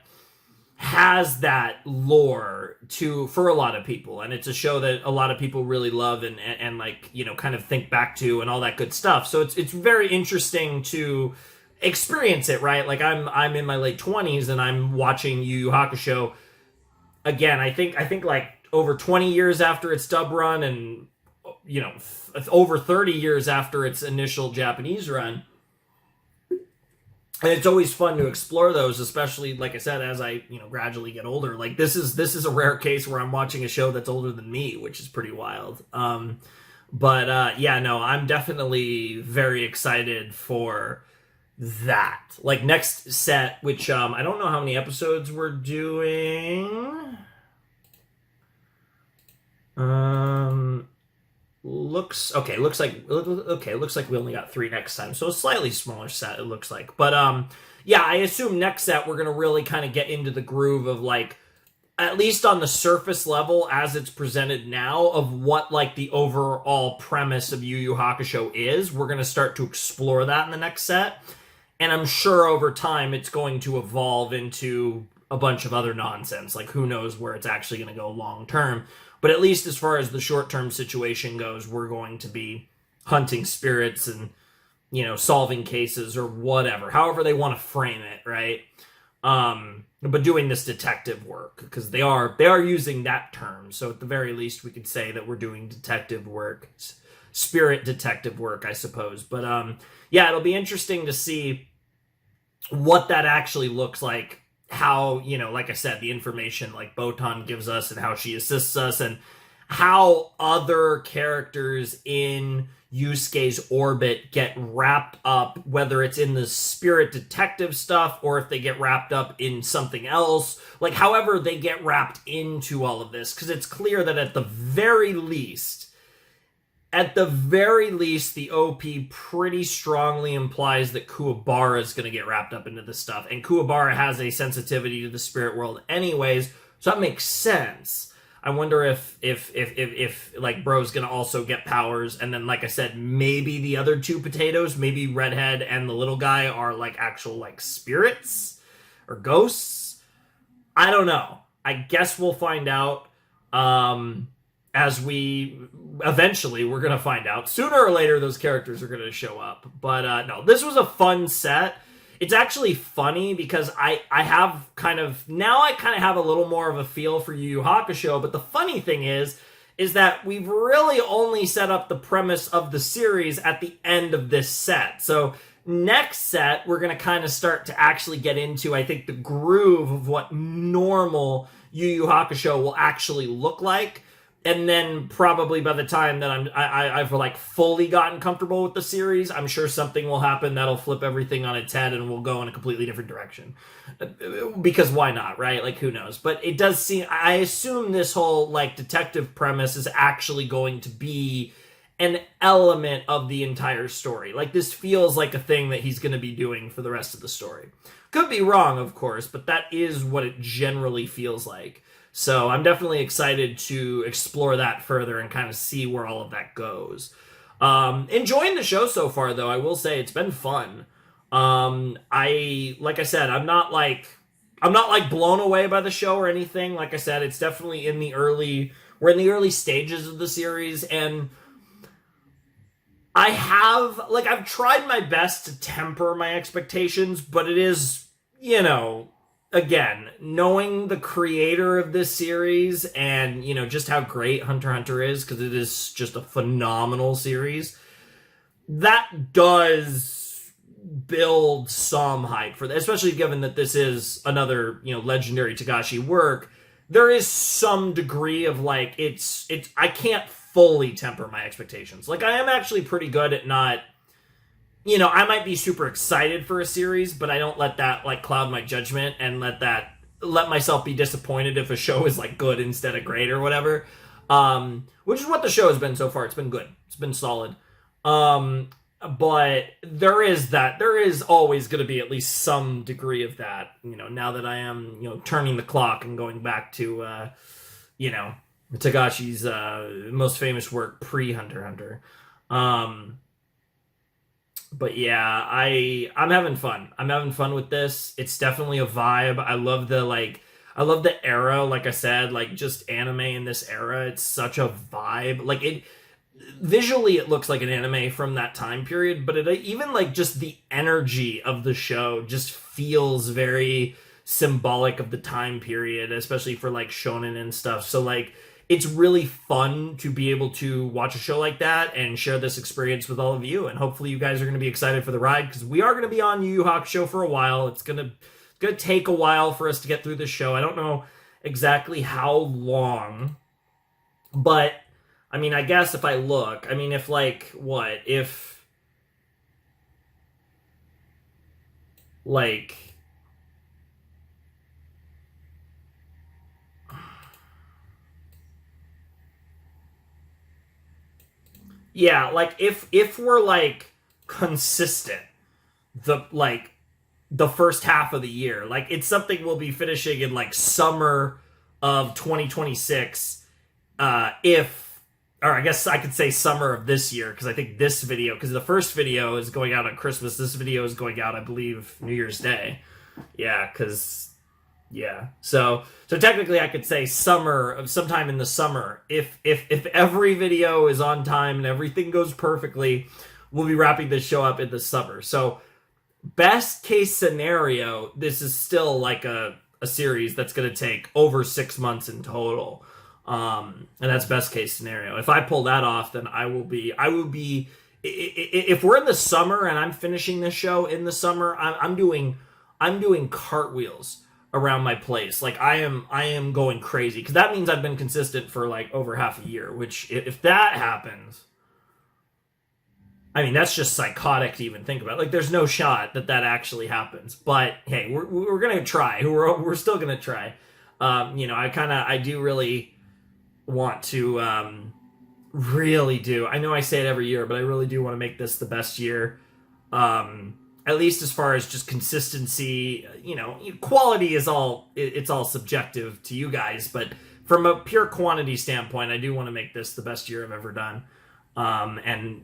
has that lore for a lot of people, and it's a show that a lot of people really love and like, kind of think back to and all that good stuff. So it's very interesting to experience it, right? Like I'm in my late 20s and I'm watching Yu Yu Hakusho again. I think like over 20 years after its dub run, and over 30 years after its initial Japanese run. And it's always fun to explore those, especially, like I said, as I, gradually get older. Like, this is a rare case where I'm watching a show that's older than me, which is pretty wild. I'm definitely very excited for that. Like, next set, which, I don't know how many episodes we're doing. Looks like we only got 3 next time, so a slightly smaller set, it looks like. But I assume next set we're gonna really kind of get into the groove of, like, at least on the surface level as it's presented now, of what like the overall premise of Yu Yu Hakusho is. We're gonna start to explore that in the next set, and I'm sure over time it's going to evolve into a bunch of other nonsense. Like, who knows where it's actually gonna go long term. But at least as far as the short-term situation goes, we're going to be hunting spirits and, solving cases or whatever, however they want to frame it, right? But doing this detective work, because they are using that term. So at the very least, we could say that we're doing detective work, spirit detective work, I suppose. But it'll be interesting to see what that actually looks like. How, like I said, the information like Botan gives us and how she assists us, and how other characters in Yusuke's orbit get wrapped up, whether it's in the spirit detective stuff or if they get wrapped up in something else. Like, however they get wrapped into all of this, because it's clear that at the very least, the OP pretty strongly implies that Kuwabara is going to get wrapped up into this stuff. And Kuwabara has a sensitivity to the spirit world anyways, so that makes sense. I wonder if like, Bro's going to also get powers, and then, like I said, maybe the other 2 potatoes, maybe Redhead and the little guy, are like actual like spirits or ghosts. I don't know. I guess we'll find out. As we're going to find out. Sooner or later, those characters are going to show up. But no, this was a fun set. It's actually funny because I kind of have a little more of a feel for Yu Yu Hakusho. But the funny thing is that we've really only set up the premise of the series at the end of this set. So next set, we're going to kind of start to actually get into, I think, the groove of what normal Yu Yu Hakusho will actually look like. And then probably by the time that I've like fully gotten comfortable with the series, I'm sure something will happen that'll flip everything on its head and we'll go in a completely different direction. Because why not, right? Like, who knows? But it does seem, I assume this whole like detective premise is actually going to be an element of the entire story. Like, this feels like a thing that he's going to be doing for the rest of the story. Could be wrong, of course, but that is what it generally feels like. So I'm definitely excited to explore that further and kind of see where all of that goes. Enjoying the show so far, though. I will say it's been fun. Like I said, I'm not like blown away by the show or anything. Like I said, it's definitely we're in the early stages of the series, and I've tried my best to temper my expectations, but it is, again, knowing the creator of this series and, just how great Hunter x Hunter is, because it is just a phenomenal series, that does build some hype for that, especially given that this is another, legendary Togashi work. There is some degree of, it's I can't fully temper my expectations. I am actually pretty good at not, I might be super excited for a series, but I don't let that, cloud my judgment and let myself be disappointed if a show is, good instead of great or whatever. Which is what the show has been so far. It's been good. It's been solid. But there is always going to be at least some degree of that, now that I am, turning the clock and going back to, Togashi's most famous work pre-Hunter x Hunter. But yeah, I'm having fun. I'm having fun with this. It's definitely a vibe. I love the era, like I said, just anime in this era. It's such a vibe. Visually it looks like an anime from that time period, but it even just the energy of the show just feels very symbolic of the time period, especially for shonen and stuff. So it's really fun to be able to watch a show like that and share this experience with all of you, and hopefully you guys are going to be excited for the ride, because we are going to be on Yu Yu Hakusho for a while. It's going to take a while for us to get through the show. I don't know exactly how long, but I guess if I look, yeah, if we're consistent, the first half of the year, it's something we'll be finishing in summer of 2026, or I guess I could say summer of this year, because I think this video, because the first video is going out on Christmas, this video is going out, I believe, New Year's Day. Yeah, so technically I could say sometime in the summer. If every video is on time and everything goes perfectly, we'll be wrapping this show up in the summer. So best case scenario, this is still a series that's going to take over 6 months in total. And that's best case scenario. If I pull that off, then I will be, if we're in the summer and I'm finishing this show in the summer, I'm doing cartwheels around my place. I am going crazy, because that means I've been consistent for over half a year, which if that happens, that's just psychotic to even think about. There's no shot that actually happens, but hey, we're gonna try. We're still gonna try. I do really want to really do, I know I say it every year, but I really do want to make this the best year, at least as far as just consistency. Quality is it's all subjective to you guys, but from a pure quantity standpoint, I do want to make this the best year I've ever done. And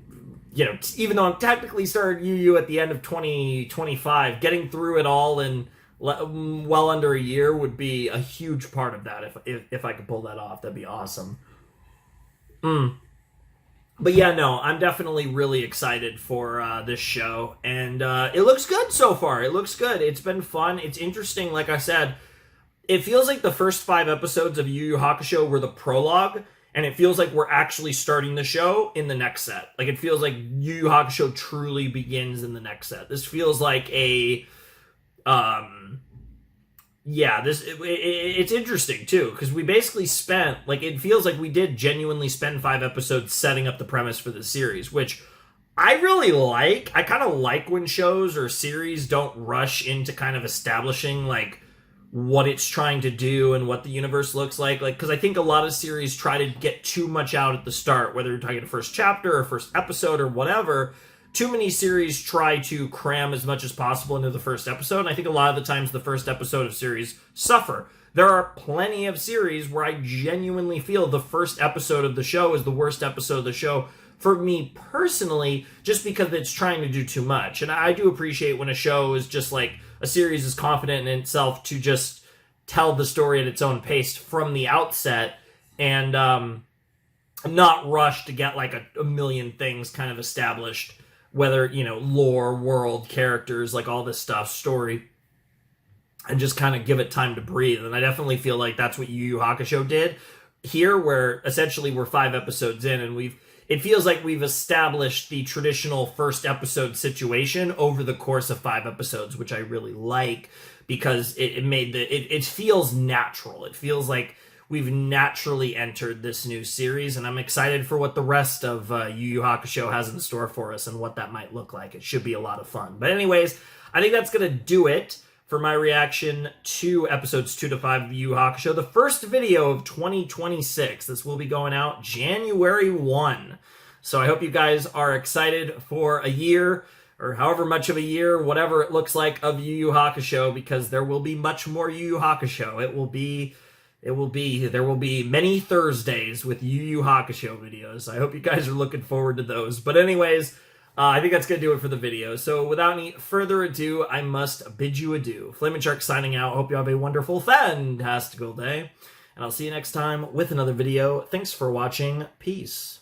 even though I'm technically started Yu Yu at the end of 2025, getting through it all in well under a year would be a huge part of that. If I could pull that off, that'd be awesome. But yeah, no, I'm definitely really excited for this show, and it looks good so far. It looks good. It's been fun. It's interesting. Like I said, it feels like the first 5 episodes of Yu Yu Hakusho were the prologue, and it feels like we're actually starting the show in the next set. It feels like Yu Yu Hakusho truly begins in the next set. This feels like a it's interesting too, because we basically spent, it feels like we did genuinely spend 5 episodes setting up the premise for the series, which I really like. I kind of like when shows or series don't rush into kind of establishing what it's trying to do and what the universe looks like. Because I think a lot of series try to get too much out at the start, whether you're talking a first chapter or first episode or whatever. Too many series try to cram as much as possible into the first episode, and I think a lot of the times the first episode of series suffer. There are plenty of series where I genuinely feel the first episode of the show is the worst episode of the show for me personally, just because it's trying to do too much. And I do appreciate when a show is just a series is confident in itself to just tell the story at its own pace from the outset, and not rush to get a million things kind of established. Whether, lore, world, characters, all this stuff, story. and just kind of give it time to breathe. And I definitely feel like that's what Yu Yu Hakusho did here, where essentially we're 5 episodes in and it feels like we've established the traditional first episode situation over the course of 5 episodes, which I really like, because it feels natural. It feels like we've naturally entered this new series, and I'm excited for what the rest of Yu Yu Hakusho has in store for us and what that might look like. It should be a lot of fun. But anyways, I think that's going to do it for my reaction to episodes 2 to 5 of Yu Yu Hakusho, the first video of 2026. This will be going out January 1. So I hope you guys are excited for a year, or however much of a year, whatever it looks like, of Yu Yu Hakusho, because there will be much more Yu Yu Hakusho. There will be many Thursdays with Yu Yu Hakusho videos. I hope you guys are looking forward to those. But anyways, I think that's going to do it for the video. So without any further ado, I must bid you adieu. Flamin' Shark signing out. Hope you have a wonderful, fantastical day. And I'll see you next time with another video. Thanks for watching. Peace.